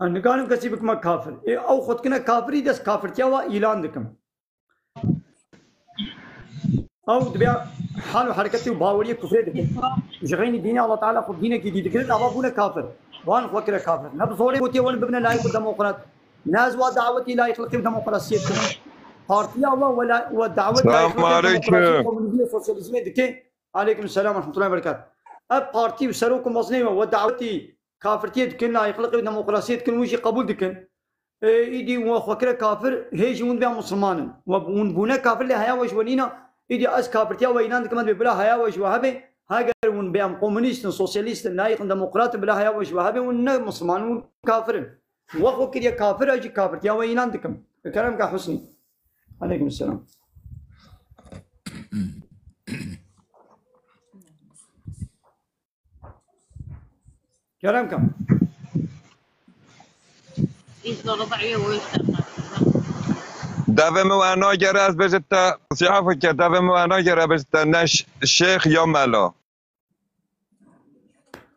أنا قالوا كسيبك ما كافر أو خد كنا كافري دس كافر تيا إعلان دكم أو دبيا حال وحركتي وباورية كفر دكم جغيني ديني الله تعالى خد دينك جديد كده أبابونا كافر وان فكر كافر نبض صوري قوتي وان ببنا لا يكون ديمقراط ناس ودعوتي لا يخلق ديمقراطية بارتيا ولا ودعوة
السلام عليكم
سوسياليزم دكي عليكم السلام ورحمة الله وبركاته أب بارتي وسروكم مصنيمة ودعوتي كافرتي دكن لا يخلق ديمقراطية دكن ويجي قبول دكن إيدي وفكر كافر هيج ون بيا مسلمان وون بونا كافر اللي هيا وجولينا إيدي أس كافرتي وينان كمان بلا هيا وجوهبه هاجر ون بيا كومونيست سوسياليست لا يخلق ديمقراط بلا هيا وجوهبه ون مسلمان كافر وفكر يا كافر أجي كافرتي وينان دكم الكلام كحسني عليكم السلام. كلامكم.
دعوه معنا گره از بجتا سیاف که دعوه معنا گره بجتا نش شیخ یا ملا.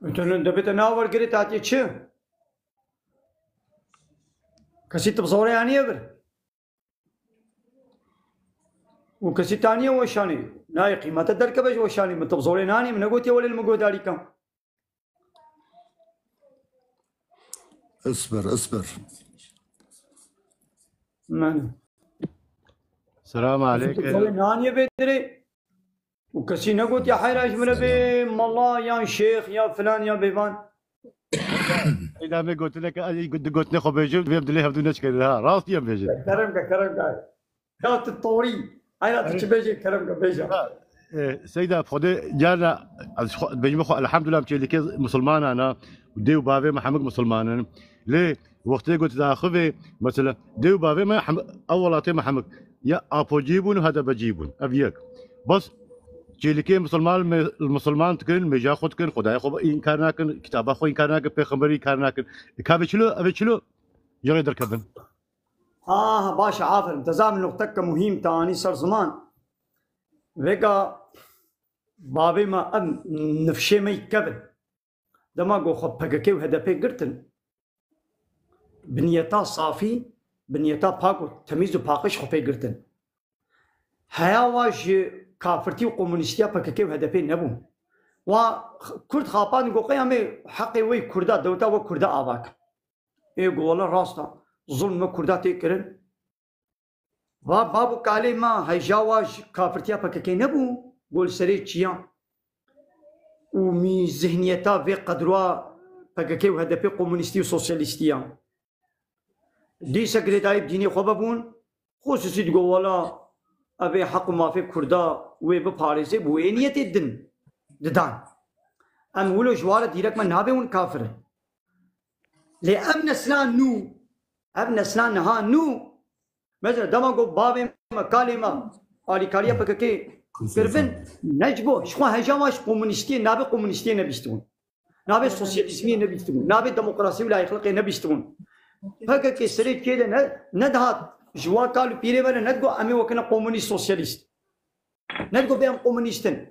انتون دبیت ناور گری تاتی چه؟ کسی تبصره یعنی بر. و کسی تانیه وشانی. نه قیمت در کبش وشانی متبصره نانی من نقول ولی المقداری کم.
اصبر
من
السلام عليكم.
نانية بدري وكسي نقول يا حيراج من ابي مالله يا شيخ يا فلان يا بيبان.
إذا ما قلت لك قلت لي خو بيجي بيبدو لي بدون نشكلها راس يوم بيجي.
كرمك لا تطوري هاي لا تشبيجي كرمك بيجي.
سيدة خدي جانا بيجي الحمد لله مشي لك مسلمان أنا وديو بابي محمد مسلمان ليه وقت قلت داخل مثلا ديو بابي ما أولاتي محمد يا أبوجيبون هذا بجيبون أبيك بس جيلكي مسلمان المسلمان تكن مجا خود كن خداي خو إن كان كن كتابه خو إن كان كن بيخبري كان كن كابشلو أبشلو يلا دركبن
باش عافر انتظام نقطة مهم تاني صار زمان ويقا بابي ما أم نفشي ما يكبل دما قو خب بقكي وهذا بيقرتن بنيتا صافي بنيتا باكو تميزو باقش خو بيقرتن هيا واج كافرتي وكومونيستيا بقكي وهذا بي نبو وكرد خاپان قو قيامي حقي وي كردا دوتا وكردا آواك اي قولا راستا ظلم كردا تيكرن وبابو قالي ما هيجا واج كافرتيا بقكي نبو قول سري چيان ومي ذهنيتا في قدروا بقكي وهذا بي كومونيستي وسوسياليستيا دي سكرتاي بديني خبابون خصوصي تقول ولا أبي حق ما في كردا ويب باريسي بوينية الدن ددان أم ولو جوار ديرك من نابي ون كافر لأمن سلان نو أبن سلان نها نو مثلا دماغو بابي مكالمة علي كاريا بقكي كرفن نجبو شخوا هجاماش كومونيستي نابي كومونيستي نبيستون نابي سوسياليزمي نبيستون نابي ديمقراطي ولا يخلقي نبيستون فكر كي سريت كده ندهات جوا قالوا بيري بنا ندقو أمي وكنا كومونيست سوسياليست ندقو بيهم كومونيستن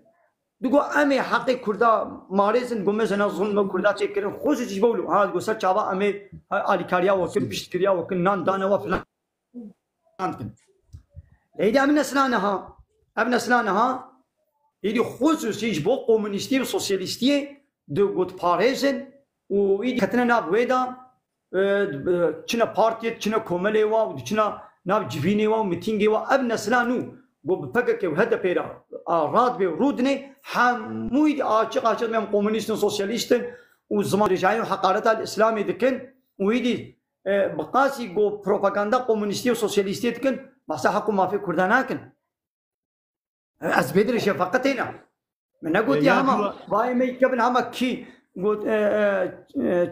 دقو أمي حقي كردا مارزن قوم مثلا ظلم كردا تكرن خوش تجبولو ها دقو سر شابا أمي علي كاريا وكن بيشتريا وكن نان دانا وفلان ليدي أمن أسلانها أبن أسلانها يدي خصوصي جبو كومونيستي وسوسياليستي دقو تبارزن ويدي كتنا ناب ويدا چنا پارتی چنا کومله و چنا ناب جوینی و میتینگی و اب نسلانو گو بفکر که هدف پیرا راد به رودنه هموی عاشق میم کمونیست و سوسیالیست و زمان رجایی و حقارت الاسلامی دکن و ایدی بقاسی گو پروپاگاندا کمونیستی و سوسیالیستی دکن بس حق ما في كردانا كن از بدرش فقط هنا من قلت يا هما باي مي كبن هما كي قلت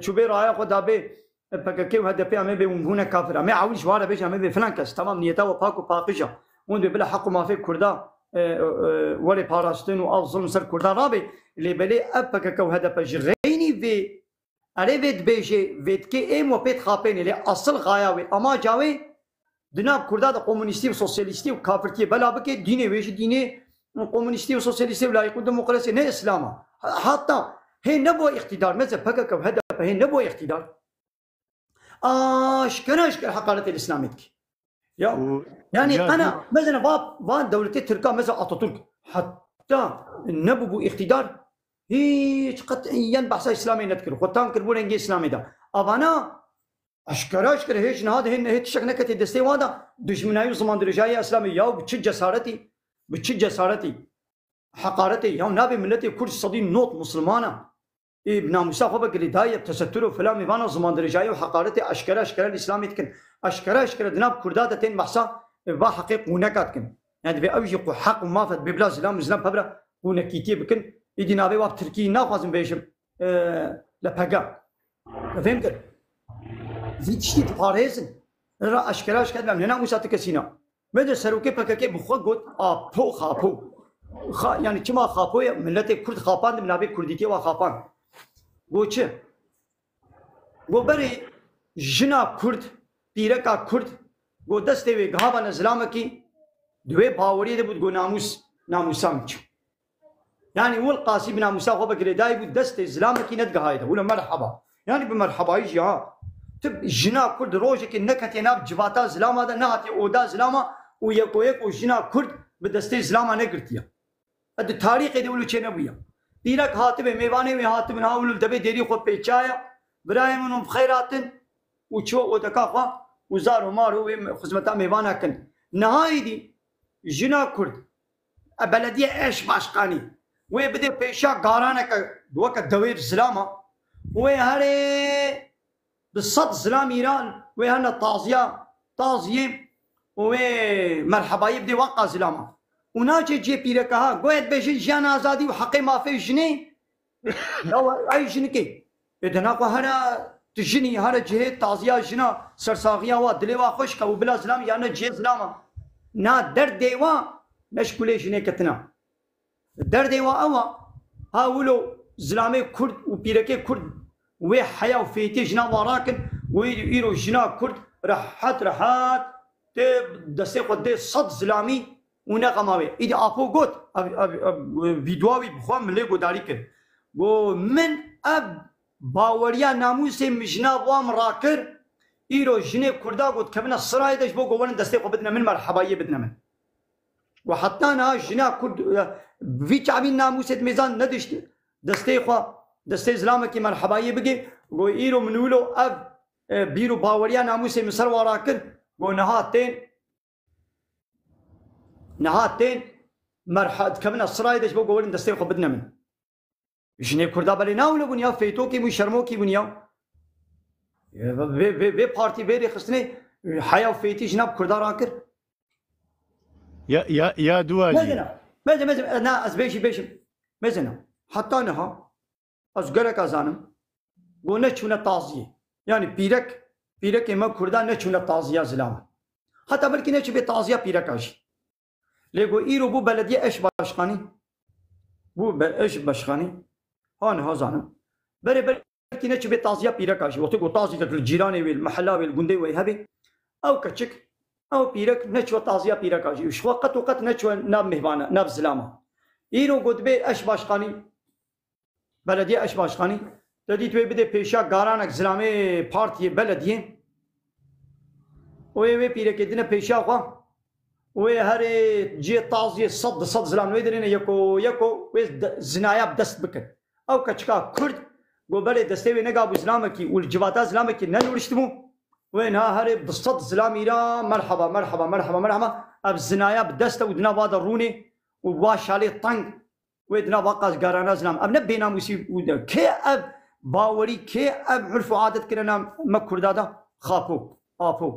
شوبي رايا خدا به بقى هذا في أمي بيمهونا كافر أمي عاول شوارع بيش أمي بفلانكس تمام نيتا وباكو باقيجا وند بلا حق ما في كردا ولي باراستين وأظلم سر كردا رابي اللي بلي أبقى هذا بجريني في أريد بيجي فيت كي إم وبيت خابين اللي أصل غاياوي أما جاوي دناب كردا دا كومونيستي وسوسياليستي وكافرتي بلا بكي ديني ويش ديني كومونيستي وسوسياليستي ولا يكون ديمقراطية نه إسلاما حتى هي نبوة اقتدار مثل بقى هذا هي نبوة اقتدار اشكر حقارة الإسلامية يعني أنا مثلا باب دولتي تركيا مثلا أتاتورك حتى النبو اقتدار هيك قطعيا بحث إسلامي نذكر خطان كربون إنجي إسلامي ده أبانا أشكر هيك نهاد هيك شكل نكت الدستي وادا دشمناي زمان درجاية إسلامي ياو بتشج جسارتي حقارتي ياو نبي ملتي كل صديق نوت مسلمانة ابن مصطفى بقى دايب تستر وفلان ميبانا زمان درجاي وحقارتي اشكر الاسلامي تكن اشكر دناب كرداتين بحثا با حقيق ونكات كن يعني بأوجي حق ما فد ببلا زلام ببرا ونكيتي بكن يدي نابي واب تركي ناخذ بيشم لبقى فهمت زيد شتي باريزن را اشكر من هنا مساتك سينا مدى سروكي بكاكي بخوا قلت آبو خابو يعني كما خابو ملت كرد خابان من نبي كرديتي وخابان قلت چه قلت بري جنا كرد بيركا كرد قلت دسته وي غابا نزلامه كي دوی باوری ده بود گو ناموسام چه يعني هو القاسي بن موسى خو بكري داي بود دست اسلام كي ندغ ولا مرحبا يعني بمرحبا يجي تب جنا كرد روجك نكت يناب جباتا اسلام هذا نهتي اودا اسلام ويكويك وجنا كرد بدست اسلام انا قرتيا اد تاريخ يقولوا شي نبيا دينك هاتب ميوانه وي هاتب ناول دبي ديري خو بيچايا برايم من خيرات وشو ودكافا وزارو مارو خدمتا ميوانا كن نهاي دي جنا كرد بلديه ايش باشقاني وبدي بيشا قارانك دوك الدوير سلامه وهري بالصد سلام ايران وهنا طازيه ومرحبا يبدي وقع سلامه وناجي جي بيركها قويت بيجي جان ازادي وحقي ما في جني لو اي جنكي اذا ناقو هنا تجني هنا جهه طازيه جنا سرساغيا ودليوا خشك وبلا سلام يعني جي سلامه نا درد ديوا مشكله جني كتنا درد واوا هاولو زلامي كرد وبيركي كرد وي حياه وفيتي جنا وراكن ويرو جنا كرد راحت دسي قد صد زلامي ونقماوي اذا ابو قوت فيديوي بخوام ملي قداريكن و من اب باوريا ناموسي مجنا وام راكر ايرو جني كردا قوت كمنا السرايدش بو قوان دسي بدنا من مرحبايه بدنا من وحتى انا جنا كرد في شعبي ناموسة ميزان ندشت دستي زلامك مرحباية بقي و إيرو منولو أب بيرو باوريا ناموسة مصر وراكن و نهاتين مرحب كمن السرايدش بو قولن دستي خو بدنا من جني كردا بالي ناولو بنيا فيتوكي مو شرموكي بنيا في بارتي بيري خصني حياة وفيتي جناب كردا راكر
يا دواجي
ماذا انا ازبيشي ماذا حتى انها ازقرك ازانم ونشونا طازيه يعني بيرك ما كردا نشونا طازيه زلام حتى بلكي نشو بطازيه بيرك اش ليقو ايرو بو بلديه ايش باشخاني بو ايش باشخاني انا هزانم بلكي نشو بطازيه بيرك اش وتقو طازيه الجيراني والمحلا والغندي وهبي او كتشك او بيرك نشوى طازيه بيرك اجي وش وقت نشوى ناب مهبانه ناب زلامه ايرو قدبي اش باشقاني بلديه اش باشقاني تدي توي بده بيشا غارانك زلامه بارتي بلديه وي بيرك دنا بيشا خو وي هري جي طازيه صد زلام ويدرين يكو زنايا بدست بك او كشكا كرد قبل دستوي نقابو زلامكي والجباتا زلامكي ننورشتمو وينها هرب بالصد زلام إيران مرحبا أب زنايا بدسته ودنا بعض الروني وواش عليه طنق ودنا باقاس قرانا زلام أب نبينا موسي كي أب باوري كي أب عرف عادة كنا مكر دادا خافو آفو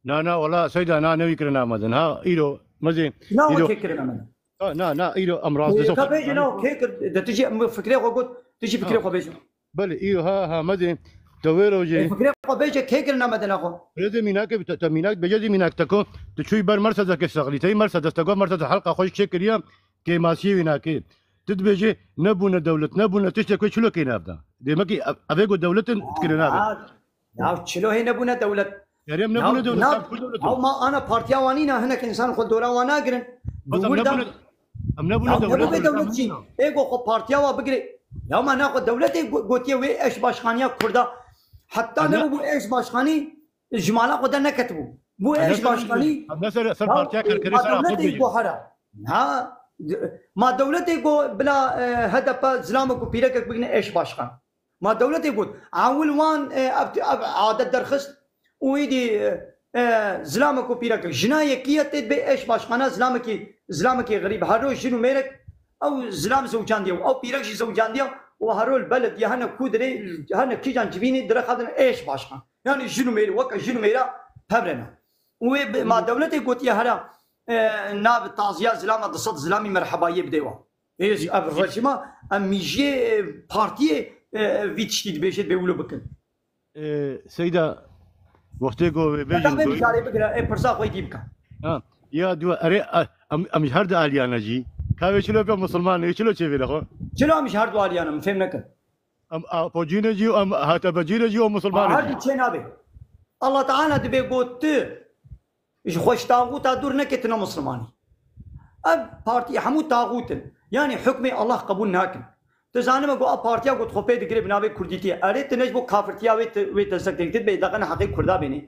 نا والله سيدا أنا نوي كرنا مدن ها إيرو مزين
نا كرنا مدن
نا إيرو أمراض
كبيج نا كيك ده تجي فكرة قلت تجي فكرة خبيج
بل إيرو ها مدين تويرو جي
فكرة قبيجة كيكرنا مدنا خو
بريد ميناك بتميناك بجد ميناك تكو تشوي بر مرصد كسغلي تي مرصد تكو مرصد حلقه خوش شكريا كي ماسي ويناك تدبجي نبونا دولة نبونا تشتكي شلو كينا ابدا ديمكي افيغو دولة تكرنا
نا شلو هي نبونا دولة
يريم نبونا دولة
او ما انا بارتيا وانينا هنا انسان خد دوله وانا قرن
نبونا
دولة شي ايغو خو بارتيا وبقري يوم انا خد دولتي قوتيه وي ايش باشخانيا كردا حتى نبو ايش باشخاني الجماعه قدنا كتبوا بو ايش باشخاني
سر بارتيا كركري
سر ها ما دولتي جو بلا هدف زلامك وبيرك بقنا ايش باشخان ما دولتي يقول عاول وان عادة درخص ويدي زلامك وبيرك جنايه كيت بي ايش باشخانه زلامك غريب هرو شنو ميرك او زلام زوجان ديو او بيرك زوجان ديو وهرول البلد يهنا كودري هنا كيجان جبيني درخدن ايش باشخان يعني جنو ميري وك جنو ميرا بابرنا وما دولتي قلت يا هلا ناب تعزيه زلام ضصد زلامي مرحبا يبدوا ايش الرجمه اميجي بارتي فيتشتي بيجي بيقولوا بكن
سيده وقتي جو بيجي
بيجي بكره برزاق ويجيبك
يا دو اري ام هرد اليانا جي كاوي شلو بيو مسلمان يشلو تشي بيلخو
شلو ام هرد اليانا مفهمنك
ام بوجينا جي ام هاتا بجينا جي مسلمان
هرد تشينابي الله تعالى دبي قوت ايش خوش طاغوت دور نكتنا مسلماني اب بارتي حمود طاغوت يعني حكمي الله قبول ناكن تزانم گو اب پارتیا گو خوپه دگری بناوی کردیتی اره تنج بو کافرتیا وی تسک دگتید به دقن حقیق کردا بینی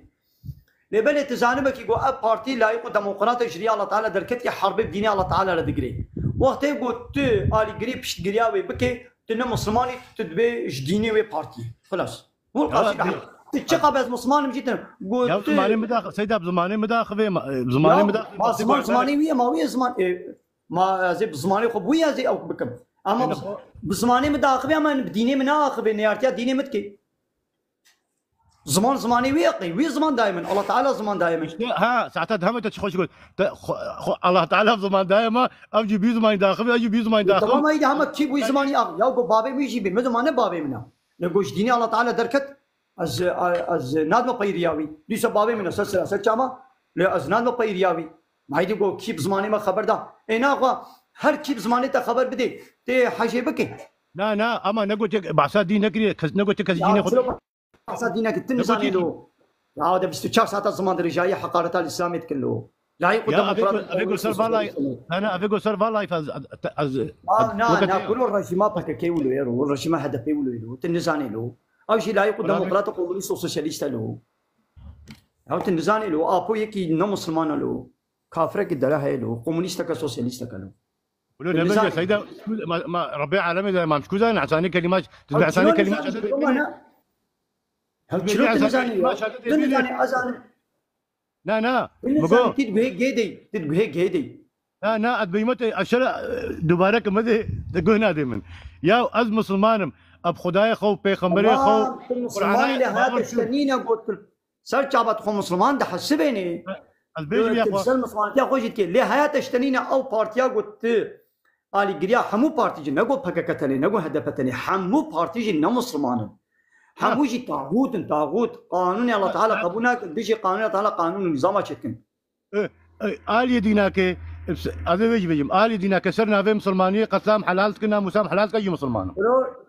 لبل تزانم کی گو اب پارتی لایق دموکرات شریعه الله تعالی درکت حرب دینی الله تعالی را دگری وقتی گو تو آلی گری پشت گریا وی بکی تن مسلمانی تدبی دینی وی پارتی خلاص هو القاصد تشقى بس مسلمان مجيتنا
قلت زماني مداخل سيدة بزماني مداخل زماني مداخل
زماني ويا ما ويا زمان ما زي بزماني خب ويا زي او بكم اما بزماني مداخل اما بديني مناخب نيارتيا ديني متكي زماني ويا زمان دائما الله تعالى زمان دائما
ها ساعتها همت تخش قلت الله تعالى زمان دائما اجي بي زمان داخل اجي بي زمان داخل
طبعا ما يدي همك كيف وي زماني يا بابي ويجي بي زمانه بابي منا نقولش ديني الله تعالى دركت از نادم پیریاوی دیسا بابی من سلسله سچاما ل از نادم پیریاوی مایدی گو کیب زمانی ما خبر دا اینا خو هر کیب زمانی تا خبر بده ته حجیبه کی
لا اما نقولت بعصا دينك نقولت كزينه
خد بعصا دينك تنزاني له لا ده 24 ساعه زمان رجايه حقاره الاسلام كله لا يقدم
ابيقول سيرفر لايف انا ابيقول سيرفر لايف از
نا كل الرجيمات بك كيولو يرو الرجيمات هذا بيولو تنزاني له او شيء لا يقول ديمقراط كومونيست سوسياليست له او تنزاني له ابو يكي نو مسلمان له كافر كدلا هي له كومونيست كسوسياليست كله
ولو نبي سيدا ما ربيع عالمي ده ما مشكوزا عشان كلمات تتبع عشان كلمات
هل شلون تنزاني ازان
لا
مقول تدبه جيدي
لا ادبيمت اشرا دوباره كمده تقول دائما يا از مسلمانم اب خدای خو پیغمبر خو
مسلمان له هذا السنين قلت سر چابت خو مسلمان ده حسبني
البيج يا اخو
مسلمان يا خو جيت له حياه السنين او بارتيا قلت علي جريا حمو بارتي نگو فككتني نگو هدفتني حمو بارتي نو مسلمان حمو جي طاغوت قانون الله تعالى قبولنا بيجي قانون الله تعالى قانون نظام چتكن
آل ديناك هذا بيجم آل ديناك سرنا في مسلمانية قتلام حلالت كنا مسام حلالت كي مسلمان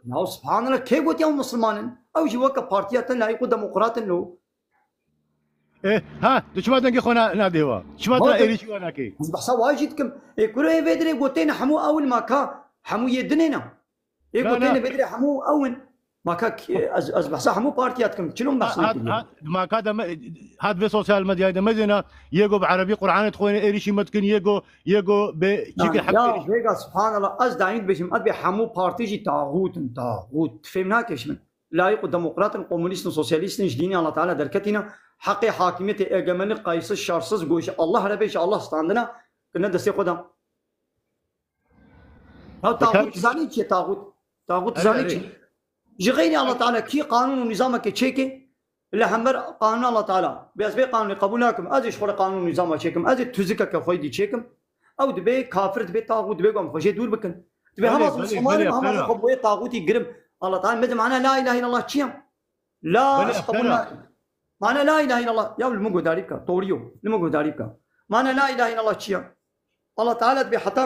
لا سبحان الله كيف قلت يا مسلمان او جي وقت بارتيات لا يقود ديمقراط له
ايه ها شو بدك خونا نادي هو شو بدك ايش وانا كي
بس واجدكم كل ايه بدري قلتين حمو اول ما كا حمو يدنينا ايه قلتين بدري حمو اول ما كاك از بحث حمو بارتياتكم شنو بحث
ما كاد هاد في سوشيال ميديا ده مزنا يجو بعربي قران تخوين ايش متكن يجو بشكل
حق يا سبحان الله از داين بشم ابي حمو بارتي جي طاغوت فهمناك ايش من لا يقود ديمقراط كومونيست سوسياليست ديني الله تعالى دركتنا حق حاكميه اجمن قيس الشرسز گوش الله ربيش الله استاندنا كنا دسي قدام طاغوت زاني چي طاغوت زاني چي جغيني الله تعالى كي قانون ونظامك تشيكي الا همر قانون الله تعالى بس قانون قبولكم ازيش خور قانون ونظام تشيكم ازي تزكك خويدي تشيكم او دبي كافر دبي طاغوت دبي قوم خوشي دور بكن دبي هم مسلمان هم خبوي طاغوتي قرم الله تعالى مد معنا لا اله الا الله تشيم لا قبولنا معنا لا اله الا الله يا المغو داريكا طوريو المغو داريكا معنا لا اله الا الله تشيم الله تعالى دبي حتى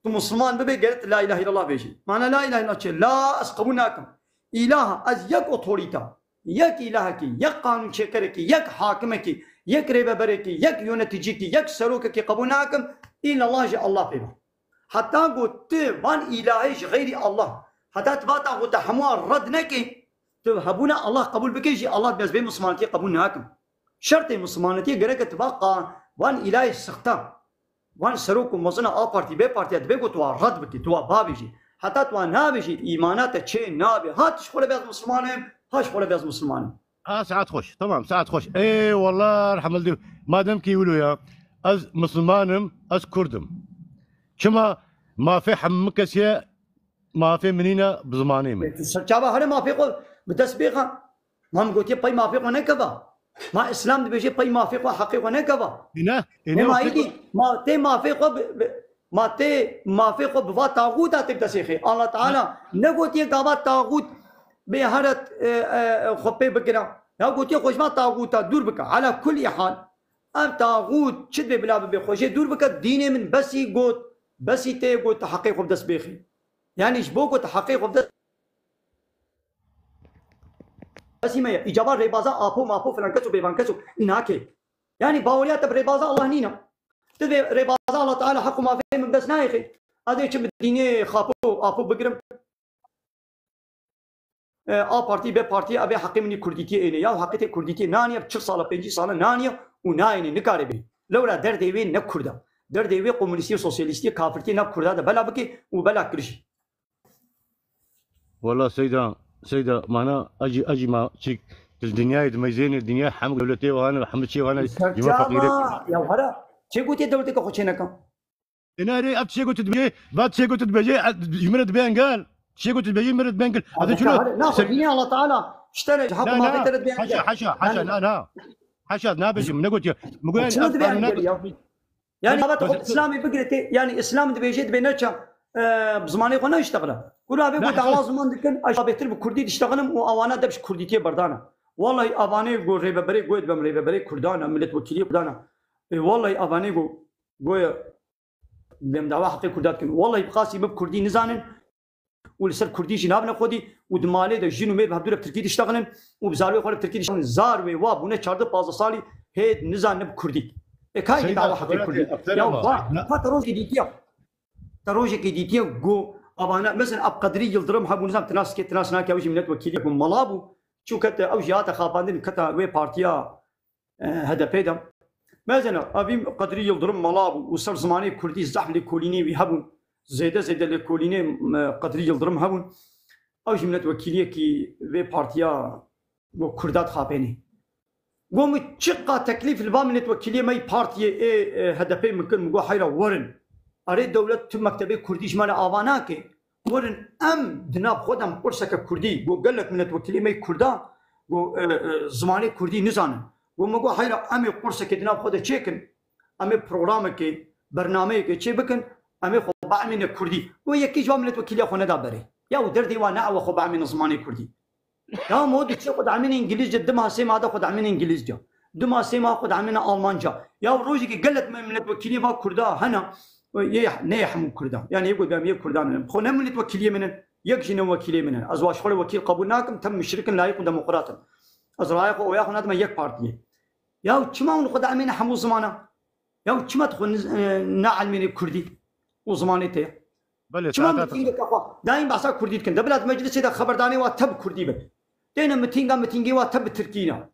مسلمان ببي قالت لا اله الا الله بيجي معنا لا اله الا الله تشيم لا اسقبناكم إله از یک اتوریتا یک اله کی یک قانون شکر کی یک حاکم کی یک رهبر کی یک یونتیجی کی یک سروک کی قبول ناکم إلا الله جاء الله فيها حتى قلت وان إلهي غير الله حتى تباتا قلت حموار رد نكي تهبونا الله قبول بكيجي الله بس بين مسلمانتي قبول ناكم شرط مسلمانتي غيرك تبقى وان إلهي سختا وان سروك مصنع بارتي بي بارتي تبقى تو رد بكي تو بابيجي حتى تو نابيجي إيمانات تشي نابي هات شغل بيز مسلمانين هاش شغل بيز مسلمانين
ساعات خوش تمام ساعات خوش اي والله الحمد لله ما دام كيقولوا يا از مسلمانم از كردم كما ما في حمكسيا ما في منينا بزمانيم
سرچابا هر ما في قول بتسبيقا ما مقوتي باي ما في قول نكبا ما اسلام بيجي باي ما في قول حقيقه نكبا ما ايدي ما تي ما في قول ما في قول بوا طاغوت تبتسيخي الله تعالى نقوتي قابا طاغوت بهرت خبي بكرا يا قوتي خوش ما طاغوت دور بك على كل حال ام تاغوت چد بلا بخوشه دور بك دين من بسي قوت بسي تي قوت تحقيق بدس بيخي يعني شبوكو تحقيق بدس بس ما اجابه ريبازا ابو مابو فلان كسو بيبان كسو اناكي يعني باوليات بريبازا الله نينا تبي ريبازا الله تعالى حق ما في من بس نايخي هذا كم الدنيا خابو ابو بقرم بارتي بي بارتي ابي حقي مني كرديتي اني يا حقيتي كرديتي نانيا ب 4 سال 5 سال نانيا ونايني نكاري بي لولا دردي وين نكردا دردي وين كومونيستي سوسياليستي كافرتي نكردا بلا بكي وبلا كرشي
والله سيدة معنا أجي ما شيك الدنيا يتميزين الدنيا حمد دولتي وأنا حمد شيء وأنا جوا فقيرك
يا هذا شيء قلت دولتك خوشينك
أنا ري أب شيء قلت تبي بعد شيء قلت تبي يمرد بين قال شيء قلت تبي يمرد بين قال هذا شنو
ناخذ دنيا الله تعالى اشتري حق ما في ترد بين
حشا لا حشا نابج من قلت مقول
يعني هذا اسلامي بقرتي يعني اسلام دبي يجي بيناتها بزماني قلنا يشتغل كلها بيقول تعالى زمان دكن اشرب يتر بكردي تشتغلم وانا دبش كرديتي بردانا والله اباني يقول ريبه بري قويد بم ريبه بري كردانا ملت وكيلي كردانا والله اباني يقول بم دعوه حقي كردات كن والله بقاسي بكردي نزانن ولسر كردي جنابنا خودي ودمالي ده جنو مي بهدور بتركي تشتغلن وبزارو خور بتركي تشتغلن زار و بونه 4 15 سالي هيد نزان بكردي كاي دعوه حقي كردي يا الله فتروج ديتيا تروجي كيديتيا جو ابانا مثلا اب قدري يلدرم حبو نظام تناس ناكي اوجي منت وكيلي ملابو شو كت او جاتا خاباندن كتا وي بارتيا هدفيدا مثلا ابي قدري يلدرم ملابو وصر زماني كردي زحم لكوليني ويهبون زيده لكوليني قدري يلدرم هبون اوجي منت وكيلي كي وي بارتيا وكردات خابيني قوم تشقى تكليف البام منت وكيلي ماي بارتيا هدفي ممكن مقو حيره ورن اريد دولة تو مكتبه كرديش مال آواناكي ورن ام دناب خودم قرصك كردي قو قال لك من توكلي مي كردا قو زماني كردي نزانن قو مقو حيرا امي قرصك دناب خوده تشيكن امي برنامجك برنامجك تشي بكن امي خبع من كردي قو يكي جواب من توكلي خو ندا بري يا ودردي وانا او خبع من زماني كردي يا مود تشي خد عمين انجليز دمها سيما هذا خد عمين انجليز جا دمها سيما خد عمين المانجا يا روجي قال لك من توكلي ما كردا هنا نيحمو كردان يعني يقول بهم يك كردان خو نملت وكيليه من يكجن وكيليه من ازواج خول وكيل قبولناكم تم مشرك لا يكون ديمقراطا ازرايق وياخذ هذا ما يك بارتي يا تشما نخد عمين حمو زمانه يا تشما تخون نعل من الكردي وزمانته بل تشما دايم بحث كردي كن دبلات مجلس اذا خبرداني وتب كردي بك دينا متينغي وتب تركينا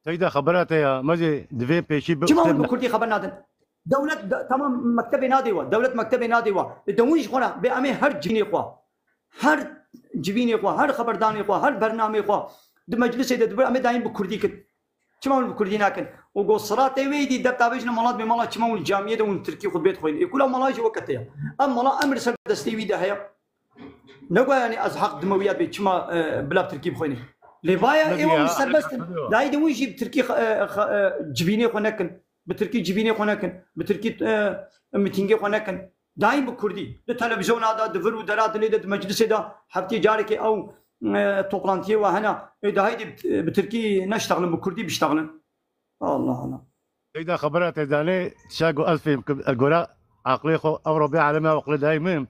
سيدا خبرات يا مزي دفي بيشي
تشما كردي خبرنا دولة تمام مكتب ناديوا دولة مكتب ناديوا بدونيش خونا بأمي هر جبيني خوا هر جبيني خوا هر خبرداني خوا هر برنامج خوا د مجلس ده أمي دايم بكردي كت شمال بكردي ناكن وقول صلاة ويدي دبتابيجنا مالات بمالات شمال الجامعة ده ونتركي خد بيت خوين يقول مالات جو وقتها أم مالات أمر سر دستيوي ده هيا نقول يعني أزحق دمويات بيت شما بلا تركيب خويني لبايا إيوه سربست داي ده ويجي بتركي جبيني خوناكن بتركي جبيني خوناكن بتركي ميتينغي خوناكن دايم بكردي التلفزيون هذا دفر ودرات اللي ده مجلس ده حفتي جارك او توبلانتي وهنا اذا هيدي بتركي نشتغل بكردي بيشتغلن الله الله
اذا خبرت اذا تشاقوا الف القراء عقلي خو او ربيع على وقل دائما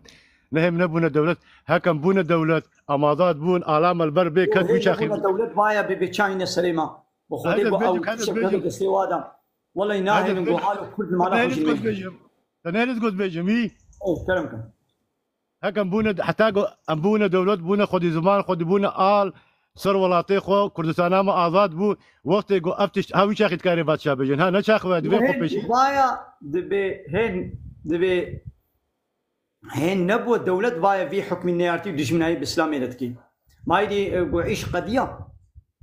نهم نبونا دولة هكم بونا دولة اماضات بون الام البربي كد بيشاخي
دولة بايا بتشاينا سليمه بخودي او شكل استوادا والله يناهي نقول حاله كل ما له شيء
تنالت قد بيجمي
ايه كلامكم
هكم بونا حتى بونا دولة بونا خدي زمان خدي بونا آل سر ولاطي خو كردستان ما آزاد بو وقت يقول أفتش هاوي شاخد كاري بات شابجن ها نشاخ وادي
بيش بايا دبي هن نبوة دولة بايا في حكم النيارتي ودشمناي بإسلامي لتكي ما يدي عيش قضية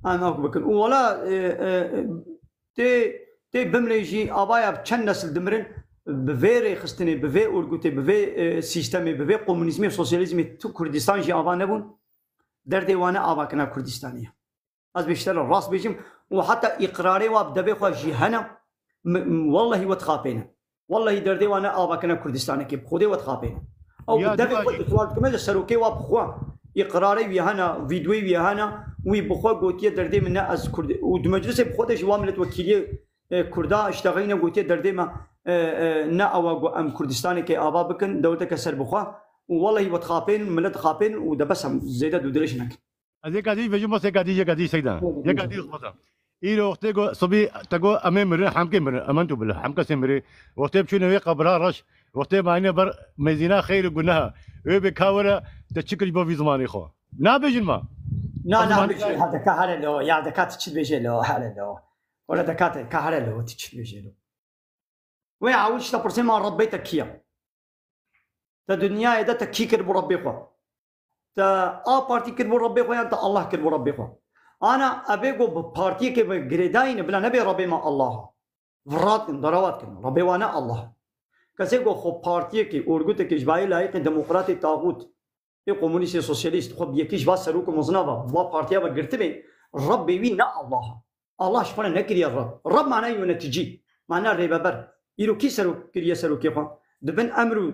أنا أقول بكن ولا تي بمليجي أبايا بچند نسل دمرن بفيري خستني بفي أورجوتي بفي سيستمي بفي كومونيزمي سوسياليزمي تو كردستان جي أبا نبون دردي وانا أبا كنا كردستانية از بيشتغل راس بيجم وحتى إقراري وابدبي خوا جي هنا والله وتخافينا والله دردي وانا أبا كنا كردستانية كي بخودي وتخافينا أو بدبي خوا إطوال كمان السروكي وابخوا إقراري ويهانا فيديوي ويهانا ويبخوا قوتية دردي منا از كرد ودمجلس بخودش واملت وكيلية كردا اشتغلنا قوتي دردي ما نا أو أم كردستاني كي آبا بكن دولتك سر بخوا والله وتخابين ملت خابين ودبسهم زيادة دودريشنك.
هذيك هذه بيجوا بس هذه هذه سيدا هذه خلاص. إيه وقت تقول صبي تقول أمين مرة حمك مرة أمانتو بالله حمك سمرة وقت بشون هي قبرها رش وقت ما عنا بر مزينا خير قلناها وبكاورة تشكل بوفي زماني خو نابجن ما
نا بيجي هذا كهرة له يا دكات تشد بيجي له حالة له ولا دكات كهرة له تشد بيجي له ويا عاوش تبرسم مع ربيتك كيا الدنيا إذا تكي كرب ربي خو تا بارتي كرب ربي خو أنت الله كرب ربي خو أنا أبيكو ببارتي كي بجريدين بلا نبي ربي مع الله فرات ضروات كن ربي وانا الله كسيكو خو بارتي كي أورجوت كي جباي لايق ديمقراطي طاغوت كومونيست سوسياليست خو بيكيش باس سلوك مزنبا وا بارتي بجرتبي ربي وينا الله شفنا نكري الرب معناه ينتجي معناه ريبابر يرو كي سلوك كريا سلوك يخو دبن أمرو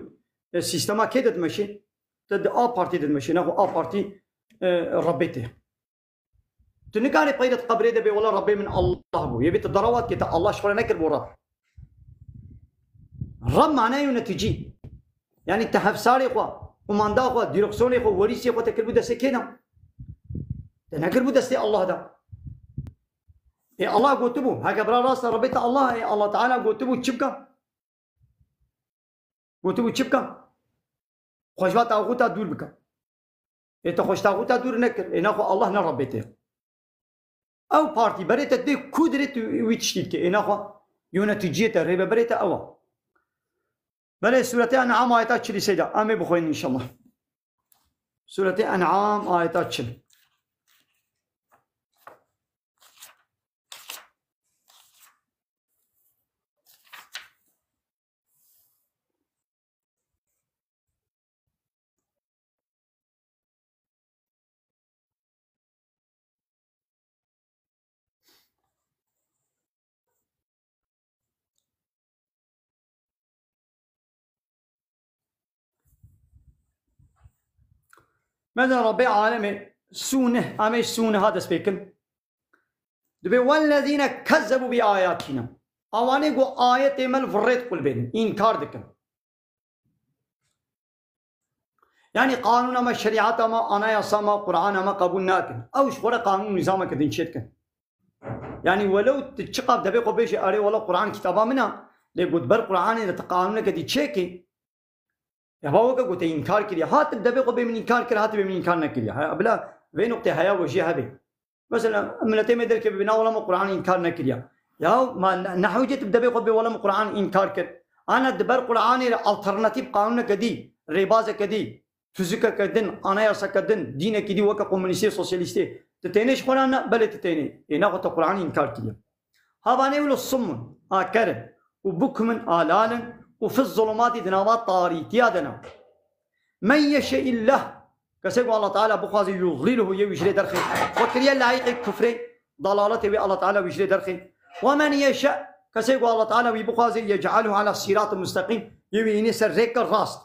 السيستما كده تمشي تد بارتي تمشي ناخو بارتي ربيته تنكاري قيدة قبري دبي ولا ربي من الله بو يبي الضروات كتا الله شفنا نكر بو رب معناه ينتجي يعني تحفساري خو وماندا خو ديركسوني خو وريسي خو تكربو دسي كينا تنكربو دسي الله دا إيه الله قوتبو هكا برا راس ربيت الله إيه الله تعالى قوتبو تشبكا قوتبو تشبكا خوشبات أغوتا دور بكا إيه تخوش تاغوتا دور نكر إيه ناخو الله نربيته أو بارتي بريتا دي كودرت ويتشتيك إيه ناخو يونتجيتا ريبا بريتا أوا بلي سورة أنعام آياتات شلي سيدا آمي بخوين إن شاء الله سورة أنعام آياتات شلي ماذا ربي عالمي سونه أميش سونه هذا سبيكن دبي والذين كذبوا بآياتنا أواني قو آية مل فريت قل بين إنكار دكن يعني قانون ما شريعة ما أنا يصام قرآن ما قبول ناكن أو شغل قانون نظام كدين شتكن يعني ولو تشقب دبي قو بيش أري ولا قرآن كتابا منها لقد بر قرآن إذا قانون كدي تشيكي يا باوكا قلت إنكار كريا هات الدبي قبل من إنكار كريا هات بمن إنكار نكريا بلا في نقطة حياة وجهها به مثلا ملتين مدرك بنا ولا قرآن إنكار نكريا يا ما نحو جت الدبي قبل ولا قرآن إنكار كر أنا دبر قرآن الألترناتيف قانون كدي ريباز كدي فيزيكا كدن أنا يا سكدن دين كدي وكا كومونيستي سوسياليستي تتينيش قرآن بل تتيني إنا قلت قرآن إنكار كريا هذا نقول الصم آكر وبكم آلال وفي الظلمات دنوات طاريتيا دنا من يشاء الله كسيقول الله تعالى بخازي يضلله يوجري درخي وكريا لايق الكفر ضلالته الله تعالى ويجري درخي ومن يشاء كسيقول الله تعالى وبخازي يجعله على الصراط المستقيم يويني سرك الراس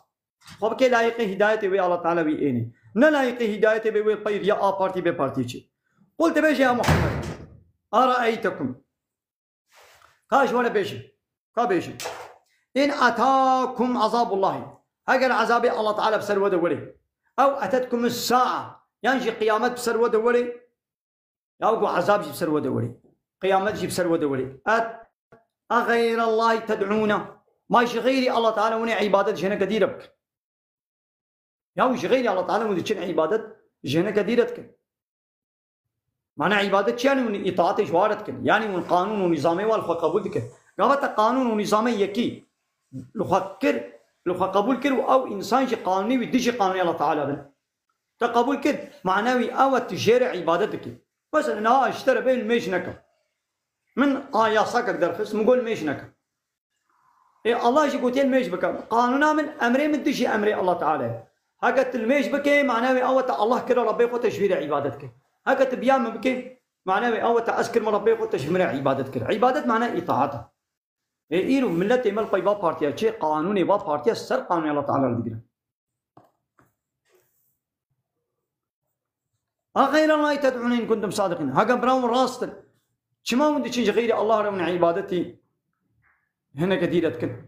وبكي لايق هدايته الله تعالى ويني نلايق هدايته بوي طير يا بارتي ببارتي قلت بيجي يا محمد أرأيتكم كاش ولا بيجي كابيجي إن أتاكم عذاب الله هاجر عذاب الله تعالى بسرود دوري أو أتتكم الساعة ينجي قيامت بسرود دوري يوقع عذاب بسرود دوري قيامت بسرود دوري أغير الله تدعونا ما يشغيري الله تعالى وني عبادة جهنة كديرك يا يشغيري الله تعالى وني تشن عبادة جهنة كديرتك معنى عبادة يعني وني إطاعة جوارتك يعني من قانون ونظامي والقبولك قابت قانون ونظامي يكي لو قبول كر أو إنسان شيء قانوني وديش قانوني الله تعالى بنا تقبول كر معنوي أو تجارة عبادتك بس أنا اشترى بين الميش نكا من آية ساكر درخص مقول ميش نكا إيه الله شيء قلت الميش بك قانونا من أمري من تجي أمري الله تعالى هكذا الميش بك معنوي أو الله كر ربيك وتجبير عبادتك هكذا بيام بك معنوي أو تأسكر من ربيك وتجبير عبادتك عبادت معناه إطاعته إيرو ملت مل قيبا بارتيا شيء قانوني با بارتيا سر قانون الله تعالى الدقيقة غير الله تدعون إن كنتم صادقين هكذا براون راست چما ودي تشنج غير الله رب من عبادتي هنا كثيرة كن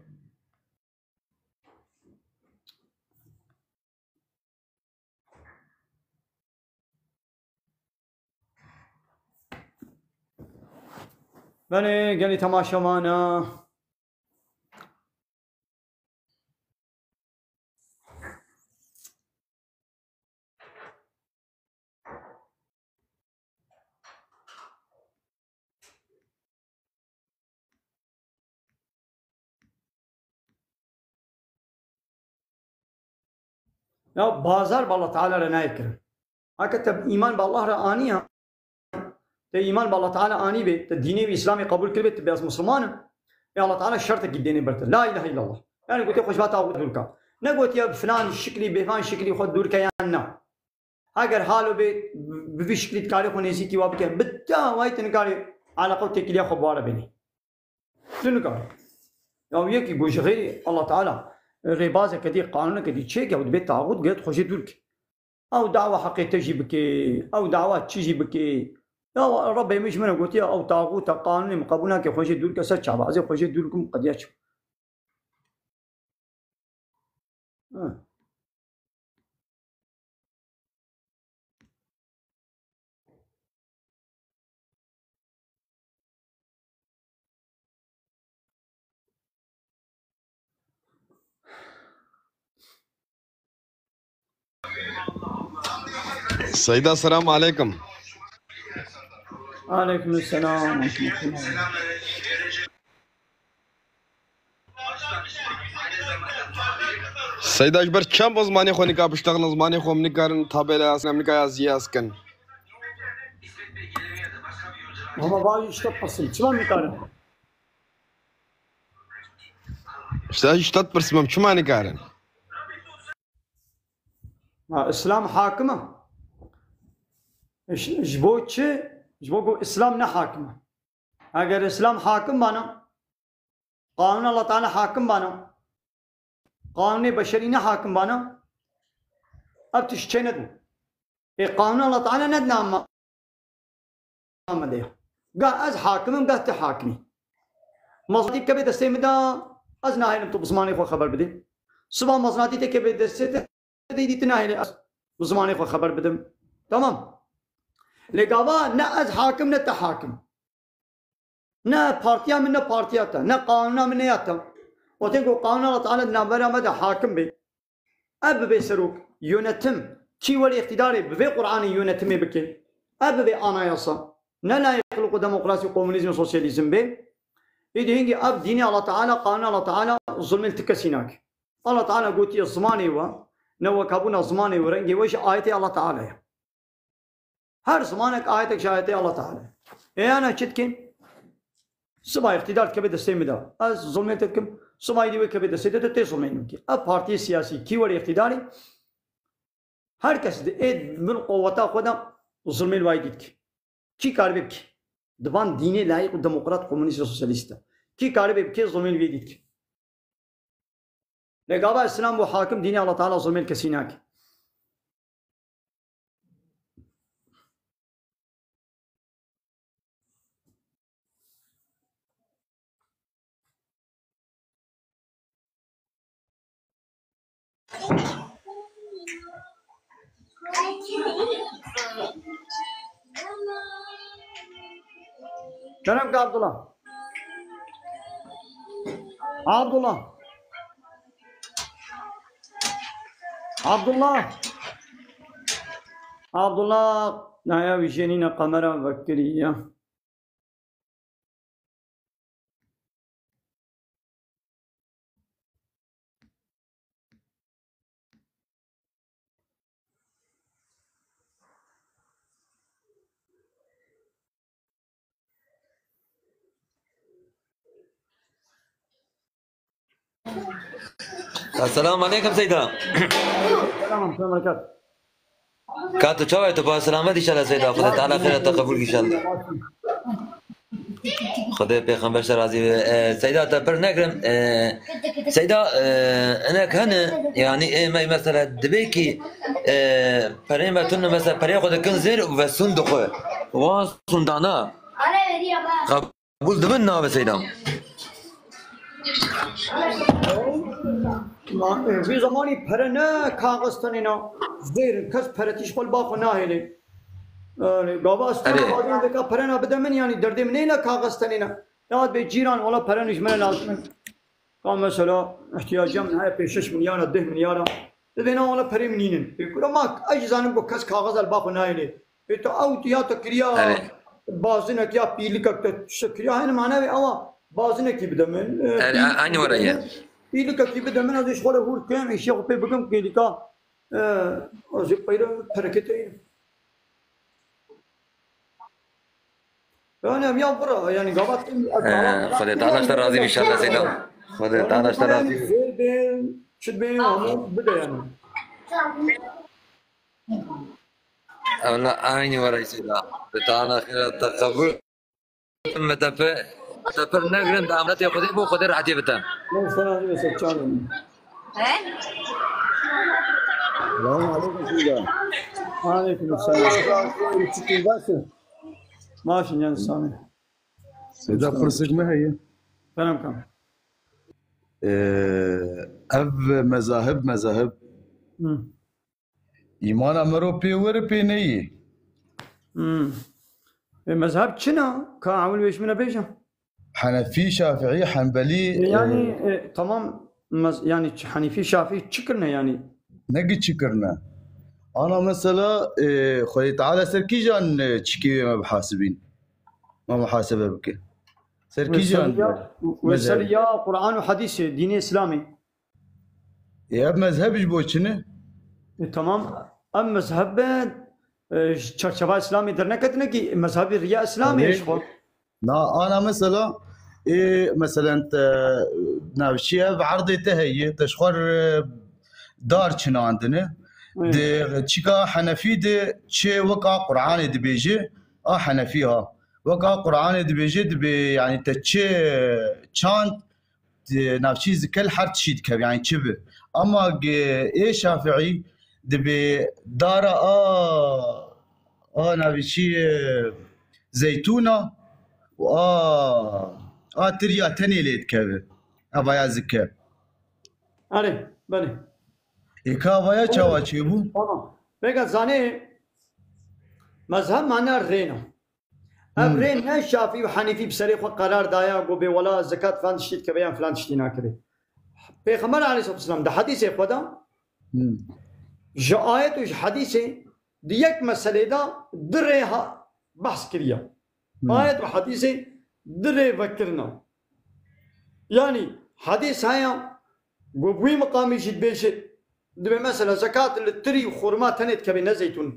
بله قال لي تماشى معنا لا بازار بالله تعالى رنا يكرم هكذا إيمان بالله رآنيها إيمان بالله تعالى آني به الديني والإسلامي قبول كربت بس مسلمان يا الله تعالى شرطك الديني برت لا إله إلا الله يعني قلت خوش بات أقول دورك نقول يا فلان شكلي بفلان شكلي خد دورك يعني اگر حالو به شکلی کاری خو نسی کی وابکه بتا وای تنکاری علاقه تکلیه خو باره بینی تنکار یا یکی گوش غیر الله تعالی رباز کدی قانون کدی چه که ود بیت تعهد گت خوش دورک او دعوه حق تجيب كي او دعوات تجيب كي يا رب مش من قلت او طاغوت قانون مقبولنا كي خوش دورك سچ بعض خوش دوركم قد يچ
سيدة السلام عليكم.
عليكم السلام ورحمة الله.
سيدة اجبر كم زماني خو نكا بشتغل زماني خو منكرن تابع اسنا نكا يازياسكن.
هما باي اشتط بسم شو منكرن؟
اشتط بسم شو منكرن؟
اسلام حاكمه جبو اسلام نه حاكمه اگر اسلام حاكم بانا قانون الله تعالى حاكم بانا قانون بشري نه حاكم بانا اب تشچه ندو قانون الله تعالى ندنا ما ده قا از حاكمم قا تحاكمي مصدي كبه دسته مدا از ناهينم تو بزماني خو خبر بدي صبح مصناتي ته كبه دسته دي تناهي بزماني خو خبر بدم تمام لقابا نا از حاكم نا تحاكم نا بارتيا من نا بارتياتا نا قانونا من نياتا وتنقو قانون الله تعالى نابرا مدى حاكم بي اب بيسروك يونتم كي ولي اقتداري بفي قرآني يونتم بكي اب بي انا يصا لا يخلق ديمقراطي وكومونيزم وسوسياليزم بي يدي هنجي اب ديني الله تعالى قانون الله تعالى ظلم التكسيناك الله تعالى قلت يا زماني و نو كابونا زماني ورنجي وش آيتي الله تعالى هر زمانك آيتك شايتي الله تعالى انا چتكن صبح اقتدار كبد السيمدا از ظلمتكم صبح يدي كبد السيده تي ظلمينك اب بارتي سياسي كي ولي اقتداري هر کس اد من قوتا خدا ظلم الوايدك كي كاربك دبان ديني لايق ديمقراط كومونيست سوسياليست كي كاربك كي ظلم الوايدك لقابا السلام وحاكم ديني الله تعالى ظلم الكسيناك جناب عبد الله عبد الله عبد الله نايا ويشينينا قمرا بكرية
السلام عليكم سيدنا.
السلام ورحمة الله وبركاته.
كاتو چاوي تو با سلامت ان شاء الله سيدنا خدا تعالى خير تقبل ان شاء الله. خدا پیغمبر سر راضي سيدنا تبر نگرم سيدنا انا كان يعني ما مثلا دبيكي فريمه تن مثلا فريق خود كن زير و صندوق و صندانا قبول دبن نابه سيدا
في زماني فرنا كاغستانينا زير كس فرتيش قل باخو ناهلي بابا استنا بعدين دكا فرنا بدمن يعني درد منينا كاغستانينا ياد بجيران ولا فرنش من لازم كان مثلا احتياجي من هاي بيشش مليار 10 مليار لبنا ولا فري منين يقول ما اجزانم بو كس كاغز الباخو ناهلي تو او يا تكريا بازنك يا بيلك تشكريا هنا معناه اوا بازنك بدمن
اني ورايا
بيلك كي بدمن هذا شغله هو كان يشوف بكم كيليكا ازي بيرو فركتين انا يا برا يعني قابت
خذ تعال اشتري راضي ان شاء الله سيدا خذ تعال اشتري راضي
شد بين بدا يعني
لا عيني وراي سيدا بتاعنا خير تقبل تفر نقرن دامرت يا خدي بو خدي راحتي بتام
السلام عليكم سيدا وعليكم السلام ماشي يا سامي
سيدا فرصك ما هي
فنم كم
أب مذاهب إيمان أمرو بي نيي
مذهب شنا كعمل ويش من بيجا
حنفي شافعي حنبلي
يعني تمام يعني حنفي شافعي تشكرنا يعني
نجي تشكرنا أنا مثلا خوي تعالى سركي جان تشكي ما بحاسبين ما محاسبة بك سركي جان
والسرية قرآن وحديث ديني إسلامي
يا مذهب جبوشنه
تمام أم مذهب شرشبا إسلامي درنا كتنا كي مذهب الرياء إسلامي إيش هو؟
نا أنا مثلا مثلا أنت نافشيا بعرض تهيئ تشخر دار كنا عندنا ده تشيكا حنفي ده شيء وقع قرآن ده بيجي حنفيها وقع قرآن ده بيجي ده يعني تشي كان نافشي كل حرف شيء كب يعني شبه أما شافعي ده بدارا نافشي زيتونة تريا تاني ليت كب أبايا زكاب
أري بني
إكابايا شوا شيبو
تمام بقى زاني مذهب معناه الرينا أبرين نه شافعي وحنيفي بسريخ وقرار دايا وبي ولا زكاة فلان تشتيت كبيان فلان تشتينا كبي پیغمبر عليه الصلاة والسلام ده حديث خدا جو آيت وش حديث ديك مسألة دا درها بحث كريا آيت وحديث دره وكرنا يعني حديث هيا وبوي مقامي جد بيشت دبي مثلا زكاة التري وخرما تنت كبي نزيتون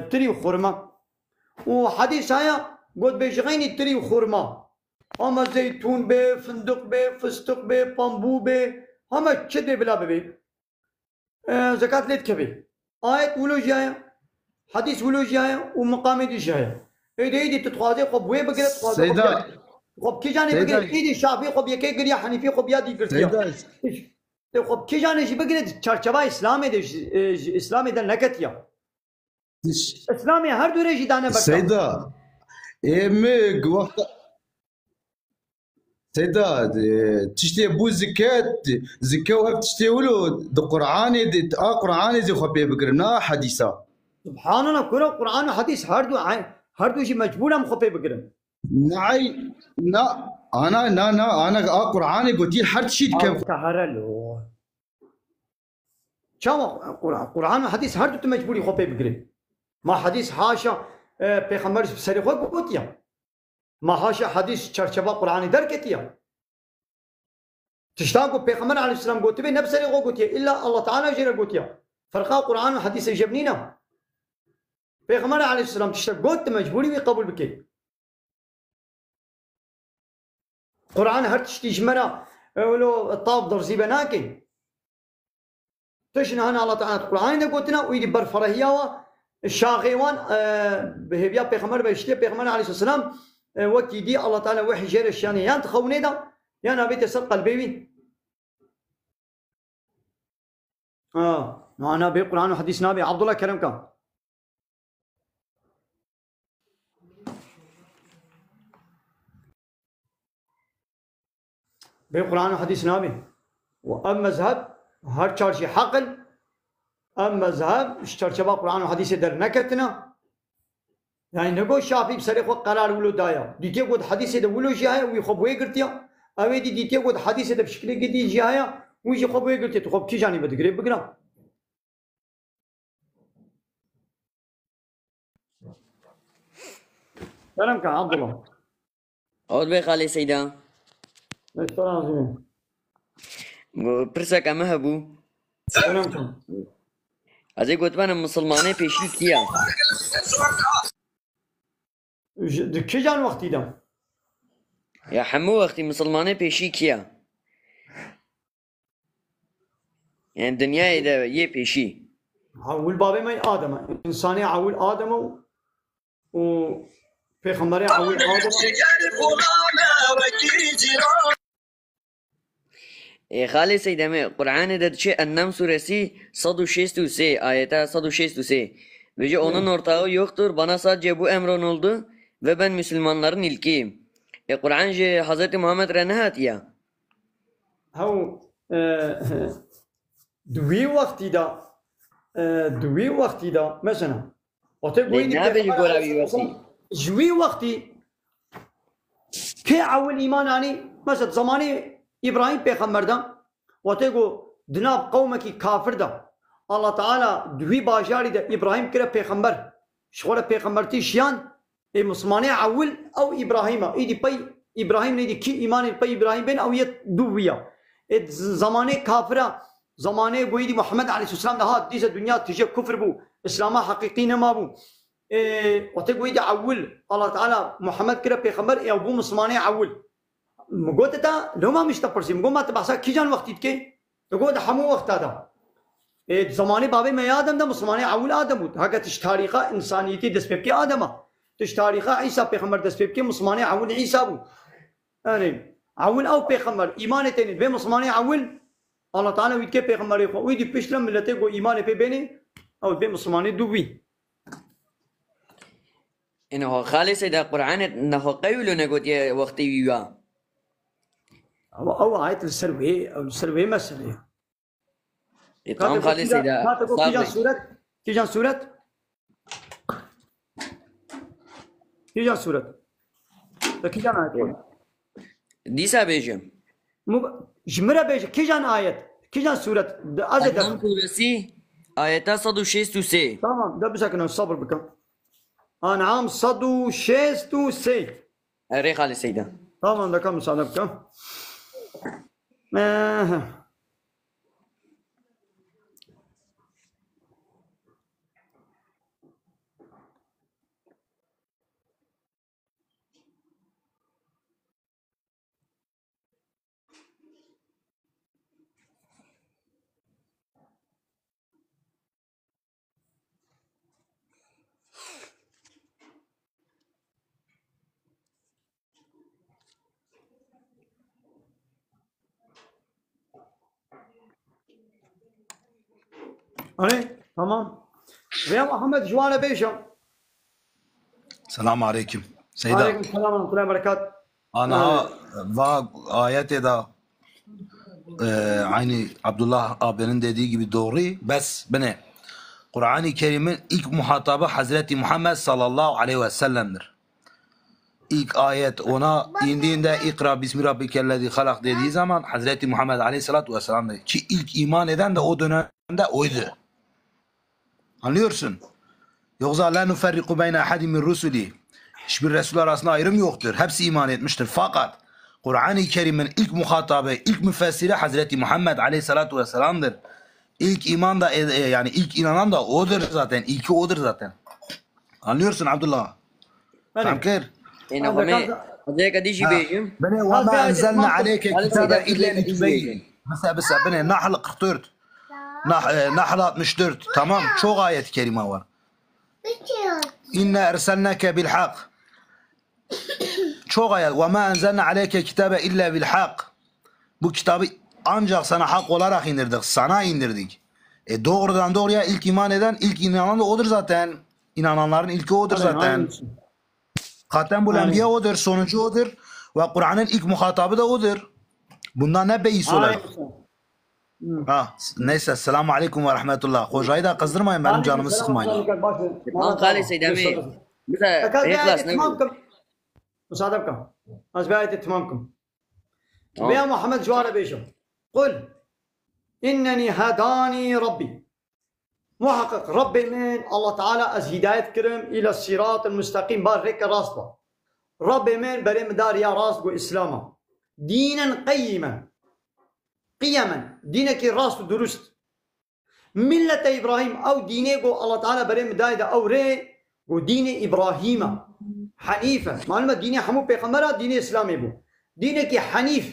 تري وخرما وحديث هيا قد بيشغيني التري وخرما اما زيتون بي فندق بي فستق بي بامبو بي هما تشد بلا بي زكاة ليت كبي آية ولو جاية حديث ولو جاية ومقامي دي جاية ايدي تتخاذي خب وي بقرا تخاذي
سيدا
خب كي جاني بقرا ايدي شافعي خب يكي قريا حنيفي خب يادي قرتيا خب كي جاني شي بقرا چرچبا اسلامي دي اسلامي ده نكتيا اسلامي هر دوره جي دانه بقى
سيدا مي وقت سيدا تشتي بو زكاة وهب تشتي ولو قرآني قرآني زي خبي بقرنا حديثا
سبحان الله كل قرآن وحديث هر دو شي مجبورم خبي بقرن
نعي نا انا قرآني قلتي هر شيء كيف
تهرلو شو قرآن وحديث هر دو مجبوري خبي بقرن ما حديث حاشا پیغمبر سری خود گوتیا ما حاشا حدیث چرچبا قرآنی در کتیا تشتاقو پیغمبر علیه السلام گوتی به نبسری خود گوتیا الا الله تعالی جیره گوتیا فرقا قرآن و حدیث جبنینا پیغمبر علیه السلام تشتاق گوت مجبوری بی قبول بکی قرآن هر تشتی جمرا ولو الطاب درزی بناکی تشنه هنا الله تعالی قرآن ده گوتنا ویدی برفرهیا الشاغيوان بهبيا بيغمر بيشتي بيغمر عليه السلام وكي دي الله تعالى وحي جير الشاني يان تخوني دا يان ابي تسرق البيبي معنا بقرآن وحديث نبي عبد الله كرم كان بالقرآن والحديث نابي وأما مذهب هر چارشي حقل أما مذهب اشترشبا قرآن والحديث در نكتنا يعني نقول شافي بسرق قرار ولو دايا ديتي قد حديث ده ولو جاهي ويخب ويقرتيا أوي ديتي قد حديث ده بشكل جديد جاهي ويجي خب ويقرتيا تخب كي جاني بدقريب بقرا سلام كان عبد الله
عود بي خالي سيدا پرسك اما هبو
سلام كان
ازي قلت انا مسلماني پیشی کیا
كي جان وقتي ده
يا حمو وقتي مسلماني پیشی کیا يعني الدنيا ده يه پیشی
عول بابي ما آدم إنساني عول آدم و پیغمبر عول آدم
خالي سيدمي قرآن ده چه النم suresi 163 ayete 163 ve onun ortağı yoktur bana sadece bu emrolundu ve ben Müslümanların ilkiyim. Kur'an Hz. Muhammed renehat ya.
هاو دوی وقتی دا مثلا
نه بيجي قولابي وقتي
جوي وقتی که اول ایمان آنی مثلا زمانی ابراهیم پیغمبر دا وقتی گو دناب قومکی کافر دا الله تعالی دوی باجاری دا ابراهیم کرا پیغمبر شغل پیغمبرتی شیان ای مسلمانی اول او ابراهیم ایدی پی ابراهیم نیدی کی ایمان پی ابراهیم بین او یه دویا زمانی کافره زمانه گویدی محمد علیه السلام ده دیز دنیا تیجه کفر بو اسلام حقیقی نما بو وقتی گویدی اول الله تعالی محمد کرا پیغمبر او بو مسلمانی اول مگوت تا لو ما مشتا پرسی مگو ما تبحثا کی جان وقتید که مگو ده همو وقت دا زمانی بابی ما یادم ده مسلمانی اول آدم بود هکا تش تاریخا انسانیتی دست پیب که آدمه تش تاریخا عیسی پیغمبر دست پیب که مسلمانی اول عیسی بود اول او پیغمبر ایمان تینید به مسلمانی اول الله تعالى ويد كيف پیغمبر خو ويدي پشتم ملته کو ایمان په بيني او به مسلماني دوبي
انه خالص ده قرآن انه قيل نقول يا وقتي ويا
او آية السروي او السروي مسألة
تمام خالص ده
تيجان سورة تيجان آية
ديسا بيجم
جمرة بيجي كيجان آية كيجان سورة
أنعام suresi ayet 163
تمام ده بسكن صبر بكم أنعام 163
أري خالي سيدا
تمام ده كم سنة بكم أني تمام ويا محمد جوانا بيشم
السلام عليكم سيدة
عليكم السلام ورحمة الله وبركاته
أنا va ayette de aynı Abdullah abinin dediği gibi doğru. Bes bene Kur'an-ı Kerim'in ilk muhatabı Hazreti Muhammed sallallahu aleyhi ve sellem'dir. İlk ayet ona indiğinde İkra bismi rabbikellezi halak dediği zaman Hazreti Muhammed aleyhissalatu vesselam'dır. Ki ilk iman eden de o dönemde oydu. Anlıyorsun? Yoksa la nuferriku beyne ahadin min rusuli. Hiçbir Resul arasında ayrım yoktur. Hepsi iman etmiştir. Fakat Kur'an-ı Kerim'in ilk muhatabı, ilk müfessiri Hazreti Muhammed aleyhissalatu vesselam'dır. İlk iman da yani ilk inanan da odur zaten. İlki odur zaten. Anlıyorsun Abdullah? Tamam kır.
هذاك ديجي بيجم
بني وما أنزلنا عليك كتابا إلا لتبين. Mesela beni Nahl 44 Nahl 64 tamam çok ayet-i kerime var. İnna erselnake bil hak. Çok ayet. Ve ma enzelna aleyke kitabe illa bil hak. Bu kitabı ancak sana hak olarak indirdik. Sana indirdik. Doğrudan doğruya ilk iman eden, ilk inanan da odur zaten. İnananların ilki odur zaten. Hatembul Enbiya odur, sonuncu odur. Ve Kur'an'ın ilk muhatabı da odur. Bundan ne beysolar? Ha, neyse selamun aleyküm ve rahmetullah. Hocayı da kızdırmayın, benim canımı sıkmayın.
قال سيد أمير مثلا إخلاص نقول
مصادقكم بآية اتمامكم يا محمد جوار بيشم قل إنني هداني ربي محقق ربي من الله تعالى از هداية كرم إلى الصراط المستقيم بارك راسطة ربي من بريم دار يا راس إسلاما دينا قيما دينك راس درست ملة إبراهيم أو دينه الله تعالى بريم دايدا أو ري ودين إبراهيم حنيفة معلومة ديني حمو بيغمبرا دين إسلامي بو دينك حنيف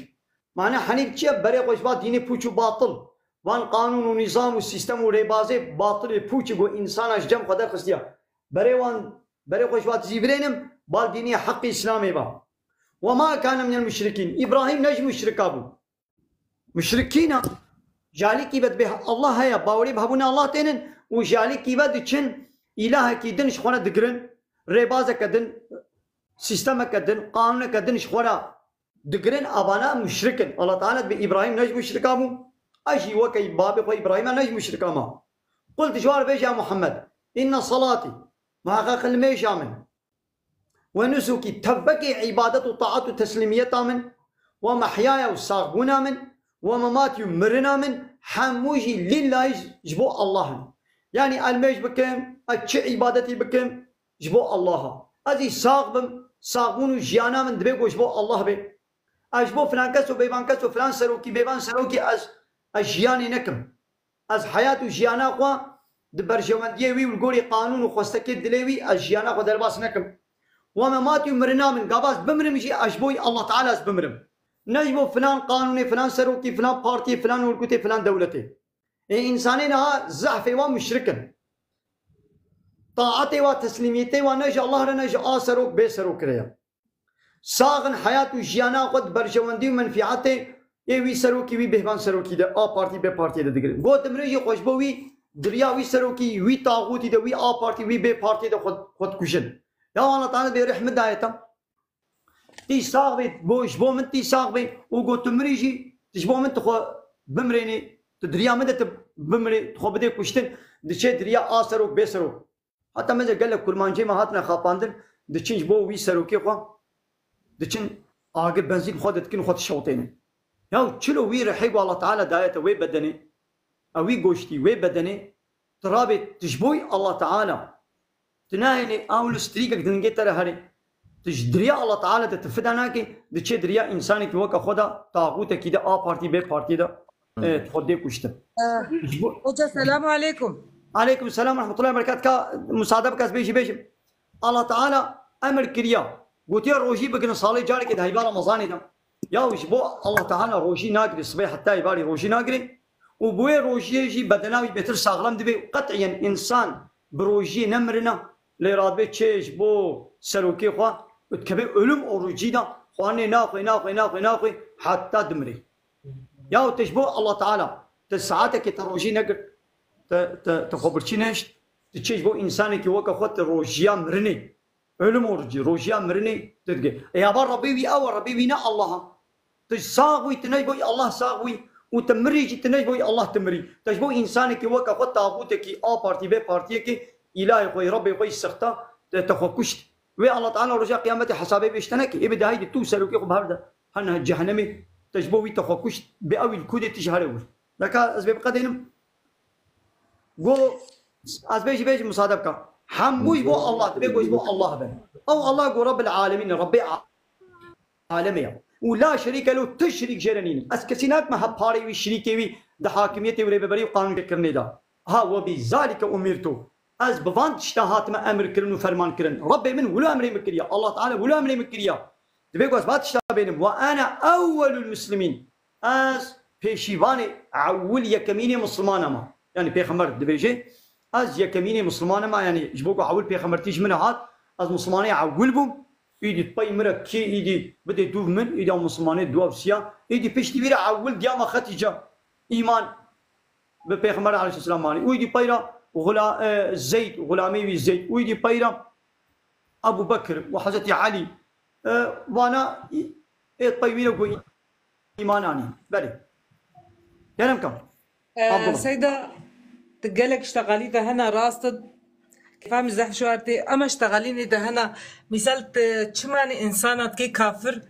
معنى حنيف چيا بري قوشبات ديني پوچو باطل وان قانون ونظام والسيستم وريبازي باطل پوچو گو إنسان أشجم قدر خستيا بري قوشبات زيبرينم بال ديني حق إسلامي با وما كان من المشركين إبراهيم نج مشركا بو مشركين جالي كيبت به الله هيا باوري بهبونا الله تينن وجالي كيبت چن إله كيدن شخونا دقرن ريبازة كدن سيستم كدن قانون كدن شخونا دقرن أبانا مشركن الله تعالى بإبراهيم نج مشركا مو أجي وكي بابي خو إبراهيم نج مشركا ما قلت جوار بيش يا محمد إن صلاتي محقق الميش آمن ونسكي تبكي عبادة وطاعة وتسليمية آمن ومحياي وساقون آمن ومماتي مرنا من حموجي لله جبو الله يعني الميش بكم أتش عبادتي بكم جبو الله أزي ساقون وجيانا من دبيقو جبو الله بي أجبو فلان كسو بيبان كسو فلان سروكي بيبان سروكي أز جياني نكم أز حياة وجيانا قوا دبرجوان ديوي والقولي قانون وخوستكي دليوي أز جيانا قوا درباس نكم ومماتي مرنا من قاباس بمرم جي أجبوي الله تعالى أز بمرم نجمو فلان قانوني فلان سروكي فلان بارتي فلان ولكوتي فلان دولتي إنسانين ها زحفي ومشركن طاعتي وتسليميتي ونجي الله رنجي سروك بي سروك ريا ساغن حياة وجيانا قد برجواندي ومنفعاتي وي سروكي وي بهبان سروكي ده بارتي بي بارتي ده دقري قوت مريجي خوشبوي دريا وي سروكي وي طاغوتي ده وي بارتي وي بي بارتي ده خد كشن يا الله تعالى برحمة دايتا تي صاغبي بوش بو من تي صاغبي وقلت مريجي تجبو من تخو بمريني تدريا من بمري تخو بدي كشتن دشي دريا سروك بي سروك حتى ماذا قال لك كرمانجي ما هاتنا خاباندن دشين بو وي سروكي خو دشين اجر بنزين خود تكن خود الشوطين يا تشلو وي رحيق الله تعالى دايته وي بدني او وي غوشتي وي بدني ترابي تجبوي الله تعالى تناهي اول ستريكك دنجي ترى هري تجدريا الله تعالى تتفداناكي دشي دريا انساني كي خدا طاغوت كده بارتي بي بارتي ده تخدي كشته
وجه السلام عليكم
عليكم السلام ورحمه الله وبركاته مصادبه كاس بيجي الله تعالى امر كريا قلت يا روجي بقنا صالي جاري كده هيبقى رمضان ده يا وش بو الله تعالى روجي ناقري الصبح حتى يبالي روجي ناقري وبوي روجي يجي بدناوي بيتر ساغلم دبي قطعيا انسان بروجي نمرنا ليراد بي تشيش بو سروكي خوا وتكبي علم اوروجي ده خواني ناقي حتى دمري يا وتشبو الله تعالى تساعتك تروجي نقر تخبرشي نشت تشيش بو انساني كي وقع خط روجيا مرني علم اوروجي روجيا مرني تدقي يا بار ربي او ربي نا الله تساوي تنجبو الله ساوي وتمري تنجبو الله تمري تجبو انساني كي وقع خط طاغوتك بارتي بي بارتي كي الهي خوي ربي خوي سختا تخكشت وي الله تعالى رجاء قيامتي حسابي بيشتنكي ابدا هيدي توسلوكي بهرده هنا جهنمي تجبوي تخكشت باوي الكود تجهروا لك اسباب قدينم جو اسباب بيجي مصادبك حموي بو الله تبيجوز بو الله بن او الله جو رب العالمين ربي عالمي ولا شريك له تشريك جرنين اسكسينات ما هباري وشريكي وي ده حاكميتي وربري وقانون كرني ده ها وبذلك امرتو از بفانت اشتهات ما امر كرن وفرمان كرن ربي من ولا امري مكريا الله تعالى ولا امري مكريا تبيجوز بات اشتابينم وانا اول المسلمين از بيشيباني عول يكميني مسلمان ما يعني بيخمر دبيجي از يكميني مسلمان ما يعني جبوكو عول بيخمر تيج من هات از مسلماني عول بوم ايدي طي مرا كي ايدي بدي دوف من ايدي مسلماني دوف سيا ايدي بيش تبيرا عول دياما ختيجا ايمان بيخمر عليه السلام ماني ويدي بايرا وغلا زيد غلامي زيد ويدي بايرا ابو بكر وحضرتي علي وانا طيبين إيمان عني بلي كلام كم عبد الله
سيدة تقالك اشتغالي ده هنا راستد كيف مزح شو أرتي أما اشتغاليني ده هنا مثال تشماني إنسانة كي كافر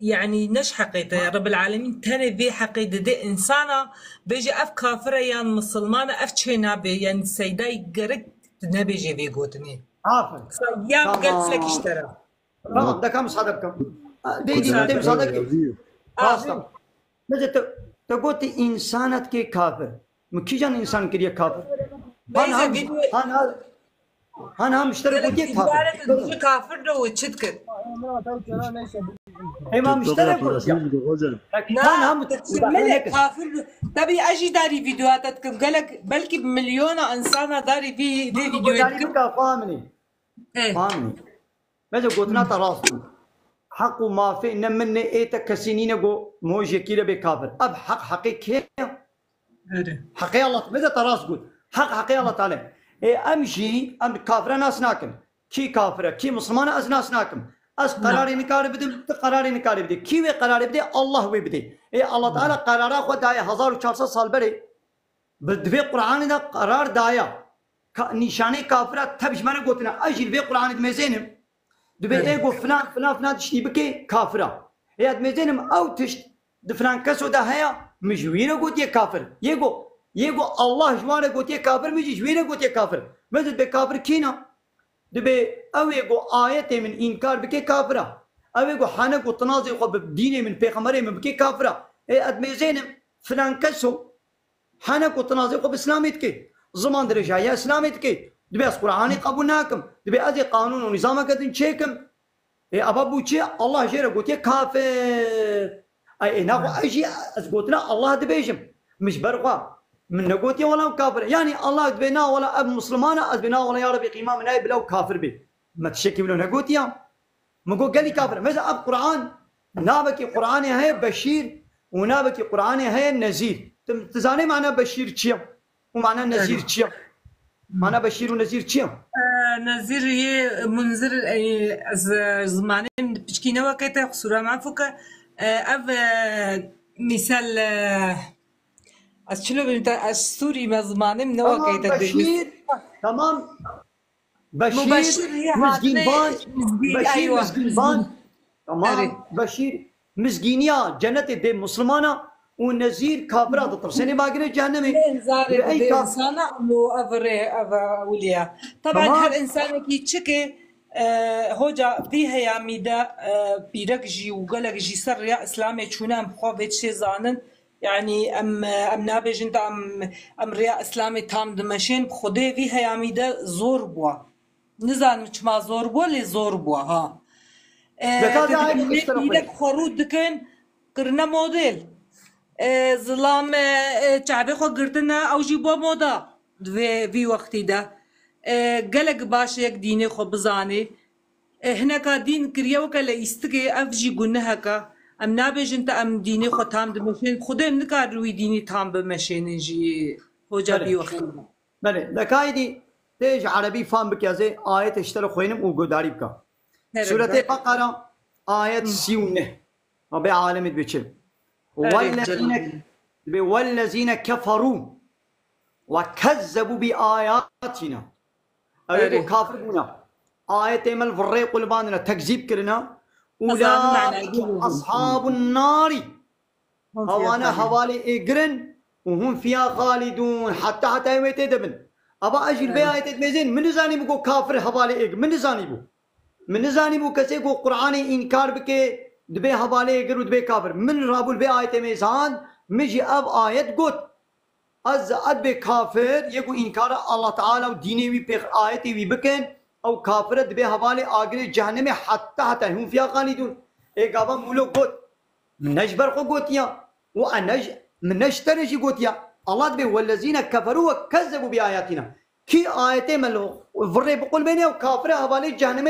يعني نش حقيقة يا رب العالمين تاني بي حقيقة دي إنسانة بيجي أف كافرة يعني مسلمانة أف شي نابي يعني سيدة يقرق نبي جي بي قوتني
عافا
يا قلت لك اشترى
تمام ده كم صادقكم دي صادق خاصة بس تقول إنسانة كي كافر مكي جان إنسان كريه كافر هن مشترك ودي كافر
كافر لو تشتكت
ما مشترك
نعم تتملك كافر تبي اجي داري فيديوهات قالك بلكي بمليون انسان داري في فيديوهات
فاهمني فاهمني ماذا قلتنا تراصو حق ما في نمني ايتا كسينين جو موجي كيلا بكافر اب حق حقيقي حقي الله ماذا تراص قلت حقي الله تعالى امشي ام كافر ناس ناكم كي كافره كي مسلمان از ناس ناكم از قراري نكار بدم قراري نكار بدي كي قراري بدي الله ويبدي الله تعالى قراره خد دايا 1400 سال بري بدفي قرآن دا قرار دايا نشانه كافره تبش من قلتنا اجل في قرآن دمزينم دبي ايغو فلان فلان فلان تشتي بكي كافره يا دمزينم او تشت دفلان كسو دا هيا مجوينه قلت يا كافر يقو الله جوانه قلت يا كافر مجي جوينه قلت يا كافر ماذا بكافر كينا دبي او يقو آيات من إنكار بكي كافرة او يقو حانك وتنازع بدينه من بيغمره من بكي كافرة ادمي زينم فلان كسو حانك وتنازع بإسلاميت كي زمان درجة يا إسلاميت كي دبي اس قرآني قبولناكم دبي ازي قانون ونظامك ادن شيكم ابا بوچي الله جيره قلت يا كافر اي ناقو اجي قلتنا الله دبيجم مش برقا من نقوتي ولا كافر يعني الله دبينا ولا اب مسلمانه ادبنا ولا يا ربي قيمه من بلا كافر بي ما تشكي بلو نقوتي مقول قال لي كافر ماذا اب قران نابكي قراني هي بشير ونابكي قراني هي نذير تزاني معنى بشير تشيم ومعنى نذير تشيم معنى بشير ونذير تشيم
نذير هي منذر از زمانه بشكينا وقت خسوره معفوك اف مثال از چلو بینید از سوری مزمانم نوا که
بشیر تمام بشیر مزگینبان بشیر مزگینبان تمام بشیر مزگینیا جنت ده مسلمانا و نذیر کافرات ترسنی باقی جهنمی
اي انسان انه اولياء طبعا هر انسان كي تشكي هوجا فيها يا ميدا بيركجي وقالك جي سر يا اسلامي تشونام خوفت شي زانن يعني ام نابج انت ام ريا اسلامي تام دمشين خدي في هيامي ده زور بوا نزان مش ما زور بوا لي زور بوا ها لك خروج دكن قرنا موديل ظلام شعبي خو قرتنا او جيبوا مودا في وقتي ده قلق باش يك ديني خو بزاني هناك دين كريا وكلا يستقي افجي قلنا هكا ام نابج انت ام ديني خو تام دمشين خدي نكار روي ديني تام بمشين جي هو جابي وقتي
بله دكايدي تيج عربي فهم بكازي آية اشترى خوينم وقداري بكا سورة بقرة آية 39 ربي عالمت بيشل والذين كفروا وكذبوا بآياتنا أيضا كافرون آية مال فريق الباننا تكذيب كرنا أولئك أصحاب النار هوانا حوالي إجرن وهم فيها خالدون حتى يميتدبن أبا أجل بآية ميزين من زاني بقو كافر حوالي إجر من زاني بو كسي کو قرآني إنكار بكي دبي حوالي إجر ودبي كافر من رابول بآية ميزان مجي أب آية قد از ادب كافر يكو إنكار الله تعالى وديني وي بيخ آية وي بكن او كافر دبي حوالي آگري جهنم حتى هم فيها خالدون اي غابا مولو قد نجبر خو قوتيا وأنج من نشتري قوتيا الله دبي والذين كفروا وكذبوا بآياتنا كي آياتي ملو فري بقول بيني وكافر حوالي جهنم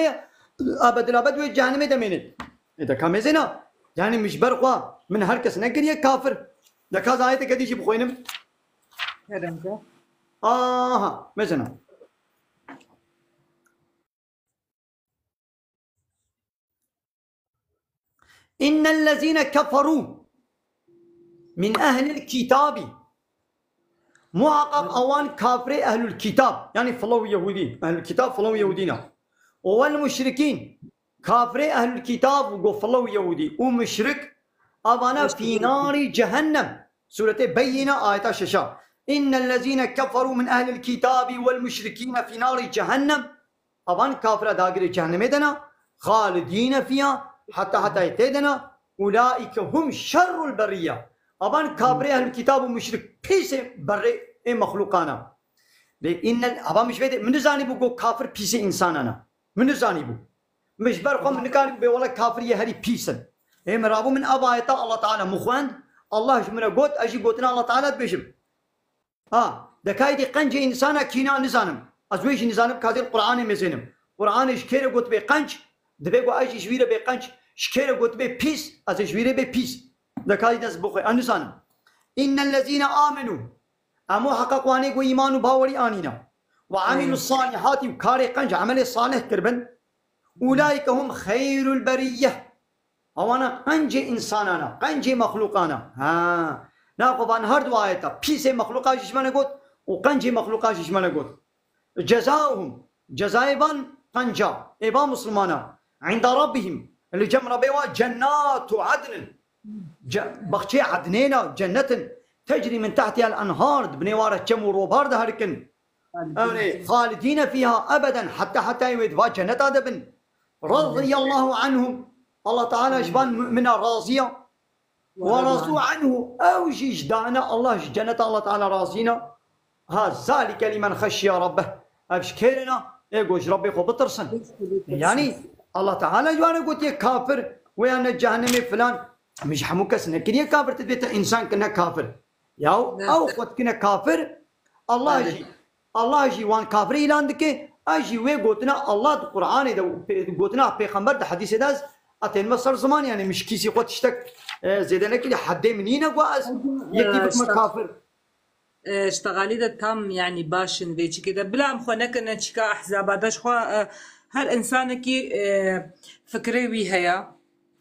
ابد الابد وي جهنم دمين اذا كم زينا يعني مش برقوا من هركس نقريه كافر ده كذا آيات كدي شي بخوينم مثلا إن الذين كفروا من أهل الكتاب محقق أوان كافر أهل الكتاب يعني فلو يهودي أهل الكتاب فلو يهودينا والمشركين كافر أهل الكتاب وفلو يهودي ومشرك أبانا في نار جهنم سورة بينة آية 6 إن الذين كفروا من أهل الكتاب والمشركين في نار جهنم أبان كافر داخل جهنم دنا خالدين فيها حتى يتدنا أولئك هم شر البرية أبان كافر أهل الكتاب ومشرك بيس بري مخلوقانا إن أبان مش بيد من زاني بقول كافر بيس إنساننا من زاني بقول مش برقم نكال بيولا كافر يهري بيسن هم رابو من أبايتا الله تعالى مخوان الله جمنا قوت أجي قوتنا الله تعالى بيجم دكايدي قنج إنسانا كينا نزانم أزويج نزانم كادي القرآن مزينم قرآن إشكير قوت بقنج دبيقو أجي شويرة بقنج شكير قوت ببيس أز شويرة ببيس دكايدي ناس بخوي أنزانم إن الذين آمنوا أمو حققواني قو إيمانو باوري آنينا وعملوا الصالحات وكاري قنج عمل الصالح كربن أولئك هم خير البرية أوانا قنج إنسانانا قنج مخلوقانا ناقب عن هر دو آياتا بيس مخلوقات جشمانا قد وقنج مخلوقات جشمانا قد جزاؤهم جزائبان قنجا إبا مسلمانا عند ربهم اللي جمع ربيوا جنات عدن بخشي عدنينا جنة تجري من تحتها الأنهار بنوارة جمو روبار ده هركن خالدين فيها أبدا حتى يودوا جنة دبن رضي الله عنهم الله تعالى جبان من راضية ورضوا عنه أوجي جدعنا الله جنة الله تعالى راضينا ذلك لمن خشي ربه أبشكرنا يقول ربي خو بطرسن يعني الله تعالى جوانا قلت يا كافر ويانا جهنم فلان مش حموكس نكين يا كافر تبيت إنسان كنا كافر ياو أو قد كنا كافر الله جي وان كافر إيلان دكي أجي وي قلتنا الله القرآن قلتنا بيغمبر ده حديث داز أتين مصر زمان يعني مش كيسي قد تشتك زيدنا كده حد منينا قواز يكتب كافر
اشتغالي ده تام يعني باشن بيجي كده بلا مخونك ان تشكا احزاب داش خو هر انسان كي فكري وي هيا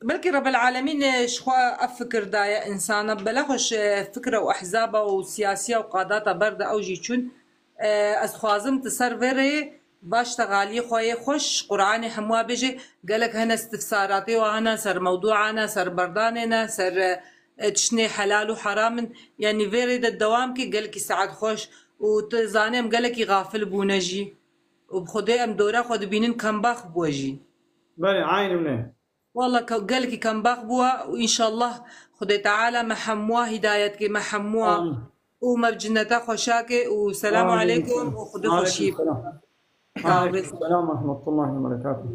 بلكي رب العالمين شخوا افكر دايا انسان بلا خوش فكره واحزابه وسياسيه وقادات برد او جيچون از خوازم تسروري باش تغالي خوي خوش قرآن حموا بيجي قالك هنا استفساراتي وانا سر موضوعنا سر برداننا سر تشني حلال وحرام يعني فيريد الدوام كي قالك سعد خوش وتزانم قالك غافل بونجي وبخدي ام دورا خد بينن كم باخ بوجي
بلي عين منه
والله قالك كم باخ بوا وان شاء الله خدي تعالى محموا هدايتك محموا ومبجنتا خوشاكي والسلام عليكم وخدي خوشي
السلام ورحمة الله وبركاته.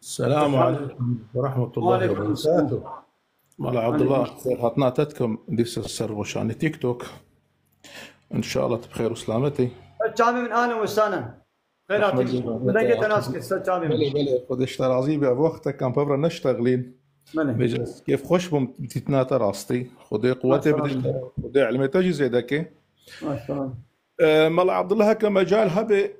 السلام عليكم ورحمة الله وبركاته. مال عبد الله هاتناتتكم ديس السر عن تيك توك ان شاء الله بخير وسلامتي.
الجامع من اهلا وسهلا. خيراتك. بدك تناسك الجامع.
بلي خد اشترازي بوقتك كان ببرا نشتغلين. بجلس كيف خوش بمتتنات راستي خدي قوتي بدي خدي علمي تجي زي دكي.
ما شاء الله.
مال عبد الله هكا مجال هبي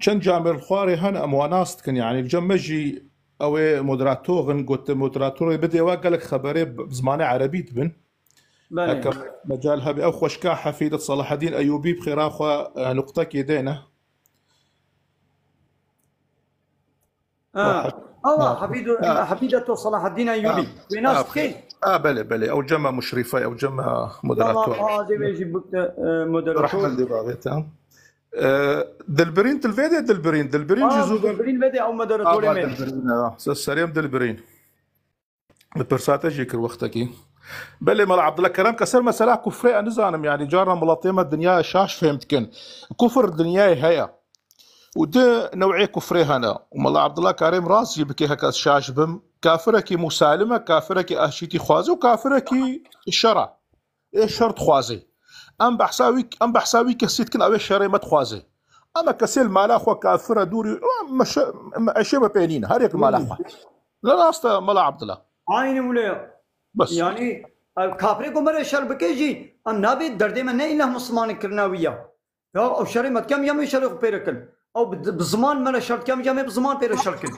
كان جامع الخواري هنا امواناست كان يعني جمجي او مودراتور قلت مودراتور بدي واقلك خبري بزمانه عربي تبن هكا مجال هبي او خوشكا حفيده صلاح الدين ايوبي بخير اخو نقطه كيدينا
حفيدة صلاح الدين ايوبي وناس كيف
بلي او جمع مشرفه او جمع مودراتور
زي ما يجيب مودراتور
رحمه الله دلبرين تلفيدي دلبرين جزء
دلبرين فيدي او مودراتور
دلبرين سريم دلبرين البرساتاج يكر وقتك بلي مال عبد الله كرم كسر مسألة كفرية نزانم يعني جارنا ملاطيمة الدنيا شاش فهمتكن كفر الدنيا هيا وده نوعية كفري هنا ومال عبد الله كريم راس يبكي هكا شاش بم كافرك مسالمة كافرك أشيتي خوازي وكافرك الشرع ايش شرط خوازي ام بحساوي كسيت كن اوي شري ما تخوازي اما كسيل مالا خو كافره دوري مش اشي ما بينين هريك مالا خو لا استا مالا عبد الله
عين ولا بس يعني كافر کو مر شر بكيجي ام نبي درد من الا مسلمان كرنا ويا او شري ما كم يم شر بيركل او بزمان مر شر كم يم بزمان بير شركل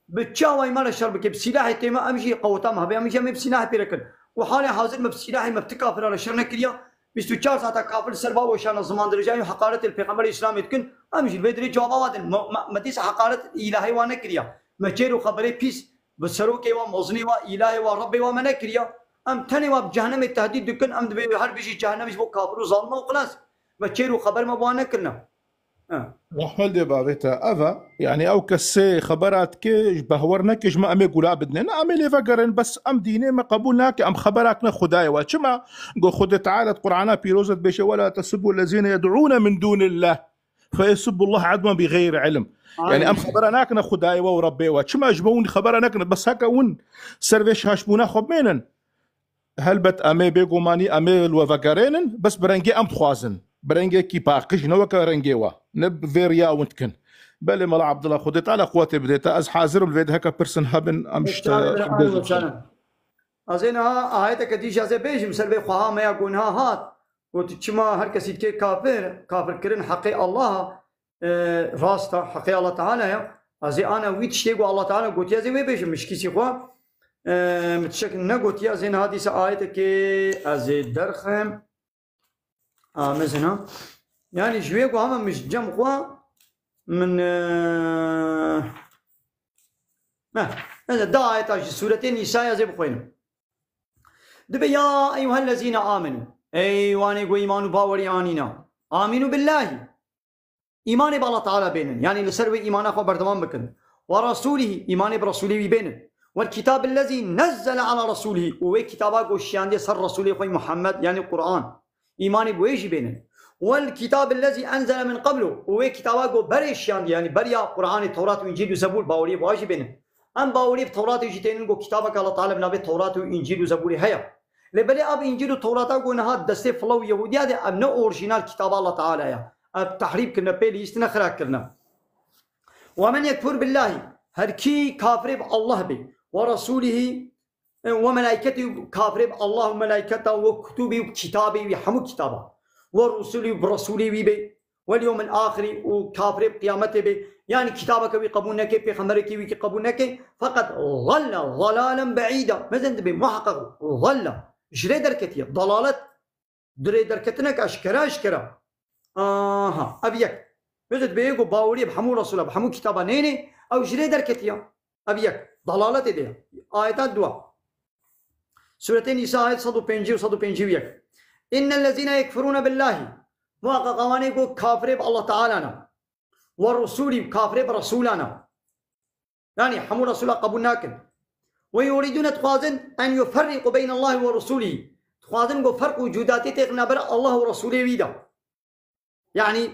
بتشاوي مال الشرب كي بسلاح تيما امشي قوتام هبي امشي بسلاح بيركن وحالي حاضر ما بسلاح ما بتكافر على شرنا كريا 24 ساعه كافر سربا وشان زمان درجه حقاره البيغمبر الاسلام يتكن امشي بدري جواب وادن ما تيس حقاره الهي وانا كريا ما جيرو خبري بيس بسرو كي وموزني والهي وربي ومن كريا ام تاني واب جهنم التهديد دكن ام دبي هر بيجي جهنم مش بو كافر وظالم وخلاص ما جيرو خبر ما بوانا كنا
رحمل دي بابيتا أفا يعني أو كسي خبرات كيش بهورنا كيش ما أمي قولا بدنا نعمل لي فقرن بس أم ديني ما قبولناك أم خبراكنا خدايا وشما قو خد تعالى قرآنا بيروزة بيش ولا تسبوا الذين يدعون من دون الله فيسبوا الله عدما بغير علم يعني أم خبرناكنا خدايا وربي وشما جبوني خبرناكنا بس هكا ون سرفيش هاشبونا خب مينن هل بت أمي بيقو ماني أمي الوفقرين بس برنجي أم خوازن برنجي كي باقش نوكا رنجيوا نب فيريا وانتكن بل مال عبد الله خدت على قوتي بديت از حاضر الفيد هكا بيرسن هابن امشت
ازينها هايتا كديش از بيجم سلبي خواها ما يقولها هات وتشما هر كسي كي كافر كرن حقي الله راستا حقي الله تعالى ازي انا ويتشيغو الله تعالى قلت يا زي بيجم مش كيسي خوا متشكل نقول يا زين هذه آية كي ازي درخم مثلا يعني شوية هم مش جمع من هذا دعاية تاج سورتين نساء زي بخوينا دب يا أيها الذين آمنوا أيواني قو إيمان باوري آنينا آمنوا بالله إيمان بالله تعالى بينن يعني لسروي إيمان أخوة بردمان بكن ورسوله إيمان برسوله بينن والكتاب الذي نزل على رسوله وهي كتابه قو الشيان دي سر رسوله خوي محمد يعني القرآن إيماني بويجي بينن والكتاب الذي أنزل من قبله وهو كتابه بريشان يعني بريا قرآن التوراة وإنجيل وزبور باوري بواجي بينن أم باوري التوراة يجتين قو كتابك الله تعالى بنابي التوراة وإنجيل وزبور هيا لبلي أب إنجيل التوراة قو نهاد دستي فلو يهودية دي أب نو أورجينال كتاب الله تعالى يا أب تحريب كنا بيلي يستنا خراك كنا ومن يكفر بالله هركي كافر الله به ورسوله وملائكته كافر الله وملائكته وكتبه وكتابه وحمو كتابه ورسوله برسوله به واليوم الآخر وكافر قيامته به يعني كتابك ويقبونك بخمرك ويقبونك فقد ضل ضلالا بعيدا ماذا انت بمحقق ضل جري دركتي ضلالة دري دركتنك أشكرا أبيك ماذا بيقو باوري بحمو رسوله بحمو كتابه نيني أو جري دركتي أبيك ضلالة دي آيات دعاء سورة النساء آيات 105 و 105 إن الذين يكفرون بالله واقع قواني کو كافر بالله تعالى ورسوله كافر برسولنا يعني حمو رسوله قبولناكن ويريدون تخازن أن يفرقوا بين الله ورسوله تخازن کو فرق وجوداتي تغنى بر الله ورسوله ويدا يعني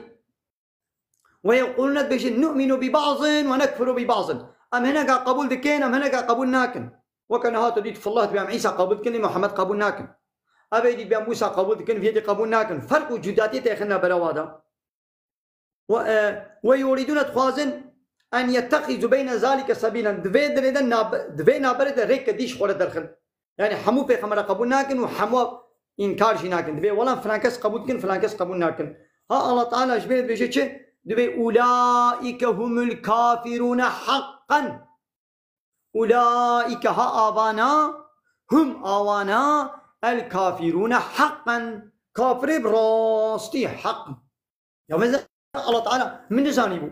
ويقولون بيش نؤمن ببعض ونكفر ببعض أم هنا قبول ذكين أم هنا قبول ناكن وكان هاتو ديت في الله بيام عيسى قبول كن محمد قبول ناكن أبي ديت بيام موسى قبول كن في يدي قبول ناكن فرق وجوداتي تأخذنا براوادا ويريدون تخازن أن يتخذوا بين ذلك سبيلا دفي نابرد ريك ديش خورة درخل يعني حمو في خمرة قبول ناكن وحمو إنكار شي ناكن دفي ولا فلانكس قبول كن فلانكس قبول ناكن ها الله تعالى جبريل بيجي دفي أولئك هم الكافرون حقا أولئك هآبانا هم آوانا الكافرون حقا كافر براستي حق يا ماذا الله تعالى من جانبه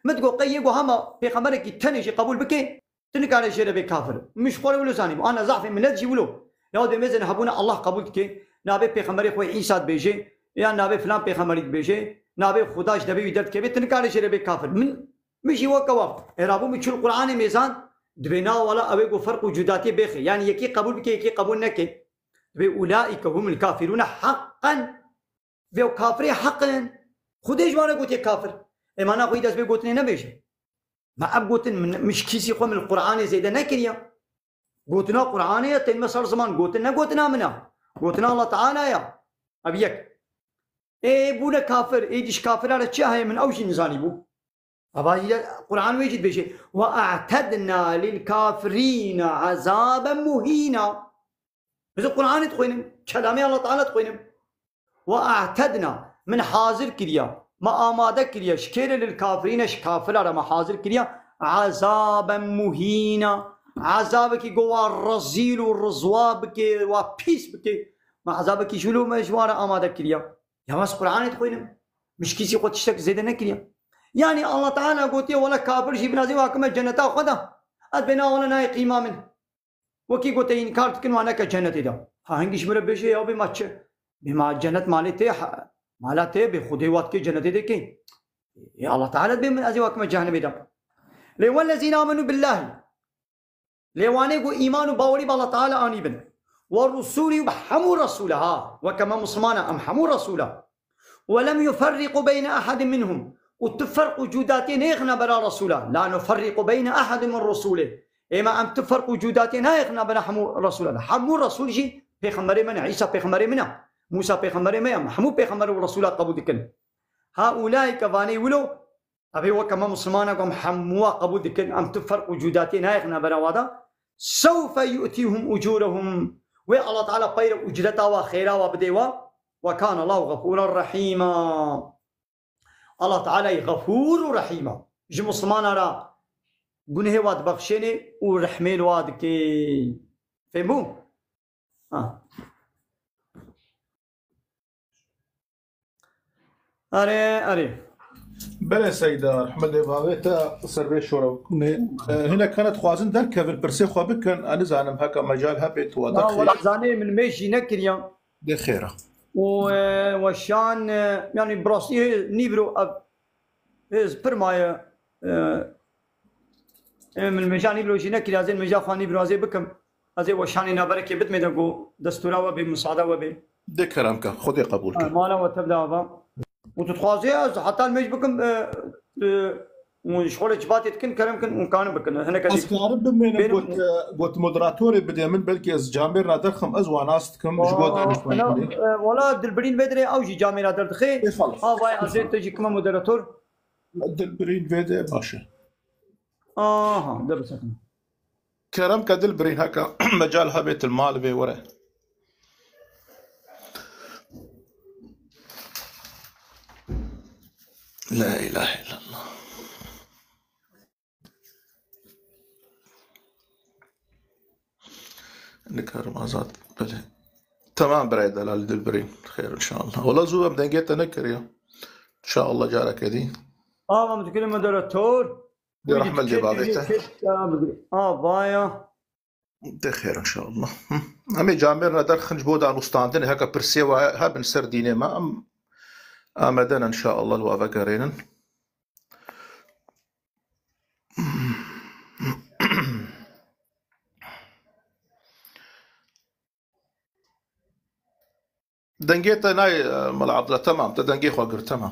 ما تقول قيقوا هما في خمرك تنشي قبول بك تنك على شيء بكافر مش قول ولا جانبه أنا ضعف من لا تجيبوا له يا ودي ماذا نحبونا الله قبول بك نابي في خمرك خوي عيسى بيجي يا نابي فلان في خمرك بيجي نابي خداش نبي يدرت كبي تنك على شيء بكافر من مش يوقف إرابو مش القرآن ميزان دبنا ولا أبيكو فرق وجوداتي بخي يعني يكي قبول بك يكي قبول نكي أولئك هم الكافرون حقا بيو كافر حقا خودش وانا قلت كافر اما انا قيد اسبي قلتني نبيش ما اب قلت مش كيسي خو من القرآن زيدا نكريا قلتنا قرآن تم صار زمان قلتنا منا قلتنا الله تعالى يا ابيك ايه بونا كافر ايه ديش كافر على تشاهي من اوش نزاني بو أبا القرآن ويجد بشيء وأعتدنا للكافرين عذابا مهينا بس القرآن تقولين كلامي الله تعالى تقولين وأعتدنا من حاضر كريا ما آماده كريا شكير للكافرين شكافر على ما حاضر كريا عذابا مهينا عذابك جوا الرزيل والرزوابك وبيس بك ما عذابك شلو مجوار أمادة كريا يا بس قرآن تقولين مش كيسي قد تشتك زيادة نكريا يعني الله تعالى قلت ولا كافر شي بنازي واكم الجنة خدا أدبنا ولا ناي قيمة منه وكي قلت إنكار تكن وانا كجنة ده هنگيش مربيش يا أبي ماتش بما الجنة مالته بخدي وات كي جنة ده كي يا الله تعالى بمن أزي واكم الجهنم ده لوالذين آمنوا بالله لواني قو إيمان باوري بالله تعالى آني بن والرسول يبحموا رسولها وكما مسلمانا أمحموا رسولها ولم يفرقوا بين أحد منهم وتفرق وجوداتين يغنى برا رسوله لا نفرق بين أحد من رسوله إما أم تفرق وجوداتين يغنى برا حمو رسوله حمو رسول جي بيغمبري من عيسى بيغمبري من موسى بيغمبري من حمو بيغمبري ورسوله قبول دكن هؤلاء كفاني ولو أبي وكما مسلمانا قم حموا قبول دكن أم تفرق وجوداتين يغنى برا وادا سوف يؤتيهم أجورهم والله تعالى قير أجرتا وخيرا وبديوا وكان الله غفورا رحيما الله تعالى غفور ورحيما جو مسلمان را گناه واد بخشنه ورحمه واد كي فهمو أري
بله سيدة أحمد بابيتا سربي شورا هنا كانت خوازن در كفل برسي خوابك كان أنا زانم هكا مجال هبت ودخل
ولا زاني من ماشي نكريا
دي خيرة
وشان يعني براسي نيبرو هز برماية من مجال نيبرو شي نكريا زين مجال خان نيبرو ازي بكم ازي وشان نبرك بد مدغو دستورا وبمساعدة وب
دي كلامك خذي قبولك
مالا وتبدا وتتخاذي حتى المج بكم وشغل جبات يتكن كلام كن وكان بكن هنا كذي
أسكار بمن قلت مودراتوري بدي من بلكي از جامير نادرخم از وناستكم مش قلت
ولا دلبرين بدري أو جي جامير نادر دخي باي أزيد تجي كم مودراتور
دلبرين بدي باشا
ده بس
كرم كدلبرين هكا مجال هبت المال بورا لا إله إلا الله نكر مازاد بله تمام براي دلال دلبرين خير إن شاء الله والله زوبة بدنجيت نكر يا إن شاء الله جارك دي
ما متكلم مدرتور
دي رحمة اللي بابيته
بايا
دي خير إن شاء الله أمي جاميرنا در خنج بودا نستاندن هكا برسيوا هابن سردينة ما آمدنا إن شاء الله الوافا قرينا دنجيت ناي مال عبد الله تمام تدنجي خواقر تمام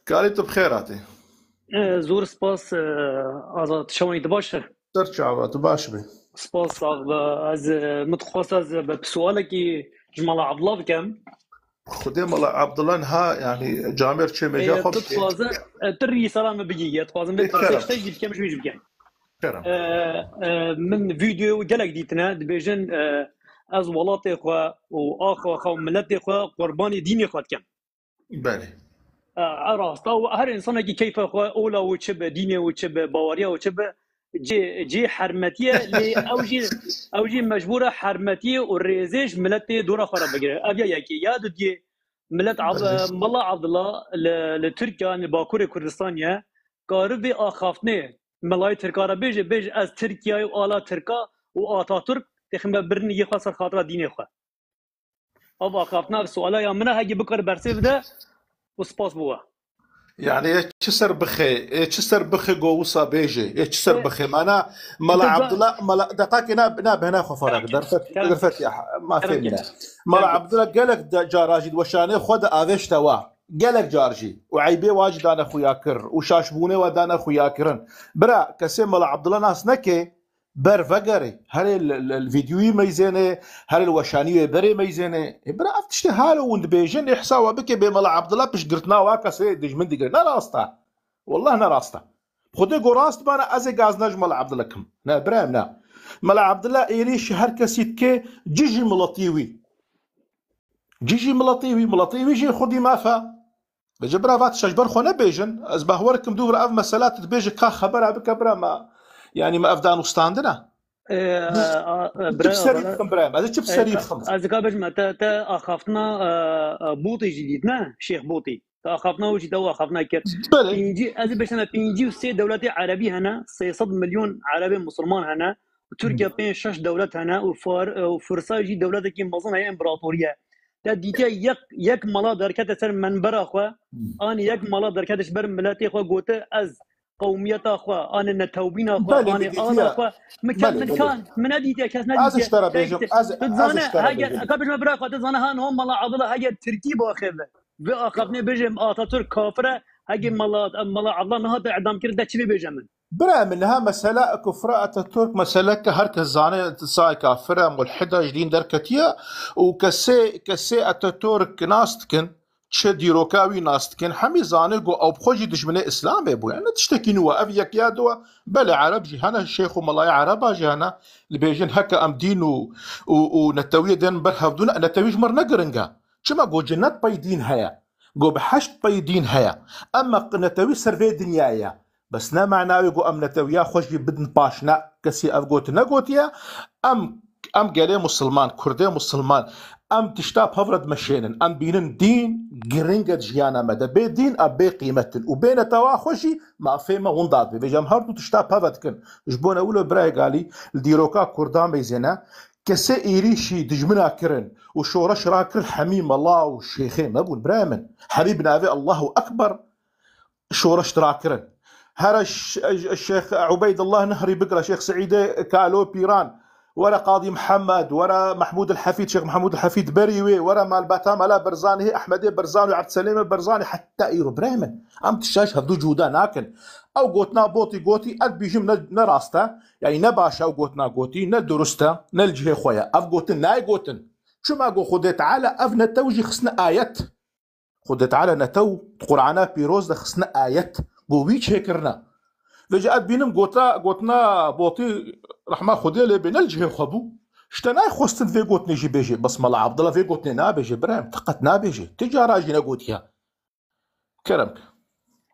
قالت بخيراتي
زور سپاس آزاد شوانی دباشه
ترجع باش بي
سپاس از متخصص از بسؤاله که جمال عبد الله بكم
خدي مال عبد الله ها يعني جامر شي مجا خب
تتفازر تري سلام بيجي تفازم بالترسيش تجي بكم شو يجي بكم من فيديو قالك ديتنا دبيجن از ولاتي خو واخو خو ملتي خو قرباني ديني خو كم
بالي
راستا هر انسان که کیف خو اولا و چه به دینه و چه به باوریا و چه به جي حرمتيه اوجي مجبوره حرمتيه وريزيج ملتي دورا خراب بگیره اویا یکی یاد دی ملت ملا عبد الله لتركيا لباكور كردستانيا قارب اخافنه ملای ترکا بیج از ترکیه و آلا ترکا و آتاتورک تخمه برنی یه خاصر خاطر دینه خو اب اخافنه سوالا یا منه هگی بکر برسه بده و سپاس بوا
يعني تشسر بخي قوصة بيجي تشسر بخي معنا ملا عبد الله ملا دقائق ناب هنا خفرك درفت ما فهمنا ملا عبد الله قالك جاراجي وشاني خد اذش توا قالك جارجي وعيبي واجد انا خويا كر وشاشبوني ودانا خويا كرن برا كسي ملا عبد الله ناس نكي بر فقري هل الفيديو ميزانه هل الوشانيه بري ميزانه برا افتشتي هالو وند بيجن يحساوا بك بملا عبد الله بش قرتنا واكسي دج من دقر نا راستا والله نا راستا خدي قراست بانا ازي غاز نجم عبد الله كم نا برام نا ملا عبد الله ايريش هر كسيتك جيجي ملطيوي جي خدي ما فا بجي برا فات شجبر خو نبيجن از باهوركم دور اف مسالات تبيجي كا خبرها بكبرا ما يعني ما افدان وستاندنا بسريتكم برا هذا تشوف سريتكم
از قبل ما تا اخافتنا بوطي جديدنا شيخ بوطي تا اخافتنا وجي تو اخافتنا كت بيجي از بشنا بيجي وسي دولات عربي هنا 600 مليون عربي مسلمان هنا وتركيا بين 6 دولات هنا وفرنسا جي دولات كي مظن هي امبراطوريه تا ديتا يك مالا دركت سر منبر اخوا اني يك مالا دركتش بر ملاتي اخوا قوت از قوميات اخوا انا نتوبين اخوا انا اخوا مكان من اديتي كاس نادي
از اشترى بيجم از
هاجر قبل ما برا اخوا تزانا هان هم مالا عضله هاجر تركيب اخذ باخذني بيجم اتاتورك كافره هاجر مالا عضله نهض اعدام كرد تشبي بيجمن
برا منها مسألة كفر أتاتورك مسألة كهرك الزانة تساي كافرة ملحدة جدين دركتيا وكسي أتاتورك ناستكن تشدي روكاوي ناستكن حمي زانه جو أو بخوجي دشمنة إسلام يبو يعني تشتكي نوا أبيك يا دوا بلا عرب جهانا الشيخ وملاي عربا جهانا لبيجن هكا أم دين ونتوي دين برهفدونا نتويج مر نقرنجا شما جو جنات بايدين هيا جو بحشت بايدين هيا أما نتوي سرفي دنيايا بس نا معناه يقول أم نتويا خوش بدن باشنا كسي أفقوت نقوتيا أم قالي مسلمان كردي مسلمان أم تشتاب هفرد مشينن أم بينن دين جرينجة جيانا مدى بي دين أبي قيمتن وبين توا خوشي ما فيما ونداد بي جمهرتو تشتاب هفدكن جبون أولو براي قالي الديروكا كردان بيزينا كسي إيريشي دجمنا كرن وشورش راكر حميم الله والشيخين ما بقول برامن حبيبنا أبي الله أكبر شورش راكرن هذا الشيخ عبيد الله نهري بقرة شيخ سعيد كالو بيران ورا قاضي محمد ورا محمود الحفيد شيخ محمود الحفيد بريوي ورا مال باتام برزاني احمد برزاني وعبد السليم برزاني حتى ايرو بريمن ام تشاش هذو جودا ناكن او قوتنا بوطي اد بيجم نراستا يعني نباشا او قوتي ندرستا نلجه خويا اف قوتن ناي قوتن شو ما قو خدي تعالى افنا توجي خصنا ايات خدي تعالى نتو قرعنا بيروز خصنا ايات بويش هيكرنا لجأت بينم قوتنا بوطي رحمة خدي لي بين الجهة خبو شتناي خوستن في قوتني جي بيجي بس ملا عبد الله في قوتني نابيجي براهم تقت نابيجي تجارة جينا قوتيها كرمك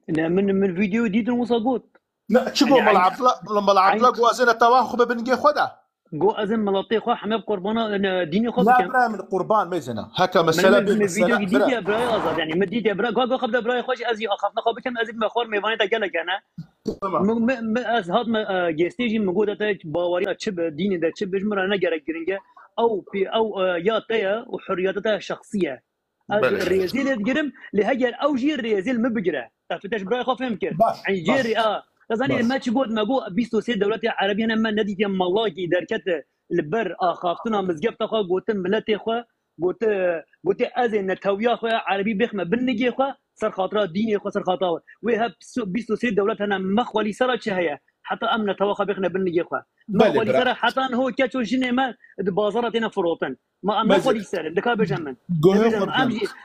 من فيديو ديد المصاقوت
لا شو ملا عبد الله ملا عبد الله قوازنا تواخب بنجي خدا
جو ازم ملاطي خو حماب قربانا ديني خو
لا برا من قربان ميزنا هكا مسألة
بالفيديو جديد يا براي ازاد يعني مديت يا براي جو قبل براي خوش ازي اخافنا خو بكم ازي مخور ميواني تقلق انا از هاد ما جستيجي موجوده تا باوري تشب ديني ده تشب جمره انا جرجرنجه او يا تيا وحرياتها الشخصيه الريازيل تجرم لهجر او جي الريازيل مبجره تفتش براي خو فهمك يعني جيري تزاني ما تشقود ما جو بيستو سيد دولات عربية أنا ما نديت يا ملاقي دركت البر خافتنا مزجبت أخو قلت ملتي أخو قلت أذن نتويا أخو عربي بخمة بالنجي أخو صار خاطرات ديني أخو صار خاطرات ويها بيستو سيد دولات أنا مخولي سرت شهية حتى أمنا توخى بخنا بالنجي أخو مخولي سر حتى أن هو كاتو جنة ما بازارتنا فروتن ما مخولي سر دكاب جمن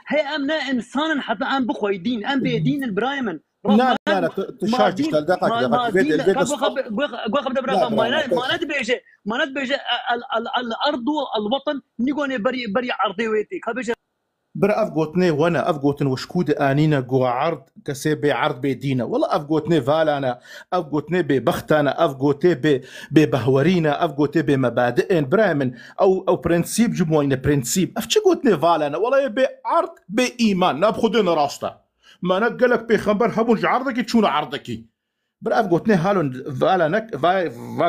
هي أمنا إنسان حتى أم بخوي دين أم بدين البرايمن
لا تشارجش دقيقة
ما نتبيجي الأرض والوطن نيجوني بري عرضي ويتي خبيجة
برا أفقوتني وانا أفقوتن وشكود آنينا جو عرض كسي بعرض بيدينا والله أفقوتني فالانا أفقوتني ببختانا أفقوتي ببهورينا أفقوتي بمبادئين برامن أو برنسيب جموين برنسيب أفتش قوتني فالانا والله بعرض بإيمان نابخدين راستا ما نقلك بخبر هبونج عرضك تشون عرضك برأف قوتني هالون فالانك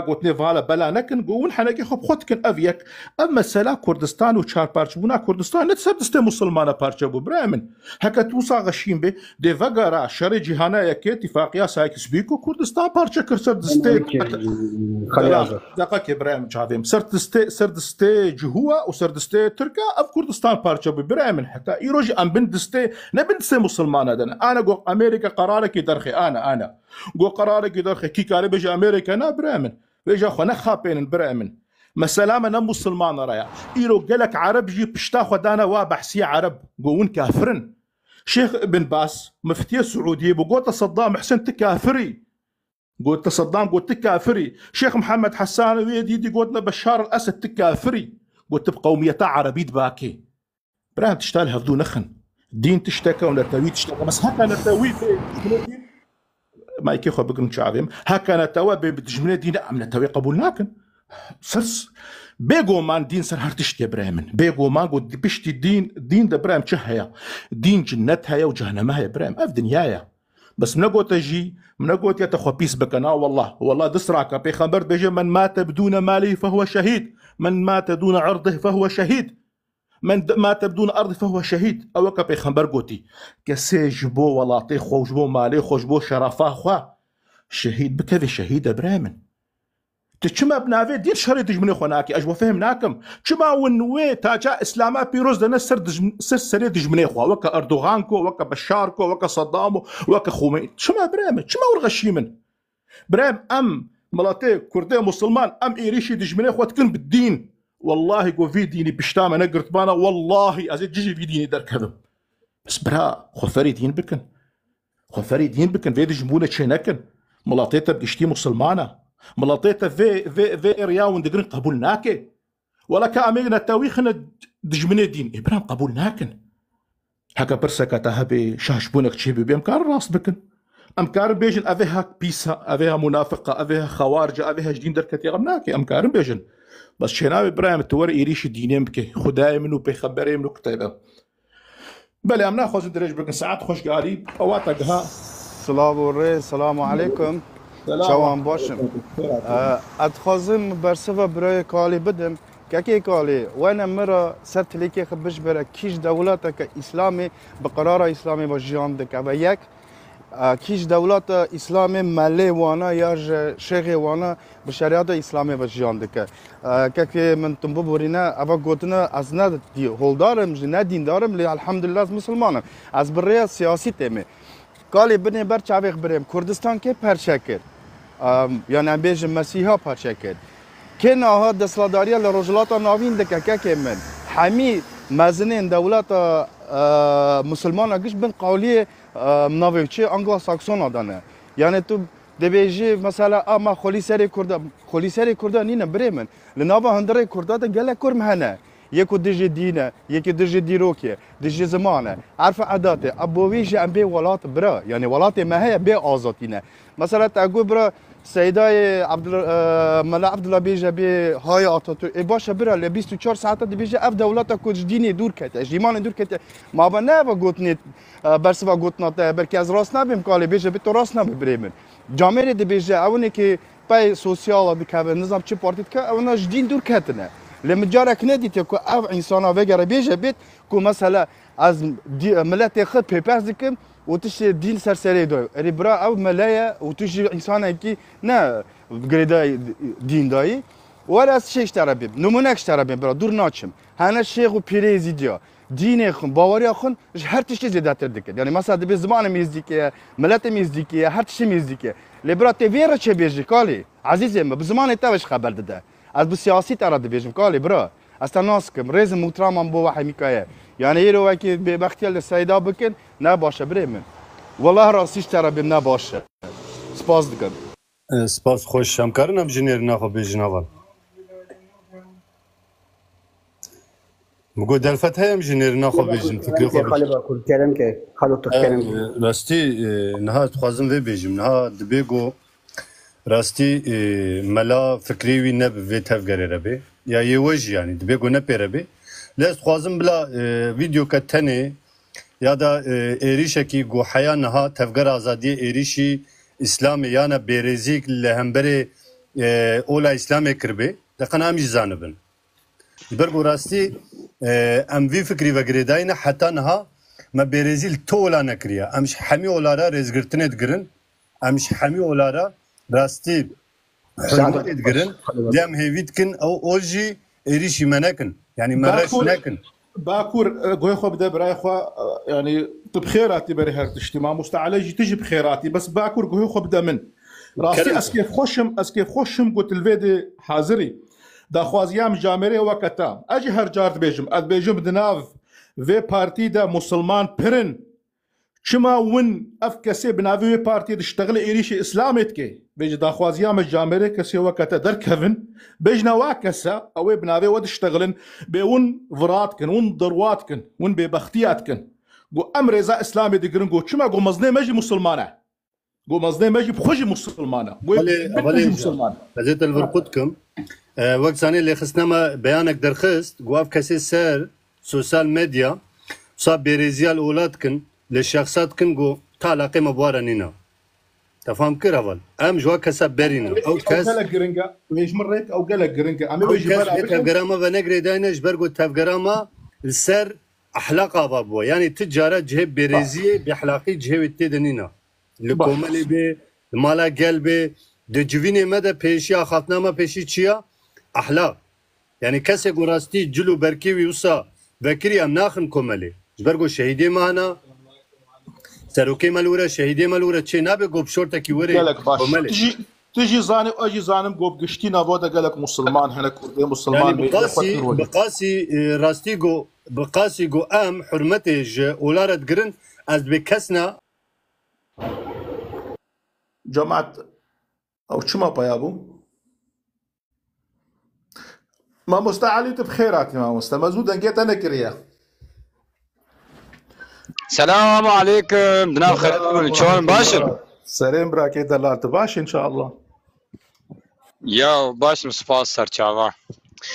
قوتني فالا بلانك نقول حناكي خب خدكن أفيك أما سلا كردستان وشار بارشبونا كردستان نتسب دستي مسلمانة بارشبو برامن هكا توصا غشيم بي دي فقرا شري جهانا يكي اتفاقيا سايكس بيكو كردستان بارشا كرسر دستي دقاكي برامن شافيم سر دستي جهوة وسر دستي تركا أف كردستان بارشبو برامن حتى يروجي أم بن دستي نبن دستي مسلمانة دانا أنا قو أمريكا قرارك يدرخي أنا قو قرارك يدرخي كي كاري بيجي أمريكا نا برامن بيجي أخوانا خابين برامن مسلامة نا مسلمان رايا إيرو قالك عرب جي بشتاخو دانا وابحسي عرب قوون كافرن شيخ ابن باس مفتي السعودية بقوت صدام حسين تكافري قلت صدام قلت تكافري شيخ محمد حسان ويدي قلتنا بشار الأسد تكافري قلت بقومية عربية باكي برام تشتال هذو نخن دين تشتكى ولا توي تشتكى بس هكا نتوي دين ما يكيخو بقن شعبهم هكا نتوي بتجمنا دين أم نتوي قبولناكن سرس بيجو مان دين سر هرتشتي برامن بيجو مان قد بشتي دين ده برام شهيا دين جنتها يا وجهنمها يا برام اف دنيايا بس منقو تجي منقو تخو بيس بكنا والله دسراك بيخبر بيجي من مات بدون ماله فهو شهيد من مات دون عرضه فهو شهيد من مات بدون أرض فهو شهيد أو كبي خبر قوتي كسي جبو ولاطي خو جبو مالي خو جبو شرفاه خوا شهيد بكذا شهيد برامن تشما بنافي دير شريط جمني خوناكي اجوا فهمناكم تشما ونوي تاجا اسلاما بيروز دنا سر جمني خوا وكا اردوغانكو وكا بشاركو وكا صدامو وكا خومي تشما برام تشما ورغشيمن برام ام ملاطي كردي مسلمان ام ايريشي جمني خوا تكن بالدين والله جو في ديني بشتام انا قلت بانا والله ازيد جيجي في ديني دركذب بس برا خفري دين بكن خفري دين بكن في جمبونه تشينكن ملاطيته بقشتي مسلمانه ملاطيته في رياون دقرن قبولناكي ولا كامينا تاويخنا دجمني دين ابراهيم قبولناكن هكا برسكا تهبي شاشبونك تشيبي بامكار راس بكن امكار بيجن افيها بيسا افيها منافقه افيها خوارجه افيها جدين دركتي غمناكي امكار بيجن بس شناوي ابراهيم تور ايريش دينين بكي خداي منو بيخبري منو كتابه بلي امنا خوز دريج بكن ساعات خوش قالي اواتقها
السلام عليكم شوان باشم ادخازم برسفا برای کالی بدم که کالی وانا مرا ست لیکی خبش برا کیش دولت اسلامی بقرار اسلامی با جان دک و یک کیش دولت اسلامی ملی وانا یا شیخ وانا به شریعت اسلامی با جان دک که من تنبو بورینه اوا گوتنه از نه دی هولدارم نه دیندارم لی الحمدلله از مسلمانم از برای سیاسی تیمه کالی بنی بر چاویخ بریم کردستان که پرچکر يعني عم بيجي مسيحا بارشكل كنا هاد دسلاداريا لرجلات ناوين دكا كمن حمي مازنين دولات مسلمان قش بن قوليه منافقشي انجلو ساكسون دانه يعني تو دبيجي مثلا اما خولي سري كردا نينا بريمن لنابا هندري كردا قال كرم هنا يكو دجي دينا يكو دجي ديروكي دجي زمانه عارف عاداتي ابويجي ام بي ولات برا يعني ولاتي ما هي بي ازاتينه مثلا تقول برا سيداي ملا عبد الله بيجي بي هاي اتاتورك باشا برا ل 24 ساعه بيجي اف دولتا كوج ديني دور كته جيمان دور كته ما بنا قوتني برسوا قوتنا بركي از راس نبيم قال بيجي بي تو راس نبي بريمن جامعه دي بيجي اوني كي باي سوسيال دي كاب نظام تشي بارتيت كا اونا جدين دور كتنه لما جارك نديت كو اف انسان وغير بيجي بيت كو مثلا از ملات خد بيبرز ديكم وتش دين سرسري دو ريبرا او ملايا وتش انسان كي نا غريدا دين داي ولا شيء اشترى نمونك اشترى برا دور ناچم هنا شيخ وبريزيديا دين خون باوري خون هر تشي زيادتر دك يعني مثلا به زمان ميزديكي ملت ميزديكي هر تشي ميزديكي لبرا تيفير چه بيجي قالي عزيزي به زمان تاوش خبر ده از بالسياسي ترى بيجم قالي برا اصلا ناسكم ريز محترم بو واحد ميكايا يعني يرو وكي بختيال السيدا بكن نباشه بريمن والله راسيش ترى بنا باشه سپاس دکم
سپاس خوش همکارن هم جنیر نخو بیجن اول مگو دلفت هم جنیر نخو بیجن فکری خو
خالی با کل کردم که خالو تو کردم
راستی نه خوازم وی بیجم نه دبیگو راستی ملا فکری وی نب وی تفگری ربی یا یه وجه يعني دبیگو نپی ربی لست خوازم بلا ویدیو کتنی یا دا ایریشکی گو حیا نها تفگر آزادی ایریشی اسلام یانا بیرزیک لهمبری اولا اسلام کربی دقنا همیش زانبن برگو راستی ام وی فکری و گریداین حتی نها ما بیرزیل تو اولا نکریا امش حمی اولا را رزگرتنه دگرن امش حمی اولا را راستی حرمت دگرن دیم هیوید کن او اولجی ایریشی منکن يعني مرش نكن
باكور قوي خو بدا براي خو يعني بخيراتي بري هرت اجتماع مستعلجي تجي بخيراتي بس باكور قوي خو بدا من راسي اسكيف خوشم قلت الفيدي حاضري دا خوازيام جامري وقتا اجي هر جارت بيجم اد بيجم دناف في بارتي دا مسلمان برن شما ون اف كسي بنافي بارتي تشتغل ايريشي اسلامتكي بيجي دا خوازيام جامري كسي وقتا در كفن بيجنا واكسا او بنافي ود اشتغلن بون فراتكن ون درواتكن ون ببختياتكن قو امر اذا اسلامي دقرن قو شما قو مزني ماجي مسلمانه قو مزني ماجي بخوجي مسلمانه قو
مسلمان حضرت الفرقودكم وقت ثاني اللي خصنا بيانك درخست قواف كسي سر سوشيال ميديا صاب بريزيال اولادكن للشخصات كن قو تعلاقي مبوارا نينا تفهم كير اول ام جوا كسب برينا او كاس
قال جرينجا ليش مريت او قال جرينجا ام
بيجي تفجراما بنجري داينش برقو تفجراما السر احلاقه بابو يعني تجاره جهب بريزيه بحلاقي جهب التدنينا لكومالي بي مالا قلبي دجويني مدى بيشيا خاطنامه بيشي تشيا احلاق يعني كسي قراستي جلو بركيوي وصا بكري ام ناخن كومالي برقو شهيدي معنا سروكي مالورا شهيدي مالورا تشي نابي قوب شورتكي وري
كومالي تجي زاني واجي زانم قوب قشتينا بودا قالك مسلمان هنا كردي مسلمان
يعني بقاسي راستيغو بقاسي جو ام حرمتج ولارد جرن از بكسنا
جماعة او شما بايابو ما مستعليت بخيرات ما مستمزودا جيت انا كريا
السلام عليكم جناب خير شلون باشر؟
سلام براكي دلال تباش ان شاء الله
يا باشر سپاس سرچاوا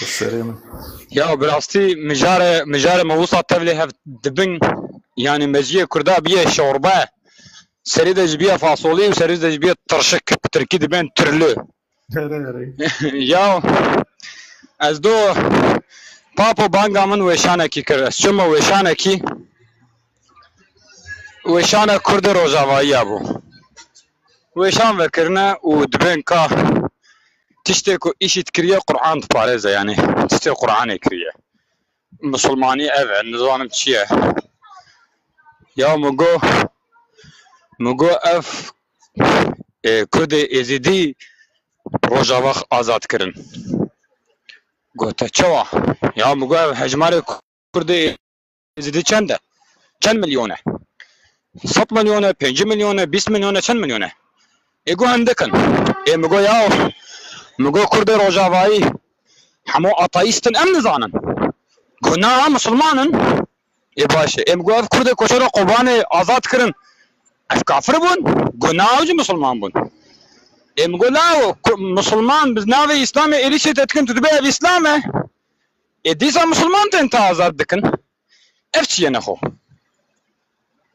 السلام
يا براستي مجاره موصل تبلي هف دبن يعني مجيه كردا بيه شوربه سريده جبيه فاصولي وسريده جبيه ترشك تركي دبن ترلو يا از دو بابو بانگا من وشانکی کرد شما وشانکی وشانه کرد روزاوایی ابو وشان وکرنه و دبن کا تشتي کو ايشت كريه قران تبارزه يعني تشتي قران كريه مسلماني اف نظام تشيه يا مگو اف كرد ازيدي روجاوخ آزاد کرن گوته چوا یا مگو حجمار کرد ازيدي چنده چند مليونه 100 مليونه 5 مليونه 20 مليونه چند مليونه اگو هندکن مگو یا مگو کرد روجاوایی همو آتایستن ام نزانن گناه مسلمانن باشه مگو اف کرد کشور قربان آزاد کرن اف کافر بون گناه جو مسلمان بون مگو لا مسلمان بناو اسلام الیشه تتکن تدبه اسلامه دیسا مسلمان تنت آزاد دکن اف چیه نخو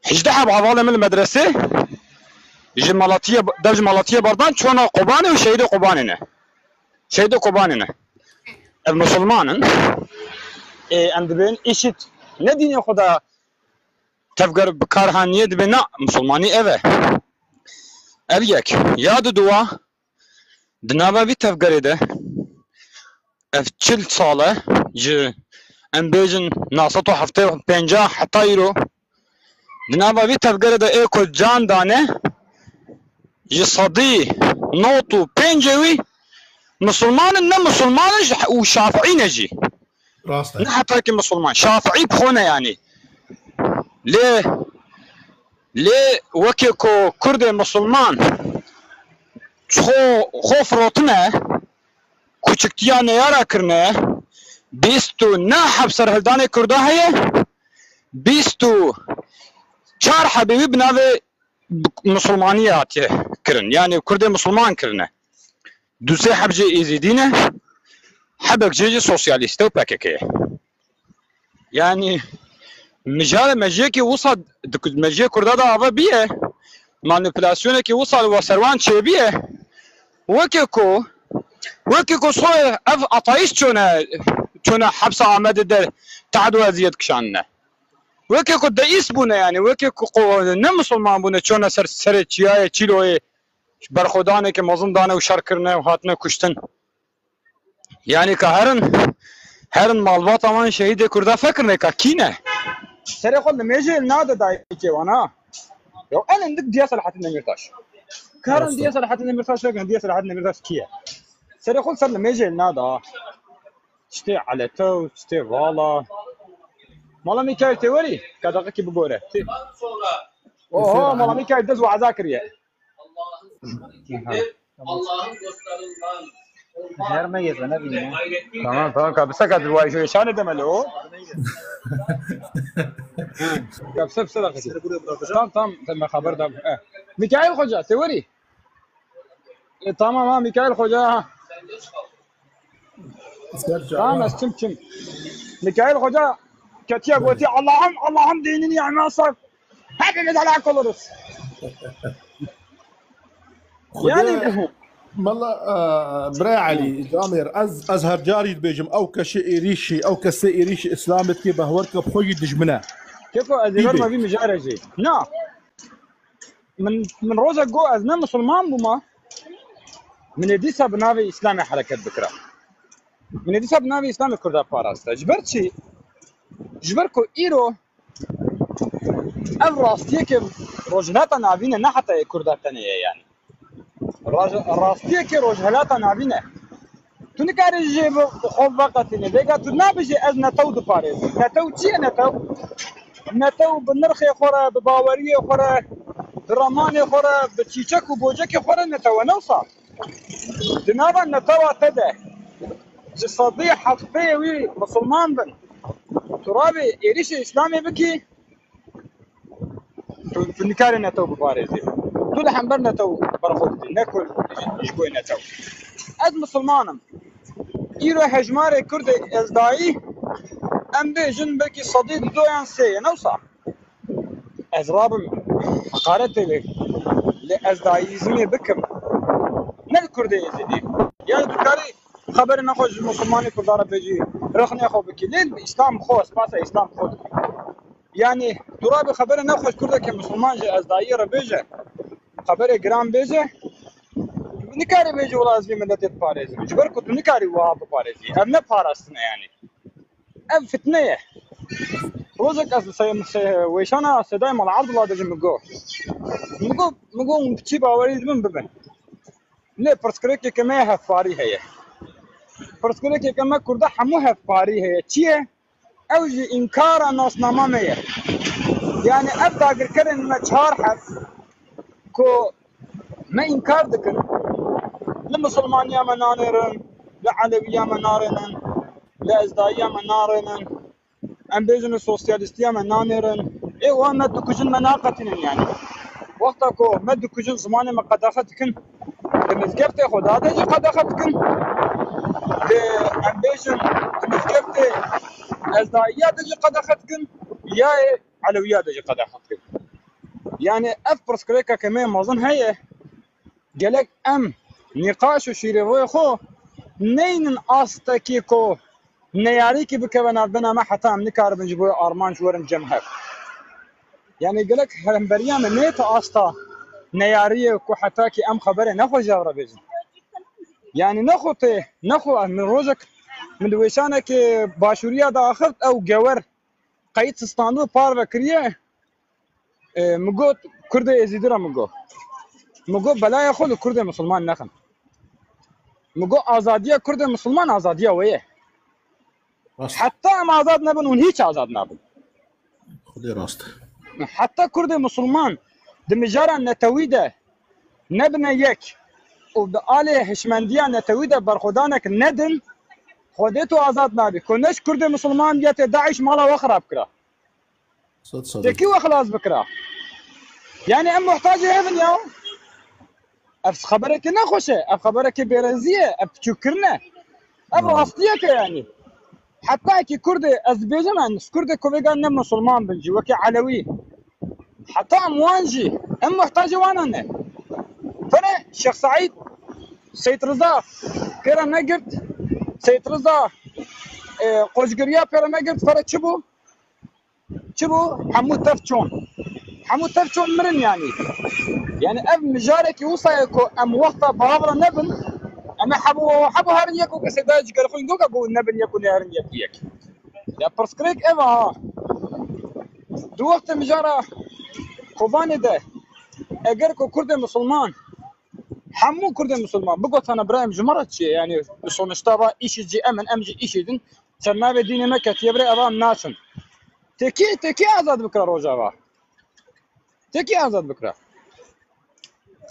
هجده بعض من المدرسه جمالاتيه درج مالاتيه بردان چونا قربانه و شهید قربانه شهید قربانه المسلمانن اندبن ايشت ندين خدا تفكر بكارهانيه دبنا مسلماني اوه ابيك ياد دوا دنابا بي تفكر ده اف 40 ساله ج ام بيجن ناسطو هفته 50 حتى يرو دنابا بي تفكر ده ايكو جان دانه يصدي نوتو بنجوي مسلمان نه مسلمان وشافعي نجي
راسته
نه حتى كي مسلمان شافعي بخونه يعني ليه وكيكو كرد مسلمان خو فروتنه كوچکتیا نیارا کرنه بیستو نه حبسر هلدان کرده هیه بیستو 4 حبیبی بناوه مسلمانی آتیه کرن يعني كرد مسلمان کرنه دوسي حبجي ازيدينه حبك جيجي سوسياليستو باكيكيه يعني مجيكي وصل مجي كردا دا ابا بيه مانيبيلاسيون كي وصل وسروان تشي بيه وكيكو صوي اف اطايش چونا حبس عمد در تعدو ازيد كشانه وكيكو دايس بونه يعني وكيكو نه مسلمان بونه چونا سر چياي چيلوي برخودانه که مظلوم دانه و شر کرنه و هاتنه کشتن یعنی که هرن مالبات امان شهید کرده فکر نکه کینه سر خود نمیجه ناده دایی که وانا یو الان دک دیا صلاحات نمیرتاش کارن دیا صلاحات نمیرتاش لكن دیا صلاحات نمیرتاش کیه سر خود سر نمیجه ناده شتی على تو شتی والا مالا میکای تیوری کداقه کی بگوره اوه مالا میکای دز و عذاکریه
Allah'ın gösterilen
غير ميز انا بينا
تمام كابسة كاد الواي شان دملو كابسة بصدق تم خبر دم ميكائيل خوجا توري تمام ميكائيل خوجا تمام استمتم ميكائيل خوجا كتيا قوتي اللهم دينني عماصك هكذا على كولورس
يعني مالا برا علي جامير ازهر جاري بيجم او كشي ريشي او كسي ريشي اسلامت كي بهورك بخوي دجمنا
كيفو ازهر ما في مجارجي نا من روزا جو ازنا مسلمان بما من ديسا بنافي اسلامي حركه بكره من ديسا بنافي اسلامي كردا باراستا جبرتشي جبركو ايرو الراستيك روجلاتا نافينا نحتا كردا ثانيه يعني راستيك روجلاتا نافينا تنكاري جيب خوف وقتنا ديكا تنابجي از نتو دو باريس نتو تشي نتو بالنرخي خورا بباوريه خورا دراماني خورا بتشيشك وبوجك خورا نتو نوصل دنابا نتو تدا جسدي حقيقي وي مسلمان بن ترابي يريش اسلامي بكي في نكاري نتو بباريزي طول حنبر نتو برخوتي ناكل يشبوي نتو از مسلمانم ايرو هجماري كرد ازداي ام بيجن بكي صديق دويان سي نوصح از رابم حقارتي لك لازدايزمي بكم نل كردي يزيدي يعني بكاري خبر نخوش مسلماني كردارة بيجي رخني اخو بكي لين اسلام خو اسباسا اسلام خود يعني ترابي خبر نخوش كرده كمسلمان جي ازداي ربيجه خبر جرام بيجه نكاري بيجي والله ازبي ملتي باريزي جبر كنت نكاري واب باريزي ام نبارستنا يعني ام فتنيه روزك از ويشانا سداي مال عبد الله دجي مگو بتشي باوريد من ببن ليه برسكريكي كما هفاري هي برسكريكي كما كرده حمو هفاري هي تشيه اوجي انكار الناس ناماميه يعني ابدا كرن ما شهر حف كو ما انكار دكن لمسلمانيا منانرن لعلويا منارن لازدايا منارن ام بيزن السوسياليستيا منانرن اي وانا دكجن مناقتن يعني وقتكو ما دكجن زمان ما قداختكن مزقفت خدا دجي قداختكن ام بيزن مزقفت ازدايا دجي قداختكن يا علويا دجي قداختكن يعني افرس كريكا كمان مازن هي قالك ام نقاش شيريوي خو نين استكيكو نياريكي بكبنا بنا ما حتى نكار بنجبو ارمان شورن جمهر يعني قالك هلمبريا من نيت استا نياريه كو حتاكي ام خبره نخو جاوره بيزن يعني نخو من روزك من ويشانك باشوريا داخلت او جور قيد استانو بار بكريه مگو کرد ازیدرا مگو بلای خود کرد مسلمان نخن مگو آزادیه کرد مسلمان آزادیه ویه حتی هم آزاد نبن اون هیچ آزاد نبن
خودی راست
حتی کرد مسلمان دمجارا نتویده نبنه یک و به آل هشمندیه نتویده برخودانک ندن خودتو آزاد نبی کنش کرد مسلمان بیت داعش مالا وخراب کرا تكي وخلاص بكره يعني ام محتاجه هيفن ياو اف خبرك نخوشه اف خبرك بيرنزيه اف تشكرنا اف راستيك يعني حتى كي كرد ازبيجان كرد كوفيغان مسلمان بنجي وكي علوي حتى اموانجي ام محتاجه وانا فانا شيخ سعيد سيد رضا كيرا نقرت سيد رضا قوشقريا كيرا نقرت فرق شبو حمود تفشون مرن يعني اب مجارك يوصيكو ام وقتا بابرا نبن اما حبو هارن يكو كسداج قالخوين دوكا بو نبن يكون هارن يكيك يا برسكريك ايفا دو وقت مجارة خوفاني ده اگركو كرد مسلمان حمو كرد مسلمان بقوت انا برايم جمرت شي يعني بصونشتابا ايشي جي امجي ايشي دن سرنابي ديني مكة يبري ابام ناشن تكي آزاد بكرة روجاوا تكي آزاد بكرة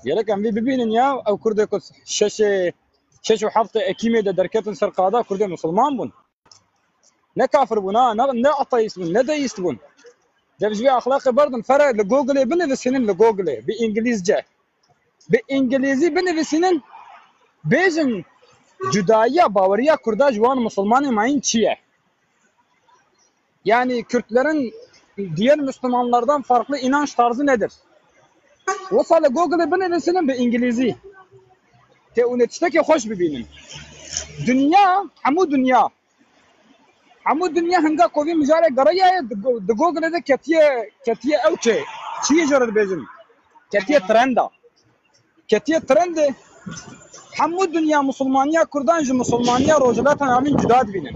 يلك أم ببينن يا أو كرده كل شاشة 6 و 7 اكيمه دركتن سرقاده كرد مسلمان بون نه كافر بون نه اطيس بون نه ديست بون دبجبي اخلاقي بردن فرق لجوجل بنفسين لجوجل بانجليزجه بانجليزي بنفسين بيجن جدايا باوريا كردا جوان مسلمان ماين çiye yani Kürtlerin diğer Müslümanlardan farklı inanç tarzı nedir? Vsala Google'e bنفسين بانجليزي te unetişteki hoş bibinin dünya همو دنیا هنگا کوی مجاره گرایه د گوگل ده کتیه اوچه چیه جرد بیزن کتیه ترند همو دنیا مسلمانیا کردان جو مسلمانیا روجلاتن همین جداد binin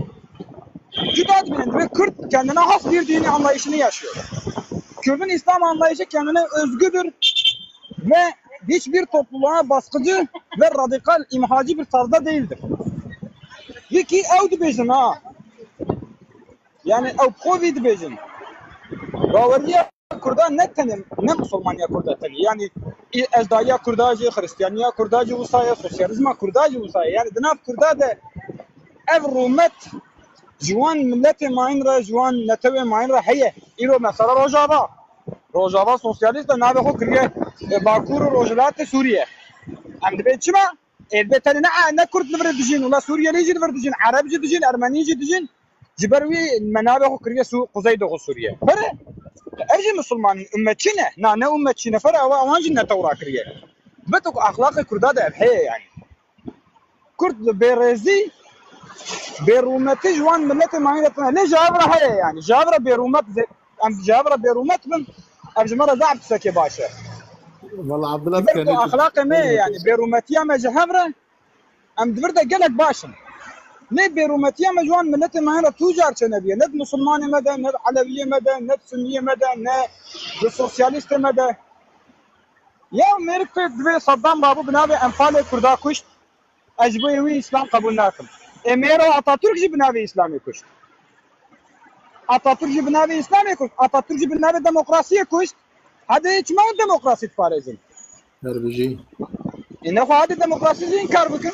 ve Kürt kendine has bir dini anlayışını yaşıyor. Kürt'ün İslam anlayışı kendine özgüdür ve hiçbir topluluğa baskıcı ve radikal imhacı bir tarzda değildir. Viki evdi bezin ha. Yani ev Covid bezin. Raveriya Kurda ne tenim, ne Müslümaniya Kurda tenim. Yani Ezdaya Kurdacı, Hristiyaniya Kurdacı usaya, Sosyalizma Kurdacı usaya. Yani dinav Kurda de ev rumet جوان ملت ماین را جوان نتوی ماین را هیه ایرو مثلا روجاوا سوسیالیست نابه خو کریه باکور روجلات سوریه ام دبی چما البته نه کرد نبر دجین ولا سوریالی جی نبر دجین عربی جی دجین ارمنی جی دجین جبروی منابه خو کریه سو قزای دو سوریه بره اجي مسلمان امتشنه نه امتشنه فرا وان جنه تورا کریه بتو اخلاق کردا ده بحيه يعني كرد بيرزي بيرومتي جوان ملت ماينتنا ليه جابره هي يعني جابره بيرومت ام جابره بيرومت من ابجمره زعب سكي باشا
والله عبد الله كان
اخلاقي ما يعني بيرومتيا ما جابره ام دبرده قالك باشا ليه بيرومتيا ما جوان ملت ماينه توجار شنبيه ند مسلمان مدى ند علويه مدى ند سنيه مدى ند سوسياليست مدى يا امريكا دبي صدام بابو بنابي انفال كردا كشت اجبوي اسلام قبول ناكم اميرو اتاتürk جي بنابي اسلامي كشت اتاتürk جي بنابي اسلامي كشت اتاتürk جي بنابي ديمقراطيه كشت هذا ايش ما ديمقراطيه فارزين
دربجي
انه هذا ديمقراطيه انكار بكم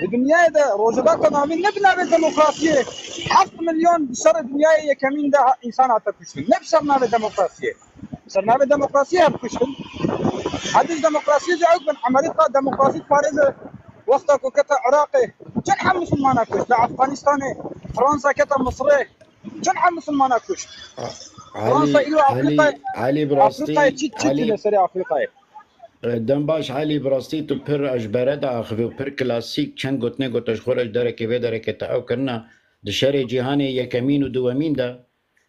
الدنيا ده روجبات نامين نبنابي ديمقراطيه 7 مليون بشر الدنيا كمين ده انسان اتاتürk'ün نبشر نابي ديمقراطيه صرنا ديمقراطيه بكشتن هذه الديمقراطيه جاءت من عمليه ديمقراطيه فارزه وقتك وكتا عراقي جنح مسلمانا كشت افغانستاني فرنسا كتا مصري جنح مسلمانا كشت فرنسا إلو
علي براستي
علي سريع افريقيا
دنباش علي براستي تو پر اجبره دا اخوي پر كلاسيك چند گوتنه گوتش خورج داره که و داره که تعاو کرنا د شر جهان یکمین و دومین دا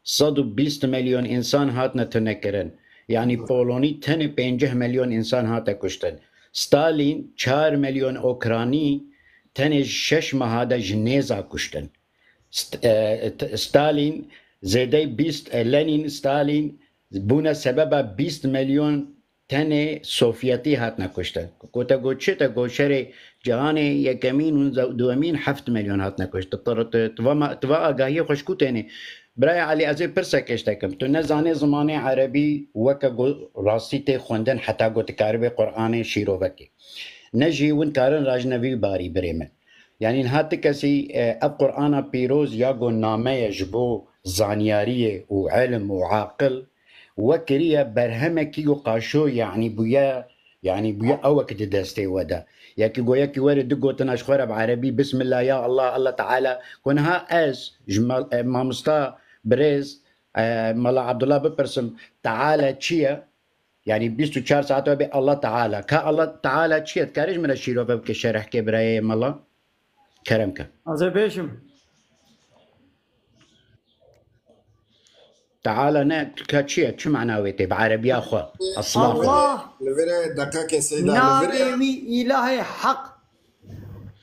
120 مليون انسان هات نتنکرن يعني بولوني تن 5 مليون انسان هات کشتن ستالین 4 میلیون اوکرانی تن 6 ماه جنیزا کشتن ستالین زیده 20 لنین ستالین بونا سبب 20 میلیون تن سوفیتی هات نکشتن کوتا گوچه تا گوشر جهان یکمین و دومین 7 میلیون هات نکشت توا آگاهی خوشکو تنه برای علی ازی پرسه کشتکم تو نزانه زمان عربی وکا راستی تی خوندن حتی گو تکارب قرآن شیرو وکی نجی ون کارن راجنوی باری بریمه یعنی هات کسی اب قرآن پیروز یا گو نامه جبو زانیاری و علم و عاقل وکریه برهمه کی گو قاشو يعني بويا اوك دسته ودا ياكي گویا کی ور دگو تناش خور بعربي بسم الله يا الله الله تعالى كونها از جمال مامستا بريز ملا عبد الله ببرسم تعالى تشيا يعني 24 ساعه به الله تعالى كا الله تعالى تشيا تكارج من الشيرو بك شرح كبراي ملا كرمك
ازبيشم
تعالى كاتشيا شو معناه ويتي بعربي اخو
الله
لفرا دقاق يا سيدة
نبي إلهي حق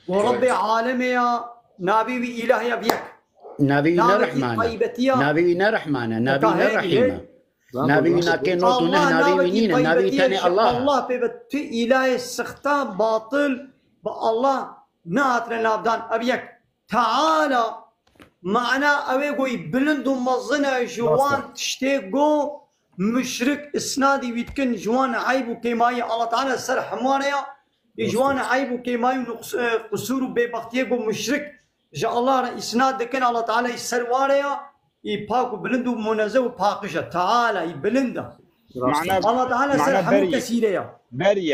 وربي عالمي يا نبي إلهي بيك
نبينا رحمانا نبينا رحمانا نبينا رحيما نبينا كنوت نه نبينا نبي تاني الله
بيبت إلهي السخطة باطل بالله ناتنا لابدان أبيك تعالى معنا اوي قوي بلند ومظنة جوان تشتيقو مشرك اسنادي ويتكن جوان عيب وكيماية الله تعالى سر حمانيا إجوانا عيب وكيماي ونقص قصور وبيبختيه ومشرك جاء الله إسناد دكان الله تعالى يسرواريا يباك بلند ومنزه وباقشة تعالى يبلنده الله تعالى سرحمه كثيرا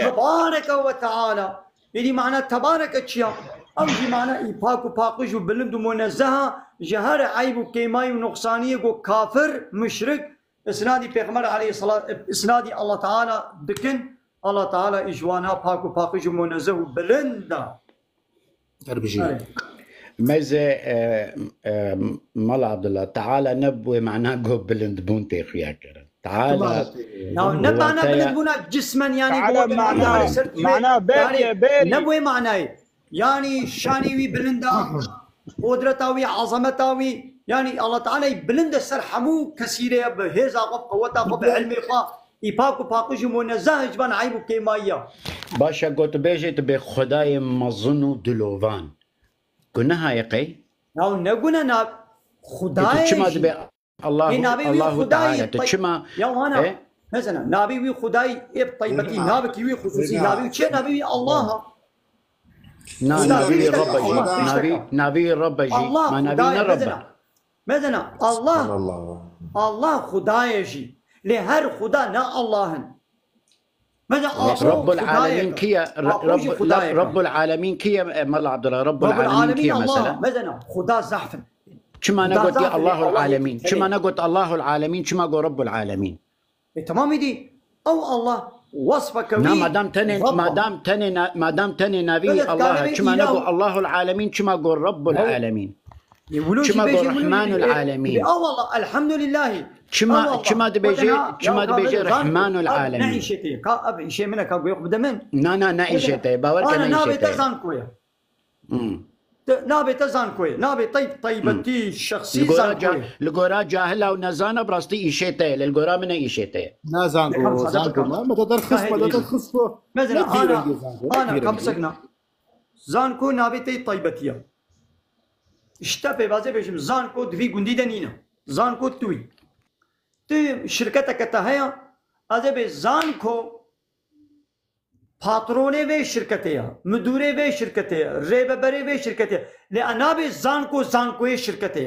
تبارك وتعالى يدي معنى تبارك أشياء أو جي معنى يباك وباقش وبلند ومنزه جهر عيب وكيماي ونقصانية وكافر مشرك إسنادي بيغمر عليه الصلاة إسنادي الله تعالى دكن الله تعالى إجوانا باك وباقش ومنزه وبلنده
ماذا مال عبد الله تعالى نبوي معناه جو بلند بونتي خياكر تعالى
نبعنا بلند بونا جسما يعني
معناه بيري
نبوي معناه يعني شانيوي بلندا قدرتاوي عظمتاوي يعني الله تعالى بلند سرحمو كثيره بهذا قوته بعلمه يباكو باقوش منزه جبان عيبو كيمايا
باشا قلت بيجيت بخداي مظنو دلوفان كنا هايقي
او نقولنا نا خداي
تشما دبي الله تعالى تشما
يا وانا مثلا نبي وي خداي اب طيبتي نبي وي خصوصي نبي شي نبي الله
نبي رب نبي رب جي ما نبي رب
مثلا الله خداي جي لهر خدا نا الله
رب العالمين كيا رب العالمين كيا مال عبد الله رب العالمين كيا مثلا
مثلا خدا زحف
شما نقول الله العالمين شما نقول الله العالمين شما نقول رب العالمين
تمام دي او الله وصفك
نعم ما دام تني نبي الله شما نقول الله العالمين شما نقول رب العالمين شما نقول رحمن العالمين
والله الحمد لله
شما دبيجي رحمن العالمين
نعيشتي ابي شيء منك ابو بدمن
نا نعيشتي باورك
انا نابي تزانكويا نابي تزانكويا نابي طيبتي الشخصي زانكويا
الغورا جاهله ونزانه براستي ايشيتي للغورا من ايشيتي
نا زانكو ما تدرخص
مثلا انا كم سكنا زانكو نابي طيبتيا اشتبه بازي بيجم زانكو دفي غندي دنينا زانكو توي تو شركتك تهيا از به زانکو پاترونه و شرکته مدوره و شرکته ریببری و شرکته لأنا به زانکو شرکته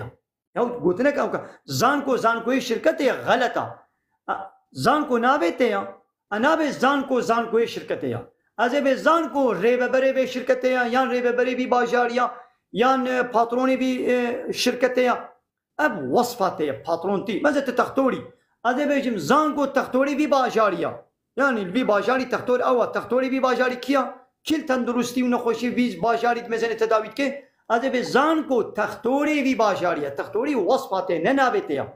یا گوتنه که زانکو شرکته غلطه زانکو نابته یا انا به زانکو شرکته از به زانکو ریببری و شرکته یا ریببری بی بازاریا یا پاترونه بی شرکته اب وصفاته پاترون تی ماذا تختوری هذا بيجم زانكو تختوري بي باجاريا يعني البي باجاري تختور او تختوري بي باجاري كيا كل تندرستي ونخوشي بي باجاري مثلا تداويت كي هذا بزانكو تختوري بي باجاريا تختوري وصفاته ننابته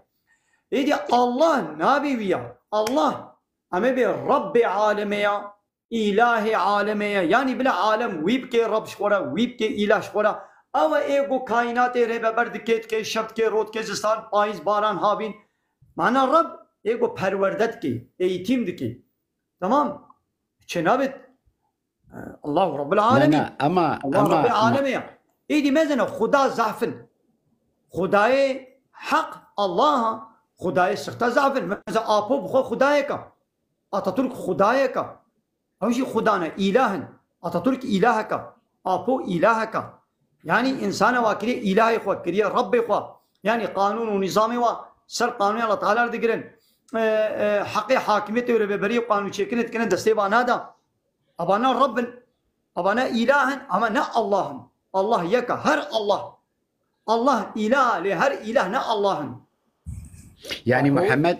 يدي الله نابي ويا الله اما بي رب عالميا اله عالميا يعني بلا عالم ويبكي رب شورا ويبكي اله شورا او ايگو کائنات رببر دکت کے شب کے رود کے زستان پاییز باران هاوین معنا رب ایگو پروردت کی ایتیم دکی تمام چنابت الله رب العالمين الله رب العالمين ايدي مازن خدا زعفن خدای حق الله خدای سخت زعفن مازن آپو بخو خدایکا اتاتورک خدایکا اوشی خدانا الهن اتاتورک الهکا آپو الهکا يعني إنسان واكري إلهي خوا كريه ربي خوا يعني قانون ونظامي وا سر قانون الله تعالى دقرن حقي حاكميته ورببري قانون شكنت كنا دستيبان هذا أبانا رب أبانا إلها أما الله الله يكا هر الله إله لهر إله نا الله
يعني محمد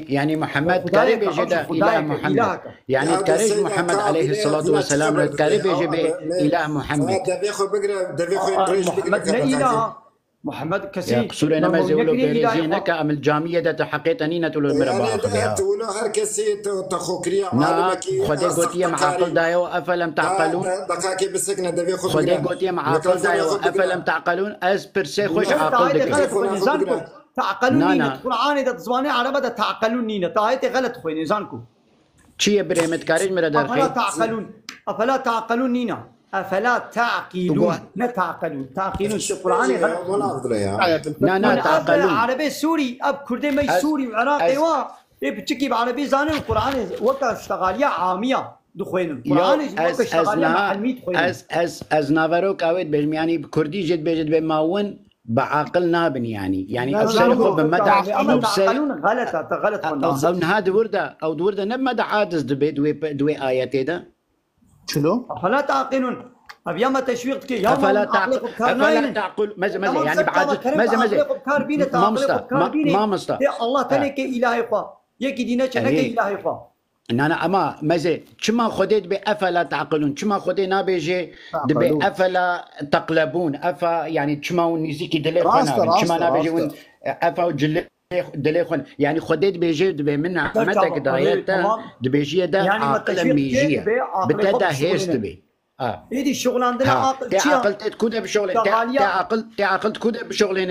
يعني محمد قريب يجي إله محمد يعني قريب محمد عليه الصلاة والسلام قريب يجي إله محمد
محمد كثير
يقصون أنا ما يقولوا بيريزينك أم الجامية ده تحقيت أنينا تقولوا المربع خذها
تقولوا هر كسي تخوكريا
نعم خدي قوتي معقل دايو أفلم تعقلون
دقاكي بسكنة دبي
خدي قوتي معقل دايو أفلم تعقلون أز برسي خوش عقل دك
تعقلون نينا القرآن إذا تزواني عربة تعقلون نينا تايتي غلط خوي نيزانكو
چیه بريمت كارج مرا درخي
أفلا تعقلون نينا أفلا تعقلون لا تعقلون تعقلون في القرآن غلط
لا تعقلون
عربي سوري أب كردي مي سوري وعراقي وا بتشكي بعربي زاني القرآن وقت اشتغالية عامية دخوين
يو
القرآن يجب
از
شغالية
نها
محل 100 خوين
از نافروك اويد بجم يعني كردي جد بجد بماون بعقل نابن يعني ابصر خو بمدع ابصر
قانون غلط
او نها دورده نب مدى عادز دوي آيات ده
شنو؟ أفلا تعقلون أبيام تشويق كي يا
افلا تعقل مزه يعني بعد مزه ما مستا
الله تلك إلهي خوا يكي دينا شنك إلهي خوا
أنا أما مزه كما خديت بأفلا تعقلون كما خدي نابيجي بأفلا تقلبون أفا يعني كما ونزيكي دليخونا كما نابيجي أفا وجلي دليخون يعني خديت بيجي بمنع متى كدايتا دبيجي ده عقل ميجيه بتدا هيست بي
إيدي الشغل عندنا عقل
تي عقل تكوده بشغل تي عقل تكوده بشغلين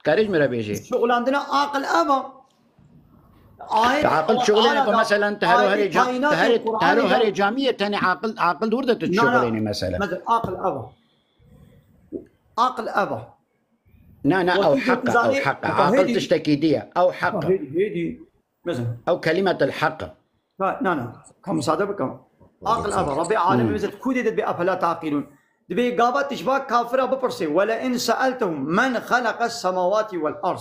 كاريج مرا بيجي
الشغل عندنا عقل أبا
عقل شغلين مثلا تهرو هري جامعية تاني عقل دوردة تشغلين مثلا
عقل أبا
أو حق عقل تشتكي دي أو حق
هيدي مثلا
أو كلمة الحق
لا كم صادق بكم عقل أبا ربي عالم مثل كودي بأفلا تعقلون دبي قابات تشباك كافرة ببرسي ولئن سألتهم من خلق السماوات والأرض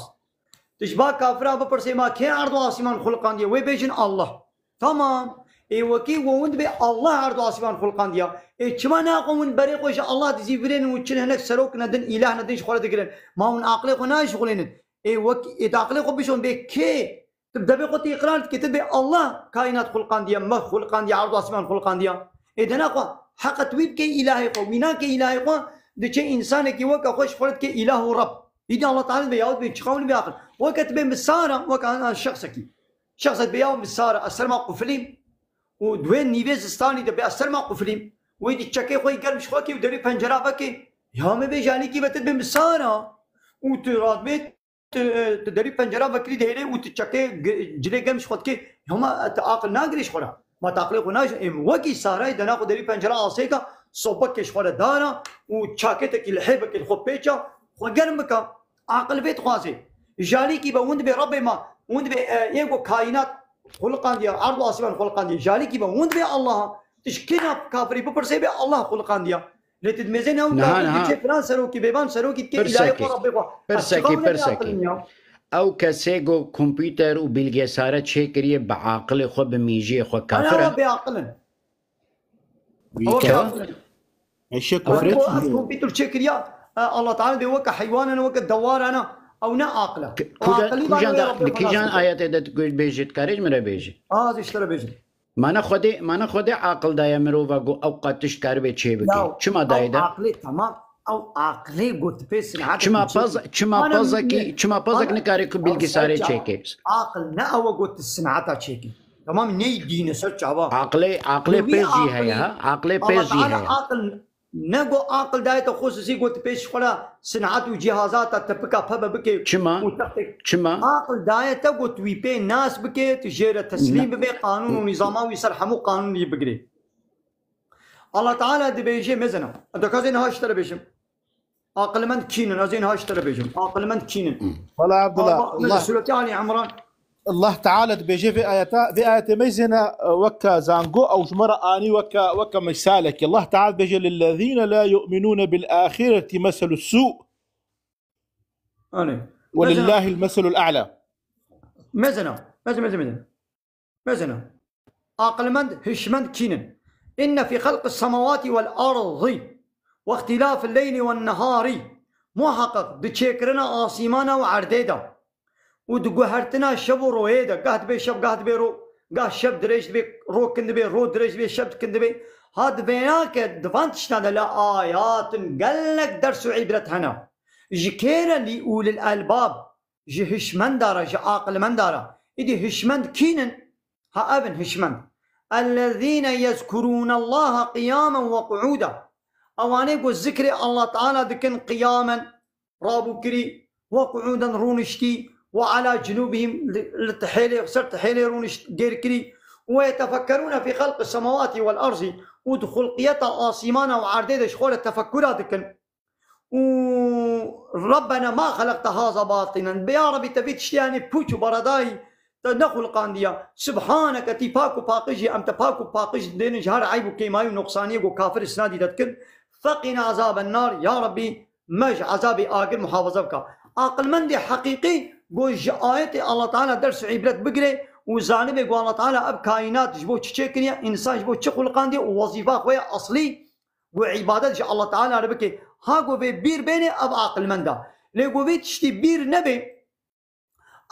تشباك كافرة ببرسي ما كي عرض آسمان خلقان دي ويبيجن الله تمام وكي ووند بي الله عرض آسمان خلقان دي كما ناقوم بريق وش الله تزي برين وتشن هناك سروك ندن إله ندن شخوله تقولين ما هون عقلي خنا شغلين وكي عقلي خو بيشون بي كي تبدا بقول إقرار كتب بي الله كائنات خلقان دي ما خلقان دي عرض آسمان خلقان دي إذا ناقوا حق تويب كي إلهي قو مينا كي إلهي قو دشي إنسان كي وكا خوش خلت كي إله رب إذا الله تعالى بيعود بيتشخون بيعقل وكتب مسارة وكان شخصكي شخص بيعود مسارة السلمى قفليم ودوين نيفيز استاني دبي السلمى قفليم ويدي تشكي خوي قلب شخوكي ودري بنجرة بكي يا ما بيجاني كي بتد مسارة وتراد بيت تدري بنجرة بكري دهيري وتشكي جري قلب شخوكي هما تعقل ناقريش خلا ما تعقل خناش وكي سارة إذا ناخذ دري بنجرة عصيكا صوبك شخوله دارا وتشاكتك الحبك الخبيتشا وقرمك عقل بيت خوازي جالي كي بوند بربي ما وند بي ينكو كائنات خلقان دي عرض آسمان خلقان دي جالي كي بوند بي الله تشكينا كافري ببرسي بي الله خلقان دي لتدمزين او كافري فلان سروكي بيبان سروكي كي إلهي ربي
برسكي او كسيغو كمبيوتر وبالجسارة تشيكريه بعقل خو بميجي خو كافر
انا بعقل
ايش كفرت
كمبيوتر تشيكريه الله تعالى بيوكا حيوانا وكا دوارنا او نا عاقله
كيجان آيات ده تقول بيجي تكاريج مرا بيجي
هذا اشترى بيجي
ما خودي عقل دايا مروفا جو اوقات تشكار بيتشي بكي شما دايدا
عقلي تمام او عقلي قلت بس
شما بازك نكاري بالجساري تشيكي
عقل نا او قلت السنعتا تشيكي تمام ني دين سرچ عبا
عقلي بيجي هيا عقلي بيجي هيا
عقل نقو عقل دايت خصوصي قلت بيش خلا صناعات وجهازات تبقى فبا بكي
شما
عقل دايت قلت ويبي ناس بكي تجير تسليم ببي قانون ونظام ويسرحمو قانون يبقري الله تعالى دي بيجي مزنا انت كازين هاش ترى بيجم عقل من كينن ازين هاش ترى بيجم عقل من كينن
والله عبد الله
سورة آل عمران
الله تعالى بيجي في آيات ميزنا وكا زانقو أو جمرة آني وكا مثالك الله تعالى بيجي للذين لا يؤمنون بالآخرة مثل السوء ولله المثل الأعلى
مزنا عقل من هشمند كينن إن في خلق السماوات والأرض واختلاف الليل والنهار محقق دشيكرنا آسيمانا وعرديدا ودقهرتنا شب ورويدا قهد بي شب قهد بي رو قه شب دريش بي رو كند بي رو دريش بي شب كند بي هاد بيناك دفانتشنا لا آيات قالك درس عبرت هنا جكيرا لأولي الألباب جي هشمن دارا جي عاقل من دارا إدي هشمن كينن ها أبن هشمن الذين يذكرون الله قياما وقعودا أواني قو ذكر الله تعالى ذكر قياما رابو كري وقعودا رونشتي وعلى جنوبهم لتحيلي صرت حيلي رونش دير كري ويتفكرون في خلق السماوات والأرض ودخل قيتا آسيمانا وعرديد شخول التفكرات ذكر وربنا ما خلقت هذا باطنا يا ربي تبي تشتياني بوچو برداي تنقل قانديا سبحانك تي باكو باقجي أم تباكو باقج دين جهر عيب وكيماي ونقصانية وكافر سنادي تذكر فقنا عذاب النار يا ربي مج عذابي آقل محافظة بك عقل مندي حقيقي قوج آيات الله تعالى درس عبرت بقري وزانبه قول الله تعالى أب كائنات جبو تشكنيا إنسان جبو تشخل قانديا ووظيفة خويا أصلي وعبادات الله تعالى ربك ها قو في بير بيني أب عقل مندا لقو في تشتي بير نبي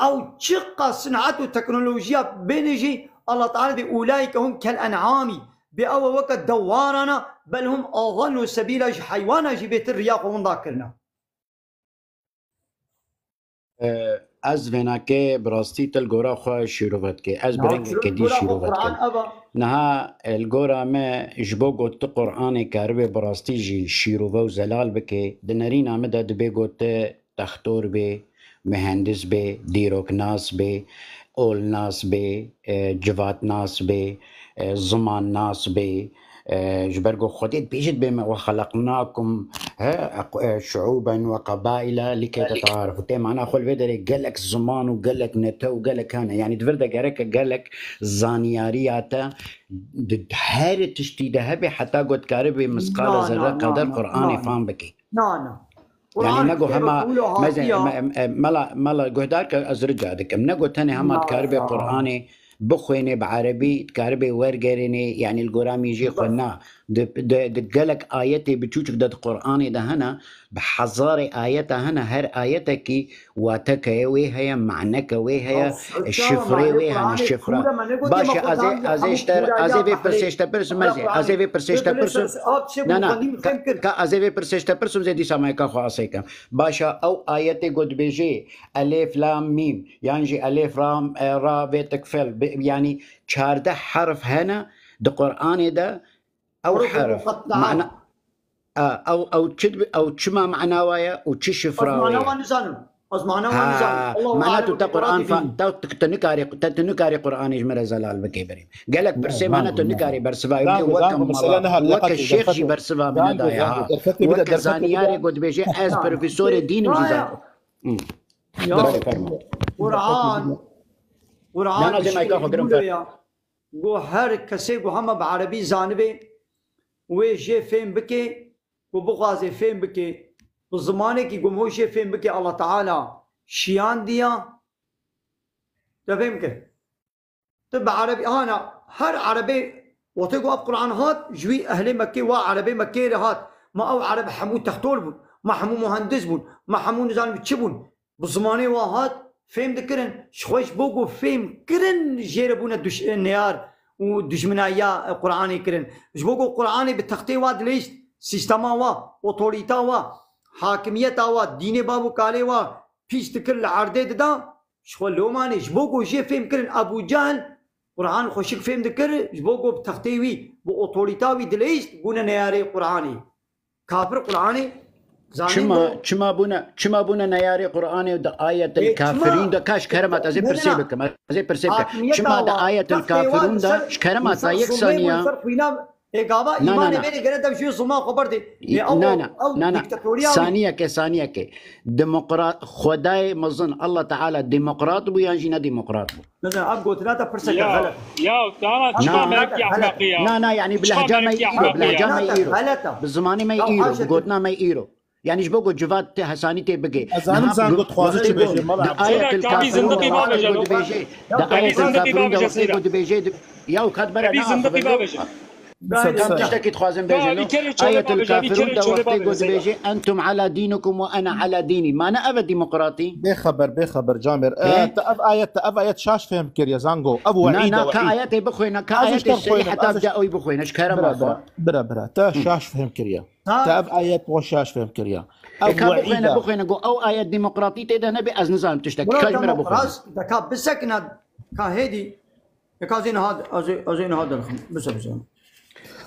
أو تشقى صناعة وتكنولوجيا بينجي الله تعالى دي أولئك هم كالأنعام بأول وقت دوارنا بل هم أظن سبيل حيوانا جبت الرياق وهم ذاكرنا
از وناکه براستی تل گورا خواه شیروفت که از برنگ کدی شیروفت که نها الگورا ما جبو گوت قرآن کاربه براستی جی شیروفه و زلال بکه دنرین آمده دبه گوت تختور به مهندس به دیروک ناس به اول ناس به جوات ناس به زمان ناس به جبرقو خديت بيجد بما وخلقناكم شعوبا وقبائل لكي تتعارفوا تي معناها خل فيدري قال لك زمان وقال لك نتو وقال لك هنا يعني تفردا قالك قال لك زانيارياتا هاري تشتي ذهبي حتى قد كاربي مسقال ذره قدر قراني فهم بكي يعني نقول هما ملا قهدارك ازرجع دك نقول تاني هما تكاربي قراني بخويني بعربي تكاربي ورقريني يعني القرآن يجي قلنا دقلك آياتي بتشوفك ده القرآن ده هنا بحضاري آياتها هنا هر آياتك واتك وهي معنك وهي الشفرة وهي الشفرة باشا أزي في برسيشتا برسم مزي أزي في برسيشتا برسم نا كا أزي في برسيشتا برسم زي دي سامعك خاصيك باشا أو آياتي قد بيجي ألف لام ميم يعني ألف رام را بيتكفل يعني 14 حرف هنا ده قرآن ده أو حرف معنى أو تشد أو تشما معناوية وتش شفراوية. معناته القرآن تنكاري قرآن يجمر زلال بكبرين. قالك برسي معناته نكاري برسفا وك الشيخ جي برسفا من دايها وك زانياري قد بيجي أز بروفيسور دين مجزان.
قرآن زي ما يكافو گو هر کسی گو همه بعربی زانبه و جه فهم بکه و بغازه فهم بکه و زمانه که گم هوشه فهم بکه الله تعالی شیان دیا تفهم که تب عربی هانا هر عربی وقتی گو اب قرآن هات جوی اهل مکه و عربی مکه هات ما او عرب حمود تختول بون ما حمود مهندس بون ما حمود نزانب چه بون بزمانه و هات فهم دكرن شخوش بوجو فهم كرن جيربونا النيار ودجمنايا قرآني كرن جبوجو قرآني بالتختي واد ليش سيستما وا اوتوريتا وا حاكمية وا دين بابو كالي وا فيش تكر العرضة دا شخو لو ماني جبوجو جي فهم كرن أبو جهل قرآن خوشك فهم دكر جبوجو بالتختي وي بو اوتوريتا وي دليش بونا نياري قرآني كافر قرآني چما بونا نياري قرآني ودا آية الكافرين دا كاش كرمات ازي برسيبك چما دا آية الكافرون دا شكرمات يك ثانية ثانية كي ديمقراط خداي مظن الله تعالى ديمقراط بو يانجينا ديمقراط بو مثلا ابقوا 3% غلط
لا يعني بلهجة ما يقيرو بالزماني ما يقيرو بقوتنا ما يقيرو يعني جبوجو جوات حساني تي بقي
أزانم زانقو تخوازي تي بيجي
آية الكافرون دا آية الكافرون دا وقتي قد بيجي ياو كاد برا كم تشتكي تخوازن بيجي آية الكافرون دا وقتي قد بيجي أنتم على دينكم وأنا على ديني ما أنا أبد ديمقراطي
بخبر جامر تأب آيات شاش فهم كيريا زانقو أبو وعيد
وعيد كآيات بخوينا كآيات الشيء حتى بدأوا يبخوينا شكرا
برا تا شاش فهم كيريا تأب آيات وشاش فهم كيريا
بخوينا قو أو آيات ديمقراطية تيدا نبي أز نظام تشتكي كاجمرا بخوينا
كا بسكنا كهدي كازين هذا بس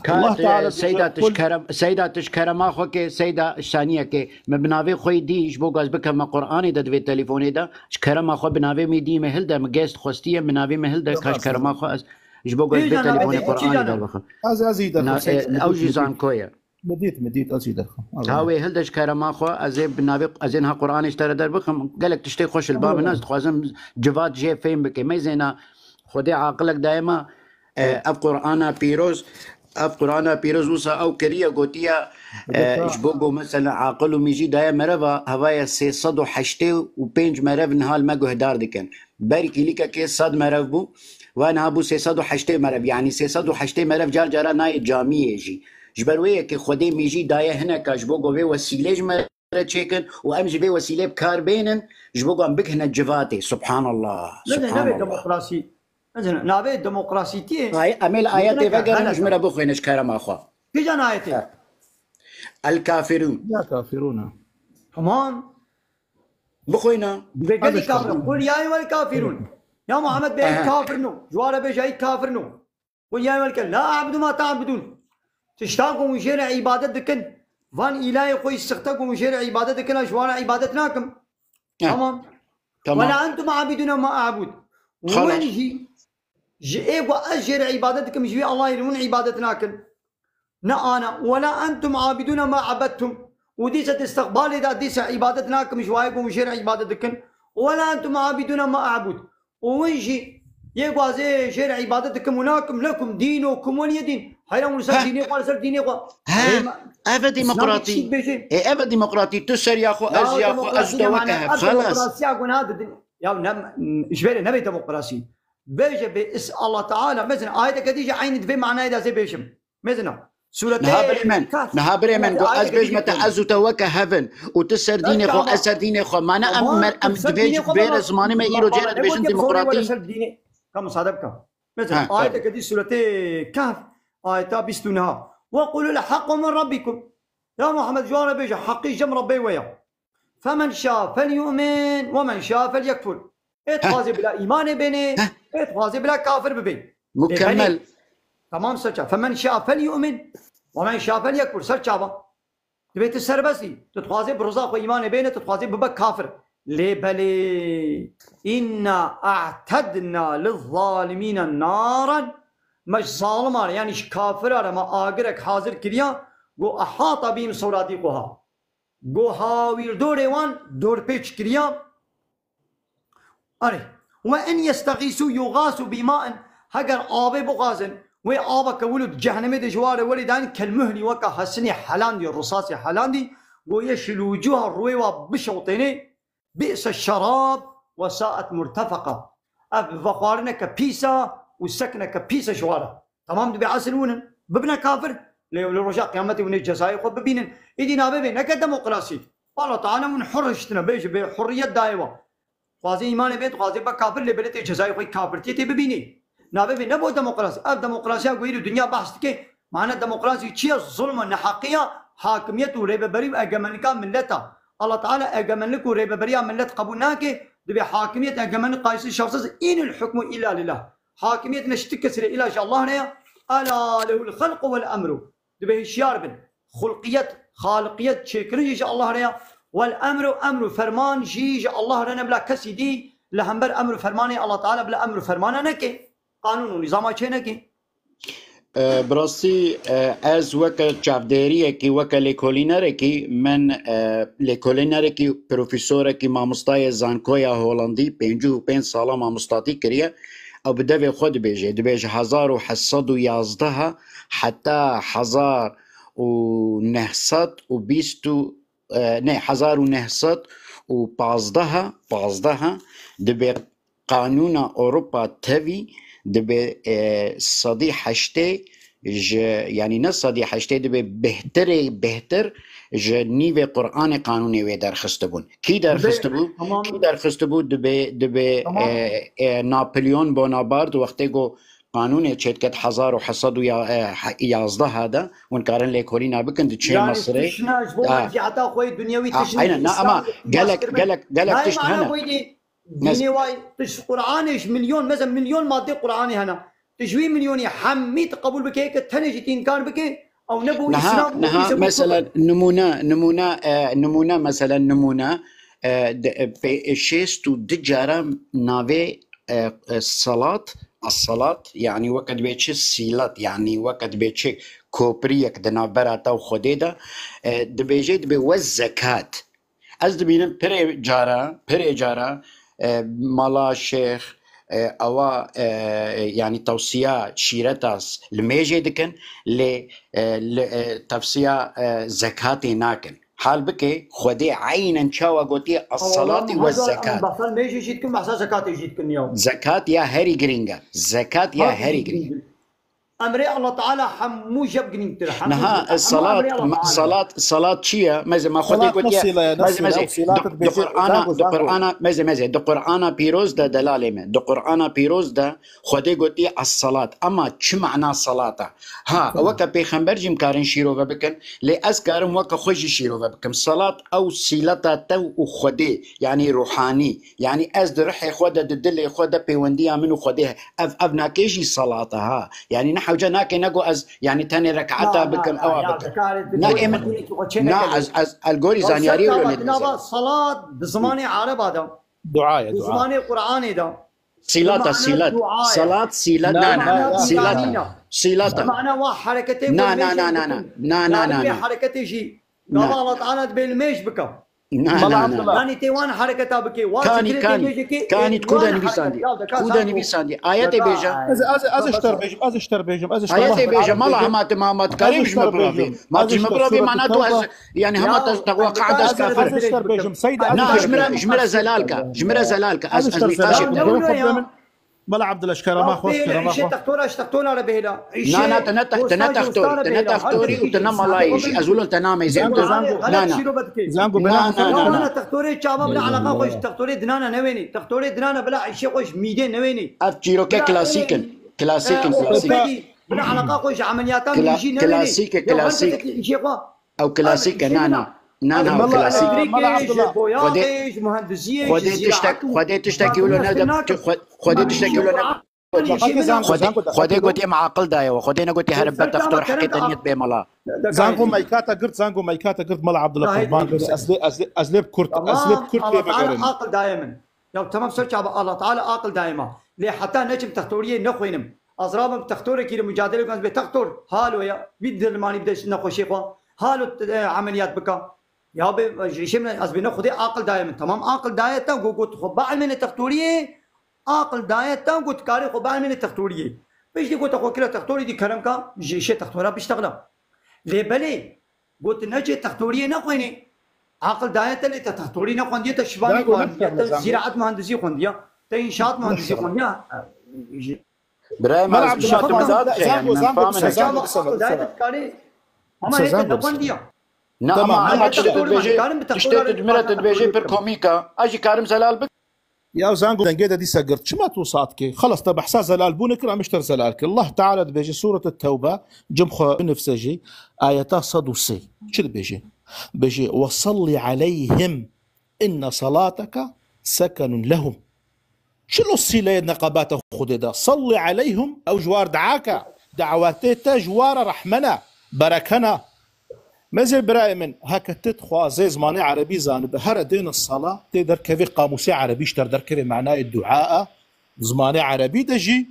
الله تعالى سيدة تشكر ما خوك سيدة الثانية كي مبناوي خوي دي جبو غاز بكم قرآني دا دوي تليفوني دا شكر ما خو بناوي ميدي مهل دا مجاست خوستيه بناوي مهل دا كاشكر ما خو جبو غاز بتليفوني قرآني دا بخ
ازيد
او جيزان كويا
مديت أزيد
هاوي هلدش كرما خو ازيب نابق ازين ها قران اشترى در بخم قالك تشتي خوش الباب الناس تخوازم جواد جي فين بك ما زينا خدي عقلك دائما اب قرانا بيروز وسا او كريا قوتيا جبوغو مثلا عاقل وميجي دايا مرفا هوايا 385 مرف نهال ما هدار دكن باركي لك كي صد مرف بو وانا ابو 380 مرف يعني 380 مرف جار جارا ناي جامعه يجي جبرويه كي خدي ميجي دايا هنا كجبوغو في وسيله جمره تشيكن وامجي في وسيله بكار بينن جبوغو ام بك هنا جفاتي سبحان الله
سبحان الله ديمقراطي مثلا نابي ديمقراطيتي
هاي امل اياتي فقر نجمره بخوينش كرم اخو
في جان اياتي
الكافرون
يا كافرون
كمان
بخوينا
بقول كافر قل يا ايها الكافرون يا محمد بيجي كافر نو جواره بيجي كافر نو قل يا ايها لا اعبد ما تعبدون تشتاقوا من شرع عبادتكن فان الهي قوي استختكم من شرع عبادتكن جواره عبادتناكم تمام ولا انتم عابدون ما اعبد وين جئ واجر عبادتكم جوي الله يلون عبادتناكن نا انا ولا انتم عابدون ما عبدتم وديسة استقبال اذا ديسة عبادتناكم جوايكم وشرع عبادتكم ولا انتم عابدون ما اعبد ويجي يقوى زي شرع عبادتكم وناكم لكم دينكم ولي دين حيرا ورسال ديني قال سر ديني قال
افا ديمقراطي افا ديمقراطي تسر يا اخو از يا اخو از توكه خلاص
ديمقراطيا قول هذا يا اشبيله نبي ديمقراطي بيجي بس الله تعالى مثلا آية كديجة عين في معناه إذا زي بيشم مثلا سورة
نها بريمن قو از بيج متى از توكه هفن وتسر ديني خو اسر ديني خو معنا ام دبيج بير زماني ما يرو جرد بيجن ديمقراطي
كم صادبك مثلا آية كديجة سورة كهف آية بيستونها وقولوا الحق من ربكم يا محمد جوار بيجي حقي جم ربي ويا فمن شاء فليؤمن ومن شاء فليكفر اتخاذ بلا ايمان بيني اتخاذ بلا كافر ببين
مكمل
تمام سرچا فمن شاء فليؤمن ومن شاء فليكفر سرچا با تبيت السربسي تتخاذ برزاق وايمان بينه تتخاذ ببا كافر ليه بلي إنا اعتدنا للظالمين نارا مش ظالمان يعني كافر ما آقرك حاضر كريا گو احاط بهم سورادقها گو هاوير دوريوان دور بيش كريا أري وإن يستغيثوا يغاثوا بماء هجر آب بغازن وآب كولد جهنم دجوار ولدان كالمهل وكا حسني حلاندي الرصاص حلاندي ويشل وجوه الروي وبشوطيني بئس الشراب وساءت مرتفقة فقارنا كبيسا والسكنة كبيسا شوارع تمام دبي عسلون ببنا كافر لرجاء قيامتي ونجزاي خب ببينن إدينا ببين هكا ديمقراطي الله تعالى من حرشتنا بيش بحرية دائمة قاضي إيمان بيت قاضي بكافر اللي بلتي جزاي خوي كافر تي ببيني نابي نبو ديمقراطي ديمقراطيا قويلو دنيا بحث كي معنا ديمقراطي تشي ظلم نحقية حاكمية وريبة بري أجمنك ملتا الله تعالى أجمنك وريبة بري ملت قبولناك دبي حاكمية أجمن قايس الشخص إن الحكم إلا لله حاكمية نشتكسر إلى شاء الله نيا ألا له الخلق والأمر دبي شياربن خلقية خالقية شكري شاء الله نيا والأمر أمر فرمان جيج الله رنا بلا كسيدي لهمبر أمر فرماني الله تعالى بلا أمر فرمانه نكي قانون ونظام چه نكي
براسي از وكا چافديريه كي وكا ليكولينر كي من ليكولينر كي بروفيسور كي مامستاي زانكويا هولندي 55 سالا مامستاتي كريا او بدوي خود بيجي دبيج 1911 حتى 1920 نه 1915 دبي قانون اوروبا تبي دبي صدي حشتي يعني نص صدي حشتي دبي بهتر نيفي قرآن قانوني وي درخستبون كي درخستبون دبي نابليون بونابرت وقتی گو قانون چت کت 1911 هذا ونكارن ليكولينا بكن تشي مصري
يعني تشناش بوما عطا خوي دنيوي تشني
اينا اما قالك تشت هنا
ديني واي تش قرآنش مليون مثلا مليون مادة قرآني هنا تشوي مليوني حميت قبول بكيك تنجي تنكار بكي او نبو اسلام
مثلا نمونه مثلا نمونه شيستو دجارة ناوي الصلاة الصلاة يعني وقت بيتش السيلات يعني وقت بيتش كوبريك دنا براتا وخديدا دبيجي دبي والزكاة از دبينم بري جارا مالا شيخ أو يعني توصية شيرتاس لميجي دكن لتوصية زكاة ناكن حال بكي خدي عينا شاوا قوتي الصلاة والزكاة
بحصل ميجي جيتكم بحصل زكاة يجيتكم اليوم
زكاة يا هاري جرينجا زكاة يا هاري جرينجا
أمري الله تعالى حمو جب جنين ترى
نها الصلاة شيا ماذا ما خدي قلت ماذا دو قرآن بيروز دا دلالة من دو قرآن بيروز دا خدي قلت الصلاة أما شو معنى الصلاة ها وكا بيخنبر جيم كارن شيرو بكن لأذكارم وكا خوش شيرو بكن صلاة أو سيلتا تو وخدي يعني روحاني يعني أزد رحي خدا ددل خدا بيونديا منو خديها أبناكيجي صلاة ها يعني نحو جناك نقو أز يعني تاني ركعتا بكم أو بكم نا از الجوري زانياري ولا
صلاة بزماني عرب هذا
دعاء
بزماني قرآني ده
صلاة صلاة صلاة
معنى واحد حركتين نا حركتي جي الله تعالى بالميش بكم يعني تيوان حركتها بكي
كانت كودا نبي ساندي آيات بيجا
از اشتر بيجم
آيات بيجا ما ما تكريمش مبروفي ما تجي مبروفي معناته يعني هم توقع داس كافر
اشتر بيجم سيد
جمرة زلالك از نقاش
ملا عبد الاشكر ما خوش كلام
تختونا ربيلا
نا تختوري وتنام ملاي شيء ازول تنام
زانغو
بلا تختوري شابا بلا علاقه خوش تختوري دنانا نويني تختوري دنانا بلا شيء خوش ميدين نويني
افجيرو كلاسيكن
بلا علاقه خوش عملياتان يجي نويني
كلاسيك او كلاسيك نانا كلاسيك خدي تشتكي ولا خدي قلت معاقل دايو خدينا قلت هربت تختار حكيت نيت بملا
زانغو مايكاتا قرت ملا عبد الله قربان ازلب كرت
عاقل دائما لو تمام سرچ الله تعالى عاقل دائما ليه حتى نجم تختوريه نخوينم ازرابم تختوري كي مجادله كان بتختور حالو يا بيدرماني بدش نخوشي حالو عمليات بكا يا بي شمنا أزبينا خدي عقل دائما تمام عقل دائما قلت خباء من التختورية عقل دائما قلت كاري خباء من التختورية بيش دي قلت أخو كلا تختوري دي كلام كا شيء تختورها بيشتغلها ليه بلي قلت نجي تختورية نقويني عقل دائما اللي تختوري نقوين دي تشباني قوان زراعة مهندسي قوان دي تإنشاءات مهندسي قوان دي
براي ما إنشاءات
مهندسي
نعم ما تشتت دمرة تدبيجي بالكوميكا أجي كارم زلال بك
يا زانغو دنجيدا دي سقرت شما توصاتك خلص تبع حساس زلال بونك راه مشتر زلالك الله تعالى دبيجي سورة التوبة جمخ نفسجي آياتا صدوسي شو دبيجي بيجي وصلي عليهم إن صلاتك سكن لهم شنو الصلة نقبات خددا صلي عليهم أو جوار دعاك دعواتي جوار رحمنا بركنا مازال براي من هكا تدخوا زي زماني عربي زانب هر دين الصلاة تقدر كيف قاموسي عربي اشتر كيف معناه الدعاء زماني عربي دجي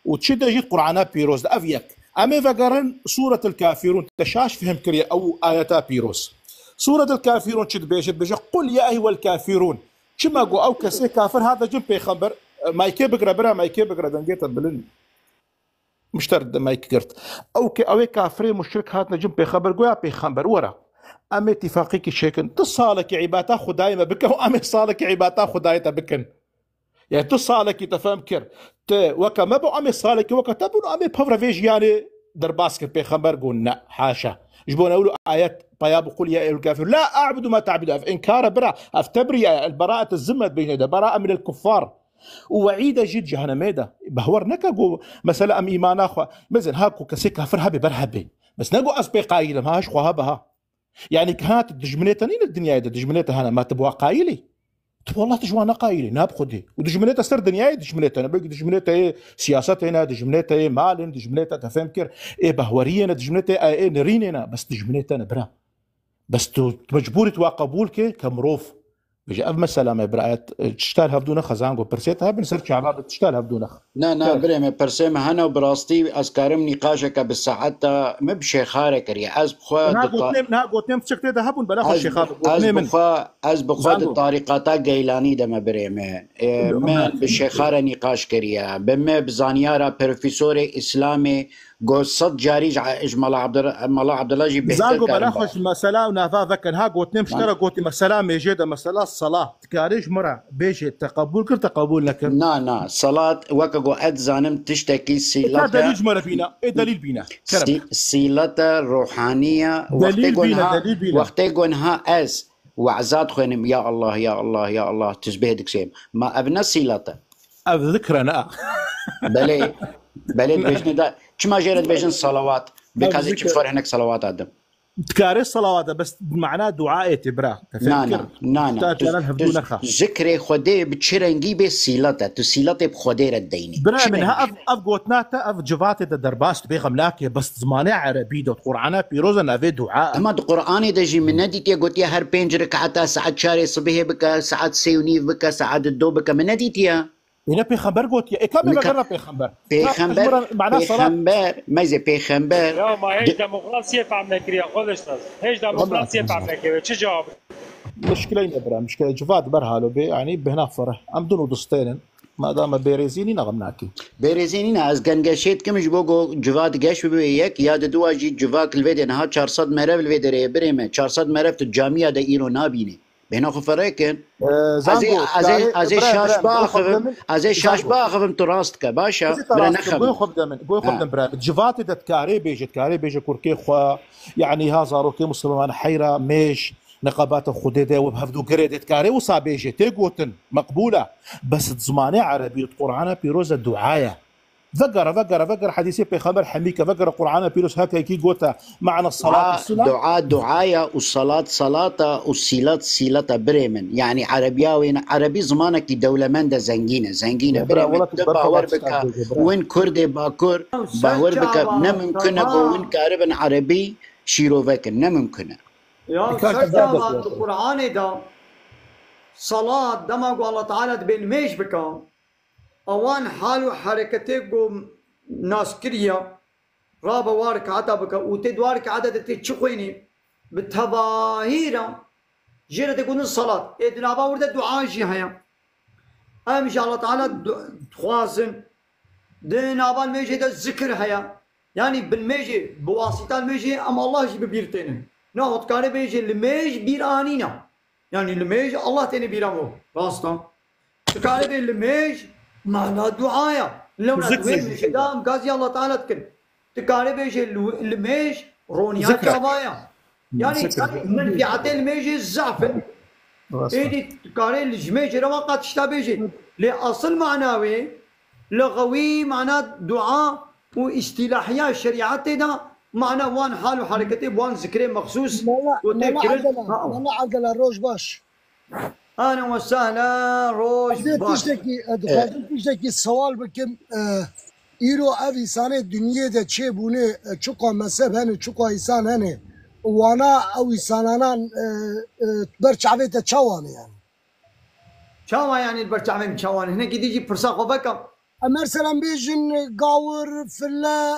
وتشد دجي قرآن بيروز أفيك أمي فقرن سورة الكافرون تشاش فهم كريا أو آياتا بيروز سورة الكافرون تشد بيجي قل يا أيها الكافرون شما قو أو كسي كافر هذا جنب بيخبر مايكي بقرا برا مايكي بقرا دنجيتا بلن مشترد مايك قرت او كافري مشرك هاتنا جنب بخبر قويا بخبر ورا امي اتفاقيك شيكن تصالك عباتا خدايما بك وامي صالك عباتا خدايتا بكن يعني تصالك تفهم كر وكا ما بو امي صالك وكا تبون امي بفرا فيج يعني درباسك بخبر قلنا حاشا جبونا اقولوا ايات طياب قل يا ايها الكافر لا اعبد ما تعبد انكار برا افتبري البراءة الزمت بين براءة من الكفار ووعيدة جد جهنميدا بهور نكاقو مثلا ام ايمان اخو مثلا هاكو كسي كافر هبي برهبي بس نقو اسبي قايلة ما هاش خوها يعني كانت دجمنيتا نين الدنيا دجمنيتا هنا ما تبوا قايلي تبوا والله تجوانا قايلي ناب خدي ودجمنيتا سر دنياي دجمنيتا انا بقى دجمنيتا ايه سياسات هنا دجمنيتا ايه مال دجمنيتا تفهمكر ايه بهورينا دجمنيتا ايه نريننا بس دجمنيتا انا برا بس مجبور تواقبولك كمروف بيجي اف مثلا ما برأت تشتال هفدونخ خزانجو برسيتها بنسر شعباب تشتال هفدونخ
نا بريمه برسيم هنا وبراستي اسكارم نقاشك بالساعات مبشي خارك ري از بخوا
نا قوتنم تشكتي ذهبون بلا شيخاب
از بخوا الطريقات جيلاني دم بريمه من بالشيخاره نقاش كريا بما بزانيارا بروفيسور اسلامي قو صد جاريج اجمال عبد الله جي
زانقو بلاخش مسألة ونافا ذكر ها قوتنم اشترى قوتي مسألة ميجيدا مسألة الصلاة تكاريج مرة بيجي تقبل كل تقبل لك
نا صلاة وكاقو ادزانم تشتكي سيلتا
دليل مرة بينا ايه دليل بينا
سيلتا روحانية وقتيقونها از وعزات خينم يا الله يا الله يا الله تشبه دكسيم ما ابنا سيلتا
ذكرنا
بلي بيجن دا كما جرت بيجن صلوات بكازي تشفر هناك صلوات ادم
تكاري الصلوات بس معناه دعاء تبرا
نا ذكري خدي بتشرنجي بسيلتا تسيلتا بخدي رديني
برا منها اف قوتناتا اف جفاتي دردرباست بيغم لاكي بس زمانه عربي دو قرآن بيروزنا في دعاء
اما القرآن دجي من نديتي قلت يا هر بينج ركعتا ساعات شاري صبيه بك ساعات سيونيف بك ساعات الدو بك من نديتي
هنا بيخمبر قلت يا كم بقرا
بيخمبر
معناه
بيخمبر ماذا بيخمبر
لا ما هيش ديمقراطية تعمل كريا خذش هيش ديمقراطية تعمل كريا شو جواب
مشكلة برا مشكلة جفات برهالو بي يعني بهنا فرح ام دونو دستين ما دام بيريزيني نغمناكي
بيريزيني از گنگشيت كمش بوگو جواد گش بيك ياد دو جي جواد الفيديو نها 400 مرف الفيديو بريمه 400 مرف تو جامعه ده ايرو نابيني بهنا خفريكن از شاش باخذ تراستك باشا
بلا نخب بو خدم برا جفات ده تكاري بيجي كوركي خو يعني ها زاروكي مسلمان حيره مش نقابات خديده وبهفدو قريدت كاري وصابيجي تيقوتن مقبوله بس زمانه عربي القران بيروز الدعايه فقر حديثي بخبر حميكه فقر قرآن بيروس هكا كي قوتا معنى الصلاة
دعاية والصلاة صلاة والسيلات بريمن يعني عربي زمانك دي دولة مندا زنجينة بريمن باور بك وين كردي باكر باور بك نممكن وين كاربن عربي شيروفكن نممكن
يا سجاد القرآن ده صلاة دمج الله تعالى بين ميش بك اوان حالو حركتي قوم ناس كريا رابا وارك عتبك وتدوارك عدد تشقيني بالتظاهيرة جيرة تكون الصلاة إدنا باورد الدعاء جيها أم شاء الله تعالى تخوازن دينا بالميجي ده الذكر هيا يعني بالميجي بواسطة الميجي أم الله جي ببيرتين ناخد كاري بيجي الميج بيرانينا يعني الميج الله تاني بيرامو راستا كاري بيجي الميج معناه دعاية لو نتوين من شدام قاضي الله تعالى تكن تكاري بيجي الميج رونيات كبايا يعني من في عتل الميج الزعفن ايدي تكاري الجميج رواقة تشتبيجي لأصل معناوي لغوي معناه دعاء واصطلاحيات شريعتنا معناه وان حال وحركتي وان ذكري مخصوص
والله عقل الروج باش
اهلا وسهلا روج باش
تشتكي السؤال بكم ايرو ابي سنه الدنيا ده تشي بونه تشقى مذهب هني تشقى انسان هني وانا او انسانانا برشعبه تشوان يعني
شو يعني البرشعبه تشوان هنا كي تيجي فرصه وبكم
مثلا بيجن قاور فلا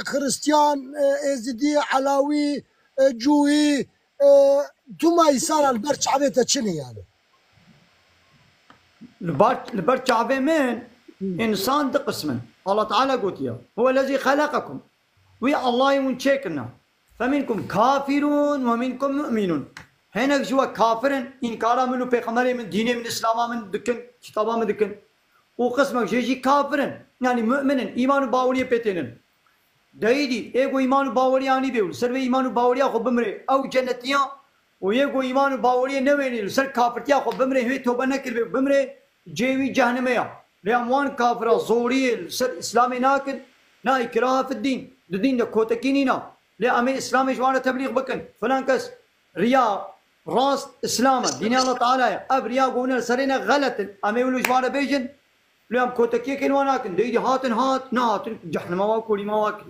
خريستيان ازدي علاوي جوي توما انسان البرشعبه تشني يعني
البرشعبه من انسان ده قسما الله تعالى قلت يا هو الذي خلقكم ويا الله ينشكنا فمنكم كافرون ومنكم مؤمنون هنا جوا كافر انكار منه بيغمر من دينه من اسلام من دكن كتابه من دكن وقسمك جيجي كافر يعني مؤمن ايمان باوريه بيتين دايدي ايغو ايمان باوريه اني بيقول سر ايمان باوريه خو بمري او جنتيا ويغو ايمان باوريه نويني سر كافرتيا خو بمري هي توبه نكر بمري جيوي جهنميا لاموان كافر زوري سر اسلامي ناكن لا اكراه في الدين الدين ده كوتكينينا لامي اسلامي جوانا تبليغ بكن فلان كس رياء راس اسلام دين الله تعالى اب رياء قونا سرينا غلط امي ولو جوانا بيجن لام كوتكي كن وناكن ديدي هاتن هات ناتن جهنم ما واكل ما واكل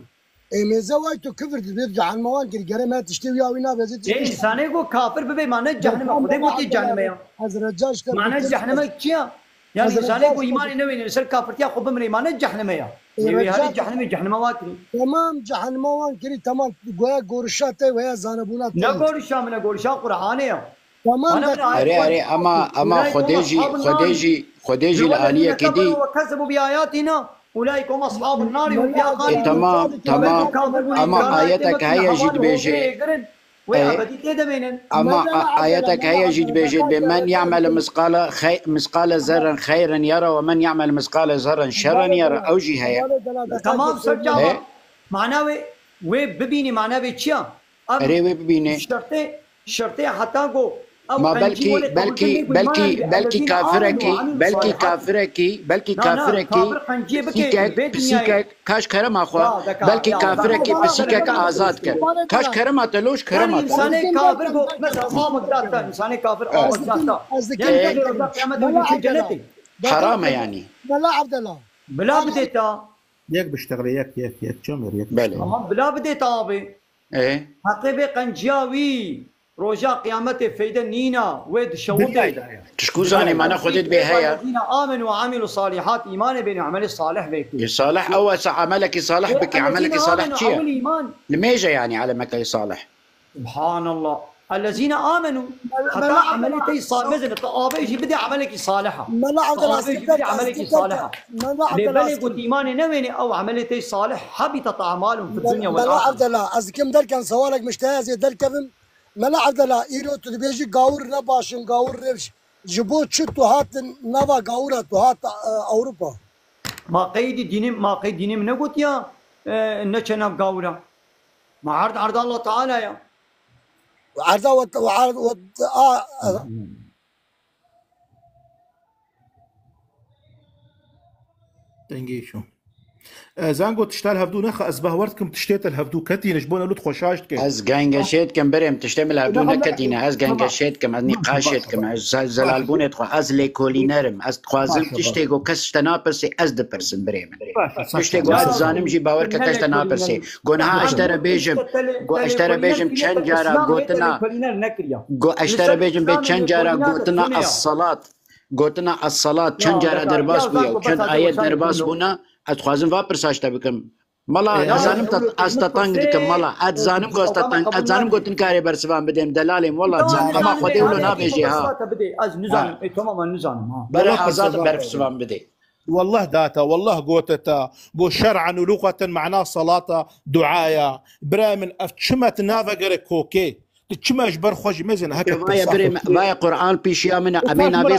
ميزه وايتو كفر بيرجع عن موان كري جري ما تشتوي او ينا بزيت
ايه انسانه کو کافر به معنی جهنم خدا کو جهنم ہے
حضرت جاش کا
معنی جهنم کیا يعني انسانه کو ایمان نه ویني سر کافر کیا خو به معنی جهنم ہے یہ هذه جهنم واکری
تمام جهنم وان كري تمام گویا گورشاته ويا زانبونات
نه گورشا من گورشا قرآن ہے
تمام
اري اما خديجي الآلية كدي
وكذبوا بآياتنا أولئك هم أصحاب النار هم فيها خالدون
تمام اما آياتك هيا جد بيجي اما آياتك هيا جد بيجي بمن يعمل مثقال ذرة خيرا يرى ومن يعمل مثقال ذرة شرا يرى اوجي هيا
تمام سر معناه وي ببيني معناه بيتشيا
اري وي ببيني
شرطه حتى کو
ما بلكي كافركي بسيكك كاش كرم اخوا بلكي كافركي بسيكك آزاد كر كاش كرم تلوش كرم
انسان كافر کو مثلا قامت داتا انسان كافر قامت داتا
حرام يعني
بلا عبد الله
بلا بديتا
ياك بيشتغل ياك جمر ياك
بلا بديتا ابي
ايه
حقيبه قنجاوي روجا قيامت فايده نينا ويد شوده
تشكو زاني ما ناخذت بهايا
الذين امنوا وعملوا الصالحات ايمان بين عمل الصالح بك
صالح اول عملك صالح بك عملك صالح شيء لميجا يعني على مكة صالح
سبحان الله الذين امنوا حتى عملتي صالح مثل طابه يجي بدي عملك صالحه
ما لا عبد الله
عملك صالحه لبلغ ايمان نويني او عملتي صالح حبطت اعمالهم في الدنيا
والاخره ما لا عبد الله از كم دل كان سوالك مشتاز دل كم ملا عبد الله ايرو تبيجي غاور نباشن غاور ريش جبو تشتو هات نوا غاورا تو هات اوروبا
ما قيد ديني من قلت يا نشنا غاورا ما عرض الله تعالى يا
عرض وعرض
تنجيشو زانگو تشتال هفدو نخ از بهورتكم تشتيت الهفدو كتين جبونا لوت خوشاشت كي
از گنگشت کم بریم تشتمل هفدو نکتینه از گنگشت کم از نقاشت کم از زلالبونت خو از لیکولینرم از خوازم تشتیگو کس تناپرسی از دپرسن بریم تشتیگو از زانم جی باور که کس تناپرسی گنها اشتر بیجم چند جارا گوتنا اشتر بیجم به چند جارا گوتنا الصلاة چند جارا درباس بویا چند آیت درباس بونا از خوازم و پرساشتا بکم مالا زانم استطنگ دکم مالا از زانم کو استطنگ از زانم کو تنکاری برسوان بدیم دلالیم والله زانم اما خودی ولو نابیجی ها
از نزانم تماما نزانم
برا آزاد برسوان بدی
والله داتا والله قوتتا قو شرعا ولغة معناه صلاة دعايا برا من افتشمت نافقر كوكي تشماش برخوج مزن هكا
بايا قرآن بيشيا من امين ابي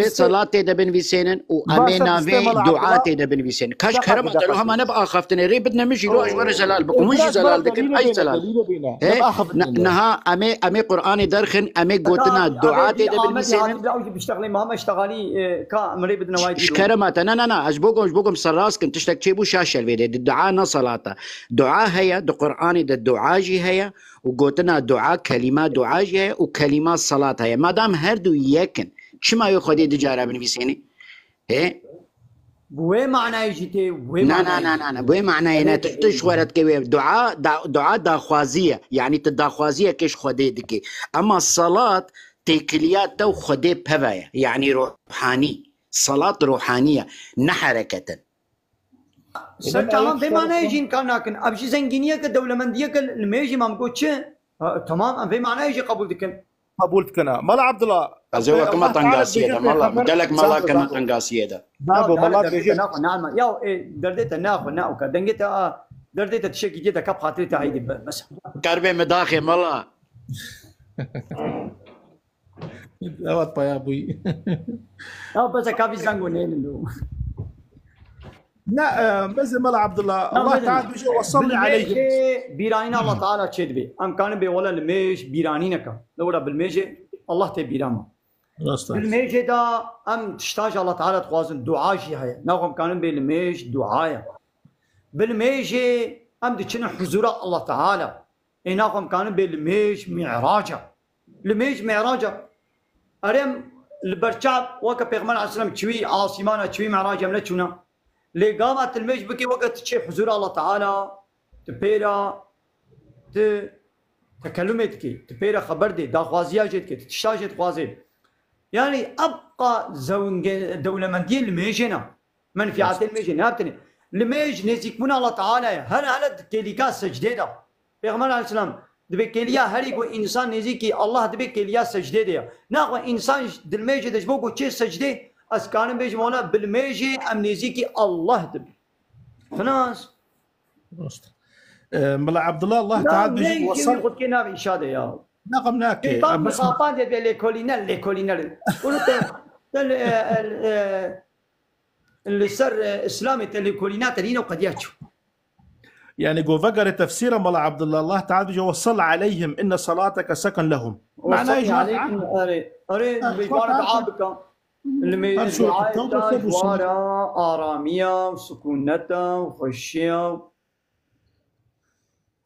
صلاة تيدا بن فيسينن وامين ابي دعاء تيدا بن فيسينن كاش كرم لو هم انا بقى خفتني ري بدنا مشي لو اجبر زلال بكم مش زلال دكن اي زلال نها امي قرآن درخن امي قوتنا دعاء تيدا بن فيسينن
بيشتغلي ما اشتغالي كا مري بدنا وايد
كرمات انا اجبوكم سراس كنت تشتك تشيبو شاشه الفيديو الدعاء نا صلاة دعاء هي قرآن الدعاء جي هي وقوتنا دعاء كلمة دعاء جي وكلمات صلاة هي ما دام هردو يكن شما يخدي دجارة بنفسيني ايه
بوي معنى يجيتي
نا بوي معنى هنا تشورت كوي دعاء داخوازية يعني تداخوازية كيش خدي دكي اما الصلاة تكليات تو خدي بهوايا يعني روحاني صلاة روحانية نحركة
تمام بمعنى يجين كان لكن ابشي زنجينيه كدولمنديه الميجي ما مقوتش تمام بمعنى يجي قبول
دكنا مالا عبد الله
ازوا كما تنقاسيه ده مالا بدلك مالا كما تنقاسيه ده
مالا بيجي
نعم يا دردت ناخو كدنجت دردت تشكي جدا كب خاطري تعيد بس
كربي مداخي مالا
اوت يا ابوي
بس كافي زنقونين
لا بس مالا عبد الله الله تعالى بيجي وصلني عليهم
بيرانينا الله تعالى تشد بي ام كان بي ولا الميش بيرانينك لولا بالميجي الله تبيراما بالميجي دا ام تشتاج الله تعالى تخوازن دعاء شي هي ناقم كان بي الميش دعاء بالميجي ام دچن حضور الله تعالى ناقم كان بي الميش معراجه الميش معراجه ارم البرچاب وك پیغمبر عليه السلام چوي عاصمانه چوي معراجه ملچونا لقامت الميج بكي وقت تشي حضور الله تعالى تبيرا تكلمتك تبيرا خبر دي داخوازياجتك تشتاجت خوازي يعني ابقى دولمنديه الميجنا منفعه الميجنا هابتني الميج نزيك من الله تعالى هل كيليكا سجده دا پیغمبر عليه السلام دبي كيليا هل يقول انسان نزيكي الله دبي كيليا سجده دا ناخو انسان دلميج دجبوكو تشي سجده اسكان بيج مولا بالميجي ام نزيكي الله دبي فناس
ملا عبد الله تعالى بيجي
وصل قلت كنا بإشادة يا
نقم ناكي
بس خاطان دي ليكولينال قلت اللي صار اسلامي الليكولينات اللي قد ياتشو
يعني جو فقر تفسيرا ملا عبد الله تعالى بيجي وصل عليهم ان صلاتك سكن لهم
معناه ايش اريد بيقارب عابك اللي جوارا آرامية وسكونتا وخشية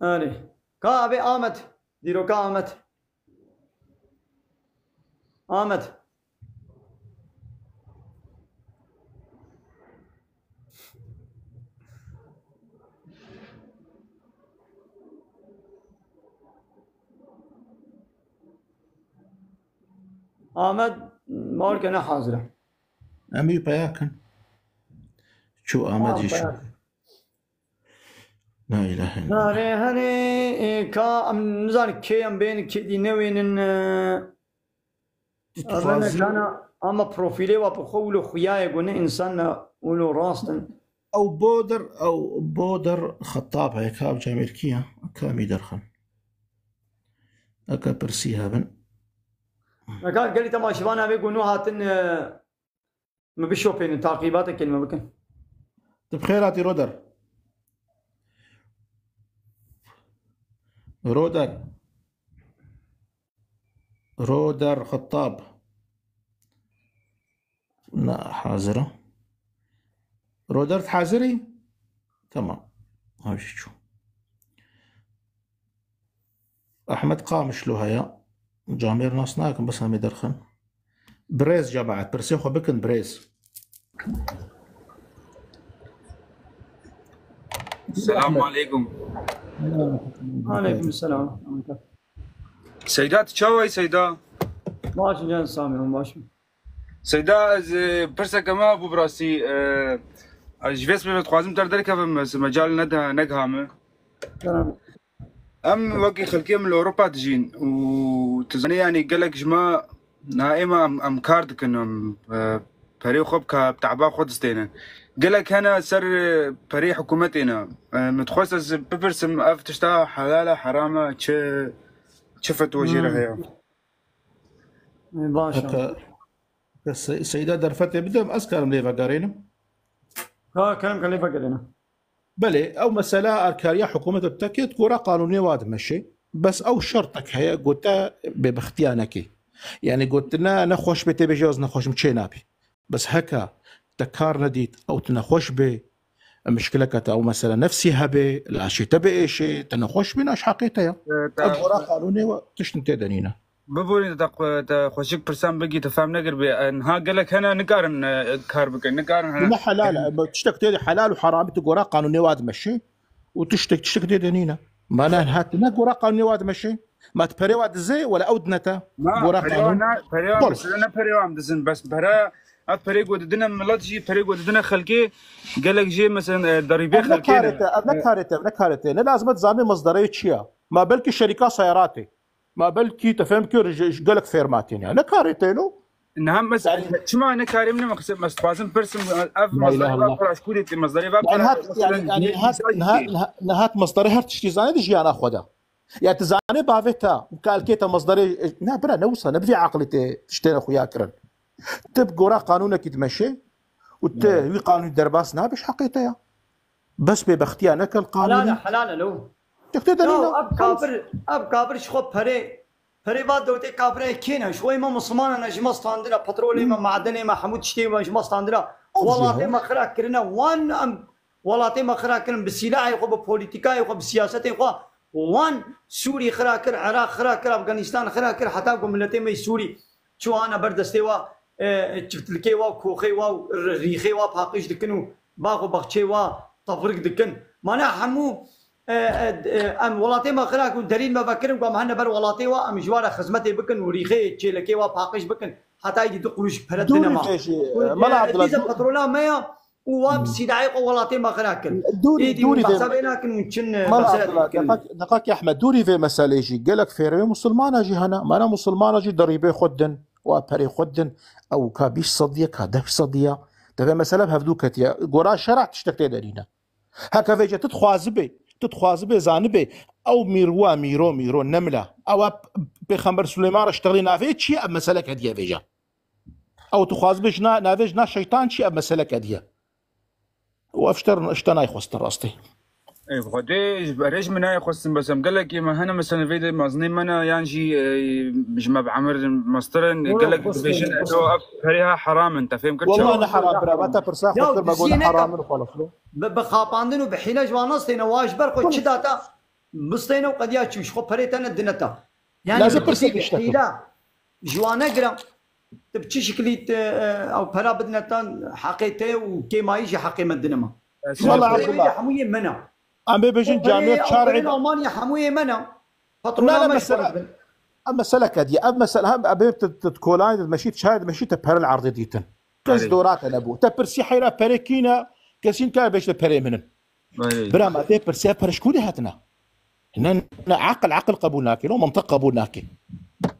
أنا كابي آمد ديرو كامد آمد آمد مالك أنا حاضرة
أمي بياكن شو آمد يشو لا إله إلا الله
هني كا أم نزار كي أم بين كدي نوين أنا كنا أما بروفيلي وبخولو خياي قلنا إنسان ولو راستن
أو بودر خطاب هيك هاب جامير كيا كامي درخن أكا برسيها بن
كان قال لي تما شبانا بيقولوا هاتن ما بيشوفين تعقيباتك كلمة بكن
بخيراتي رودر خطاب لا حاضرة رودر حاضري تمام هاي شو أحمد قامش له هيا جامير ناصناكم بس هم يدرخن بريز جماعة برسيخو بكن بريز
السلام عليكم.
وعليكم السلام.
سيدات تشاوي سيدا.
ماشي جان سامي ماشي.
سيدا از برسا كما ابو براسي جفيس بيت خوازم تردرك في مجال نقهامه. ام وقي خلقيه من اوروبا تجين وتزني يعني قالك جما نائمه ام كاردك انهم فريق خب كتعبا خدستينا قالك هنا سر فريق حكومتنا متخصص ببرسم افتشتا حلاله حرامه شفت وجيره هي
باشا
السيدة درفتي بدهم أذكر من ليفا قارينا
كلام كان ليفا قارينا
بلي أو مسألة أركارية حكومة بتاكيد كورا قانونية واد ماشي بس أو شرطك هي قلت باختيانك يعني قلت لنا نخوش بتي بجوز نخوش مشي نابي بس هكا تكار نديت أو تنخوش به مشكلة كتا أو مثلا نفسي هبه لا شيء تبي شيء تنخوش بناش حقيقة كورا قانونية وتشتنتي دنينا
ببوري تخوشك برسام بقي تفهم نقر بأنها قالك هنا نقارن كاربك نقارن هنا
ما حلال تشتك تيدي حلال وحرام تقول قانوني واد مشي وتشتك تيدي دنينا ما انا هات نقول قانوني واد مشي ما تبري واد زي ولا اودنتا
ما بريوان بس انا بريوان دزن بس برا افريق ودنا ملاتجي فريق ودنا خلقي قالك جي مثلا ضريبه خلقي
نكارته لازم تزامي مصدريه شيا ما بلكي شركات سياراتي ما بلكي تفهم كيف قالك فيرماتين يعني كاريتينو
نعم بس شما انا كارمنا مقصد مستوازن برسم اف مصدر فراش كودي مصدر
نهات مصدر هر تشتي زاني دي انا خدا يعني تزاني بافيتا وكالكيتا مصدري نا برا نوصل نبي عقلتي تشتري اخويا كرن تبقى ورا قانونك يتمشي وي قانون درباس نابش حقيقه بس باختيارك القانوني
حلال لو
تقتدر
اب كابر شخو فري بعد دوتي كابر كينا شوي ما مسلمان انا جما ستاندرا بترول ما معدن ما حمود شتي ما جما ستاندرا والله ما خرا كرنا وان ام والله ما خرا كرن بالسلاح يخو ببوليتيكا يخو بالسياسه يخو وان سوري خرا كر عراق خرا كر افغانستان خرا كر حتى ملتي ما سوري شو انا بردستي وا شفت لكي وا كوخي وا ريخي وا باقيش دكنو باخو بخشي وا تفرق دكن معناها حمو ام ولاتي ما خلاك دليل ما فكرهم قام هنا بر ولاتي وا ام جوار خدمتي بكن وريخي تشيلكي وا باقش بكن حتى يجي دقلوش بردنا ما
ملا عبد الله
بترولا ما واب سيدايق ولاتي ما خلاك
دوري
حسابنا كن
نقاك يا احمد دوري في مساله يجي قال لك فيري مسلمان جي هنا ما انا مسلمان جي ضريبه خدن وابري خدن او كابيش صديه كادف صديه تبع مساله بهفدو كتيا غورا شرع تشتكي دارينا هكا فيجا تتخوازبه زانبه او ميرو نمله او بخمر سليمان اشتغلي نافي شي اب مساله كديه فيجا او تخوازبه نافيج شيطان شي اب مساله كديه وافشتر يخوستر راستي
اي غادي بريج منا يخصم بس قال لك ما هنا مثلا فيديو مازني منا يانجي بجمع بعمر مسترن قال لك بيجن فريها حرام انت فاهم كل
والله انا حرام برا متى برساخ خاطر ما اقول حرام وخلاص
بخاطاندن وبحيله جوانستين واش برقو تشداتا مستين وقد ياتش خو بريتنا دنتا يعني
لازم برسيك
حيله جوانا قرا تبتشي شكليت او برا بدنتا حقيته وكيما يجي حقي مدنما
والله عبد الله
حمويه منا
ام بيجن جامعه شارع
المانيا حمويه منا
لا مساله مساله كديه اب مساله ابي تتكولاين مشيت شاهد مشيت بهر العرض ديتن كز دورات انا ابو تبرسي حيره بريكينا كاسين كان باش بري منن برا ما تبرسي برشكولي هاتنا هنا عقل قبولناكي لو منطق قبولناكي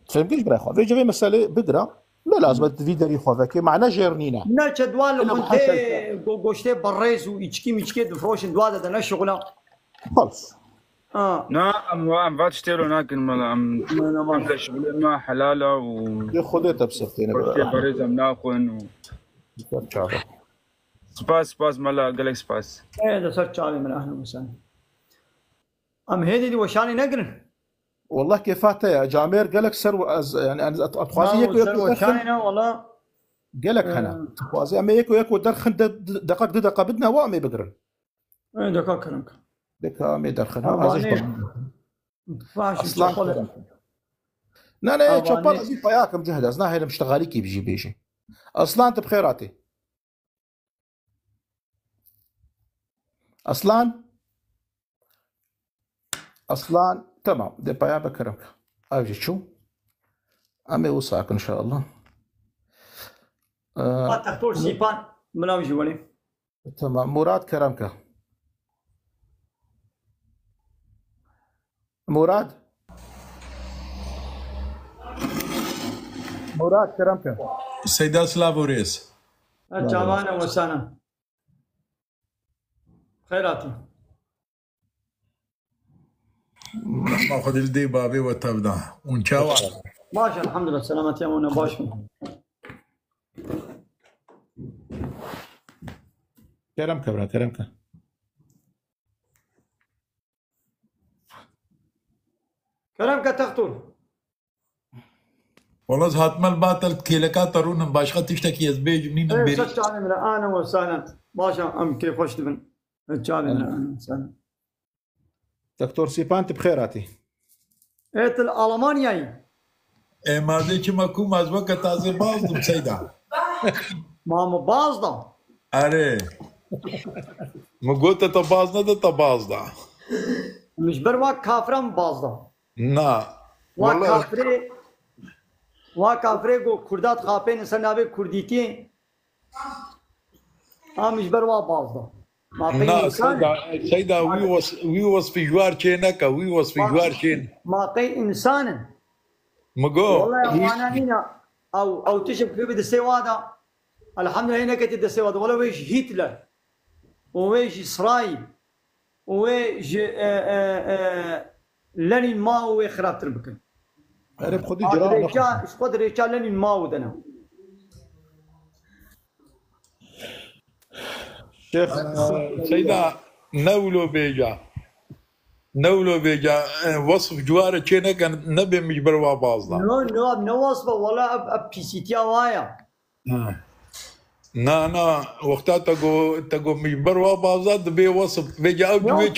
فهمتيش برا خو فيجي مساله بدرا لا لازم تفيدري خوفك معنا جيرنينا
ناش دوال وانت غوشتي بريز ويشكي ميشكي دفروش دوال ده شغله
خلص
نعم ام فاتشتيرو لكن ام تشغل ما حلاله و
خذيتها بسفتين
بريز ام ناخن سباس مالا قال لك سباس
ايه ده صار شعبي من اهلا وسهلا ام هيدي دي وشاني نقرن
والله كيفاته يا جامير قال لك سر يعني انا اتخوازي يكو
شانينا والله
قال لك انا اتخوازي اما يكو درخن دقه بدنا وامي بقرن
ايه دقه كلامك
دقه مي درخن اصلا لا شباب ازيد طياكم جهد ازنا هي مشتغاليكي بيجي بيجي اصلا انت بخيراتي اصلا تمام دي بايا بكرمك اجي شو امي وصاك ان شاء الله
تختار سيبان ملاوي ولي
تمام مراد كرمك مراد كرمك
سيدة سلافوريس
جوانا وسانا خيراتي
ماخذ الدي بابي وتبدا ونشاوى
ماشي الحمد لله سلامتي وانا باش
كرمك
تختار
والله هات مال باطل كيلكا ترون باشخه تشتكي يزبيج منين
بيري انا وسهلا باشا ام كيف خوش تبن اهلا وسهلا
دكتور سيبان بخيراتي
ايت الالمانياي
اي ما ذيك ما كو ما زوك تازي باز سيدا
ما بازدا
اري ما قلت تبازنا تبازدا
مش بروا كافرم بازدا
نا
والله كافري go كردات خاپين سنابه كرديتي مش بروا بازدا
نا سيدا وي was في جوار چينك وي was في جوار چين
ما قي انسان
مگو
والله وانا هنا او تشوف في السواده الحمد لله هناك السواده ولا ويش هتلر وويش اسرائيل وويش لنين ما هو خراب تربكن
عرف خدي جرام
ايش قدر رجال لنين ما ودنا
شيخ سيدا نولو بيجا وصف جوار چينه كان نبي مجبر وابازلا
نو وصف ولا بيسيتيا وايا
نا وقتا تگو مجبر وابازا دبي وصف بيجا او دوي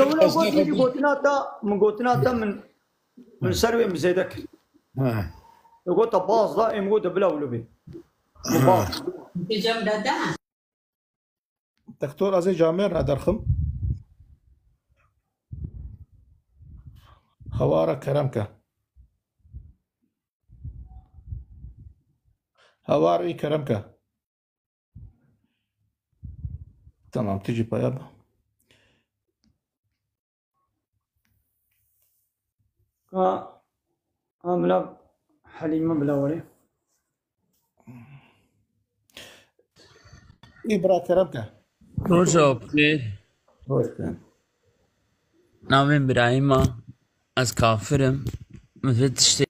قلتنا تا من سروي مزيدك قلت باز لا ام قلت بلا ولو بي
دكتور ازي جامر ادرخم خوارك كرمك هواري كرمك تمام تجي بيابا
عاملة حليمة بلاوري
إبرا كرمك
روزا بخیر نامم برايما از کافرم مثل تشتی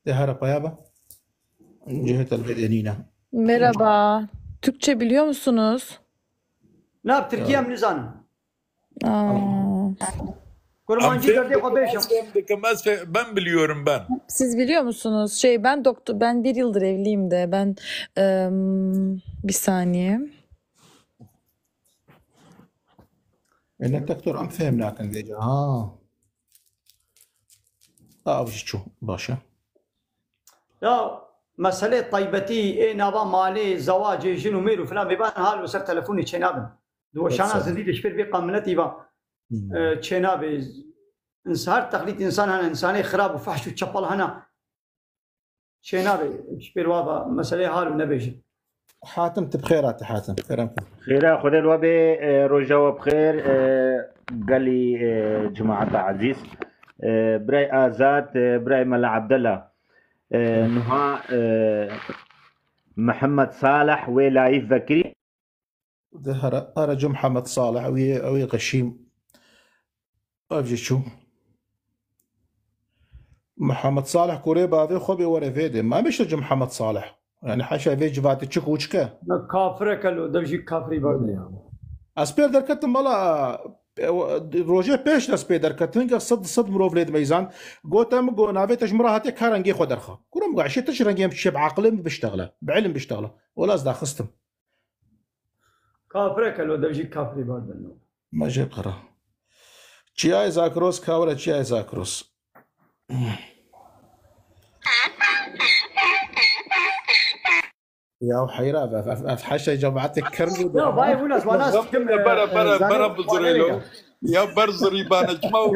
دهارة بيابا جهة البدنينة
Merhaba. Türkçe biliyor musunuz?
لا بتركيا من زانم
Aa,
Kurmancı derdi kobeşim.
Ben biliyorum ben.
siz biliyor musunuz? Ben doktor, ben 1 yıldır evliyim de ben bir saniye.
إن الدكتور عم فهمنا كان ديجا وش شو باشا
Ya mesele taybeti nava mali zavaci jinu miru falan biban hal وسر telefoni çenabın. Doşana zindi şpir bir qamnati va çenabe her taklit insan hana insani خراب وفحش وتشبل هنا çenabe şpir vaba mesele hal nebeji.
حاتم تبخيرات حاتم كرمكم
خيرا خذ الوبي رجاء بخير قال لي جماعة عزيز براي آزاد براي ملا عبد الله نها محمد صالح ولايف بكري
ظهر أرجو محمد صالح أوي غشيم أفجي شو محمد صالح كوريبا في خبي ورا فيدي ما بيشتجي محمد صالح يعني حاشا في جفات تشكو وشكا
Kafire kalo devji kafri bardı ya.
اسبير دركت مالا روجي بيش اسبير دركت صد مروفليد ميزان قوتم قو نافي تجمرها هاتي كارنجي خو درخه كورم قاع شي تشرنجي يمشي بعقل بيشتغله بعلم بيشتغله ولا ازدا خستم
Kafire kalo devji kafri bardı.
ما جاي قرا تشياي زاكروس كاولا تشياي زاكروس يا حيرة في حاشا جماعتك كرمي
لا باي وناس وناس
برا بزريلو يا برزري بانا جماو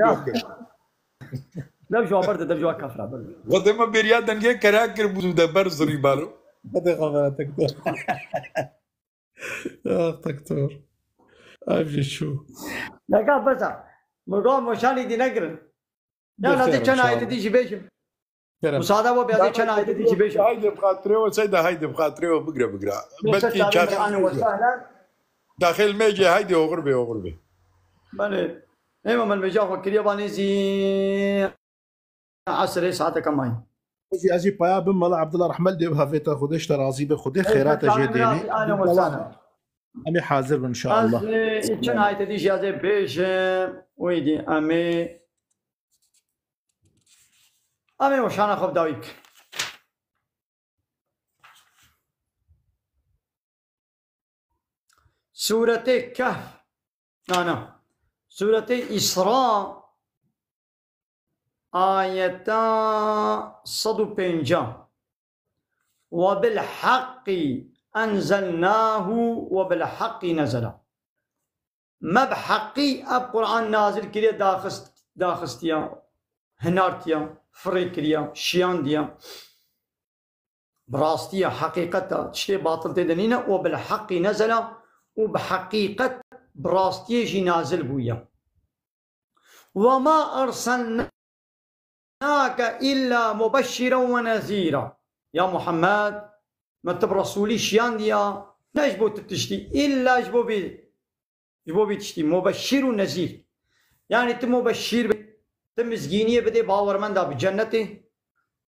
دبجوا برد دبجوا كفرة برد
ودما بريادن جه كراكر بودا برزري بالو
هذا خبرتك دكتور يا دكتور ابجي شو
لا قال بس مقام مشاني دي نقرن يا نادي كان هاي تدي جيبيشم مساعدة هو بيادي كان هاي تدي جيبيشم
هايدي بخاطري سيدا هايدي بخاطري بقرا بدي كان داخل ميجي هايدي وغربي
بله ايما من مجا فكريا باني زي 10 ساعات كماي
اجي بايا بملا عبد الله رحمل دي بها فيتا خدش ترازي بخدي خيرات جديني
انا وسانا
امي حاضر ان شاء الله
كان هاي تدي جازي بيش ويدي امي وشانا خب داويك سورة كهف أنا سورة إسراء آية 105 وبالحق أنزلناه وبالحق نزل ما بحقي القرآن نازل كده داخستيا هنارتيا فريكريا شيانديا براستيا حقيقة تشتي باطل تدنينا وبالحق نزل وبحقيقة براستيا جي نازل بويا وما أرسلناك إلا مبشرا ونذيرا يا محمد ما تبرسولي شيانديا نجبو تتشتي إلا جبو بي تشتي مبشر ونذير يعني تمبشر تمزجينية بدي باورمن دا بجنته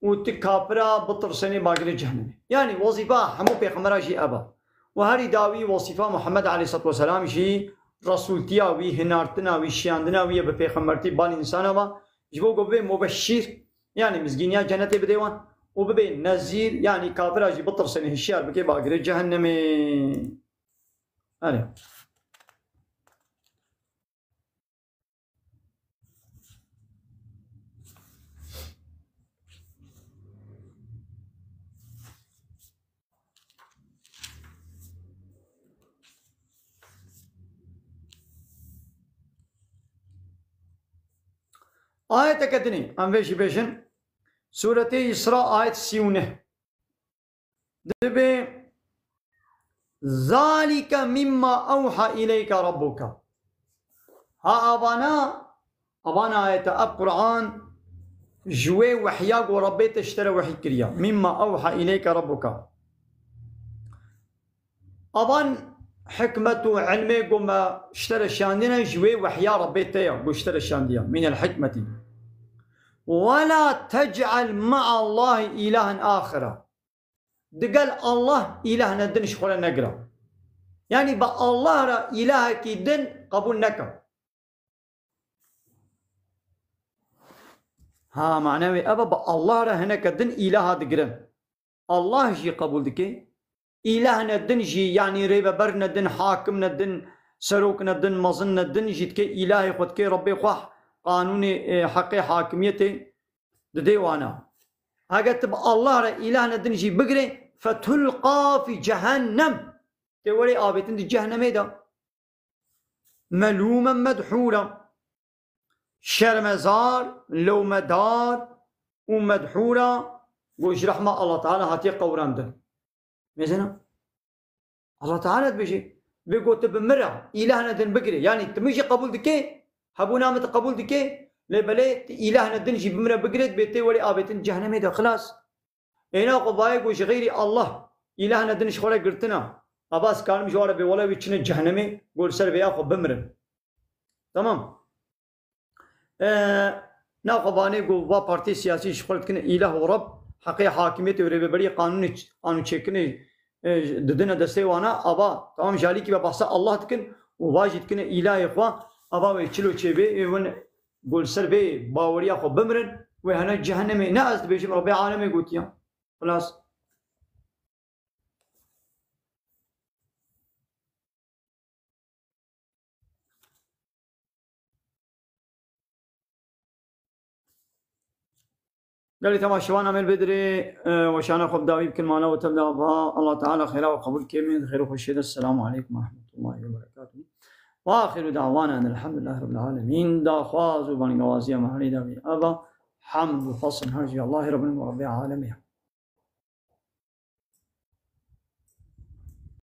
وتكابرا بطرسني باقر جهنم يعني وظيفة همو بيغمرا جي أبا وهاري داوي وظيفة محمد عليه الصلاة والسلام جي رسولتيا وي هنارتنا وي شياندنا وي بيغمرتي بان إنسانا با جبو قبي مبشر يعني مزجينيا جنته بديوان وببي نذير يعني كابرا جي بطرسني هشيار بكي باقر جهنم هاري آية كدني أم بيش بيشن سورة إسراء آية 39 دبي ذلك مما أوحى إليك ربك ها أبانا آية القرآن جوي وحياك وربي تشتري وحي كريا مما أوحى إليك ربك أبان حكمة علمي قم اشترى شاندنا جوي وحيا ربي تيا اشترى شانديا من الحكمة ولا تجعل مع الله إلها آخر دقال الله إله ندن شخولا نقرأ يعني با الله را إلهك دن قبول نكا ها معناه أبا با الله را هناك دن إله دقرن الله جي قبول دكي إله ندن جي يعني ريبا بر ندن حاكم ندن سروك ندن مظن ندن جيت كي إلهي خد كي ربي خواه قانوني حقي حاكميتي ديوانا هاقت با الله را إله ندن جي بقري فتلقى في جهنم تولي آبتن دي جهنم دا ملوما مدحورا شرمزار لومدار ومدحورا وش رحمة الله تعالى هاتي قوران ده مثلا الله تعالى بيجي بيقول تبمرة إلهنا دن بقري يعني تمشي قبول دكي هبونا مت قبول دكي لبليت إلهنا دن جي بمرة بقري بيتي ولي آبتن جهنم دا خلاص هنا قبائق وش غيري الله إلهنا دن شخولا قرتنا أباس كان مجوارة بولا بيتشنا جهنمي قول سر بياخو بمرن تمام نا قباني قول با بارتي سياسي شخولت كنا إله ورب حقي حاكمية وربي بري قانون تشكني ددنا دستي وانا أبا تمام جالي كي ببحثة الله تكن وواجد كنا إله إخوة أبا ويتشلو تشيبي ون قول سر بي باوريا خو بمرن وهنا جهنمي ناس بيجي ربي عالمي قوتيا خلاص قال لي تمام شوان عمل بدري وشانا خب داوي بكل مانا وتبدا بها الله تعالى خيرا وقبول كيمين خير وخشيد السلام عليكم ورحمه الله وبركاته واخر دعوانا ان الحمد لله رب العالمين دا خواز وبان غوازيه محلي داوي ابا حمد وفصل هرجي الله رب العالمين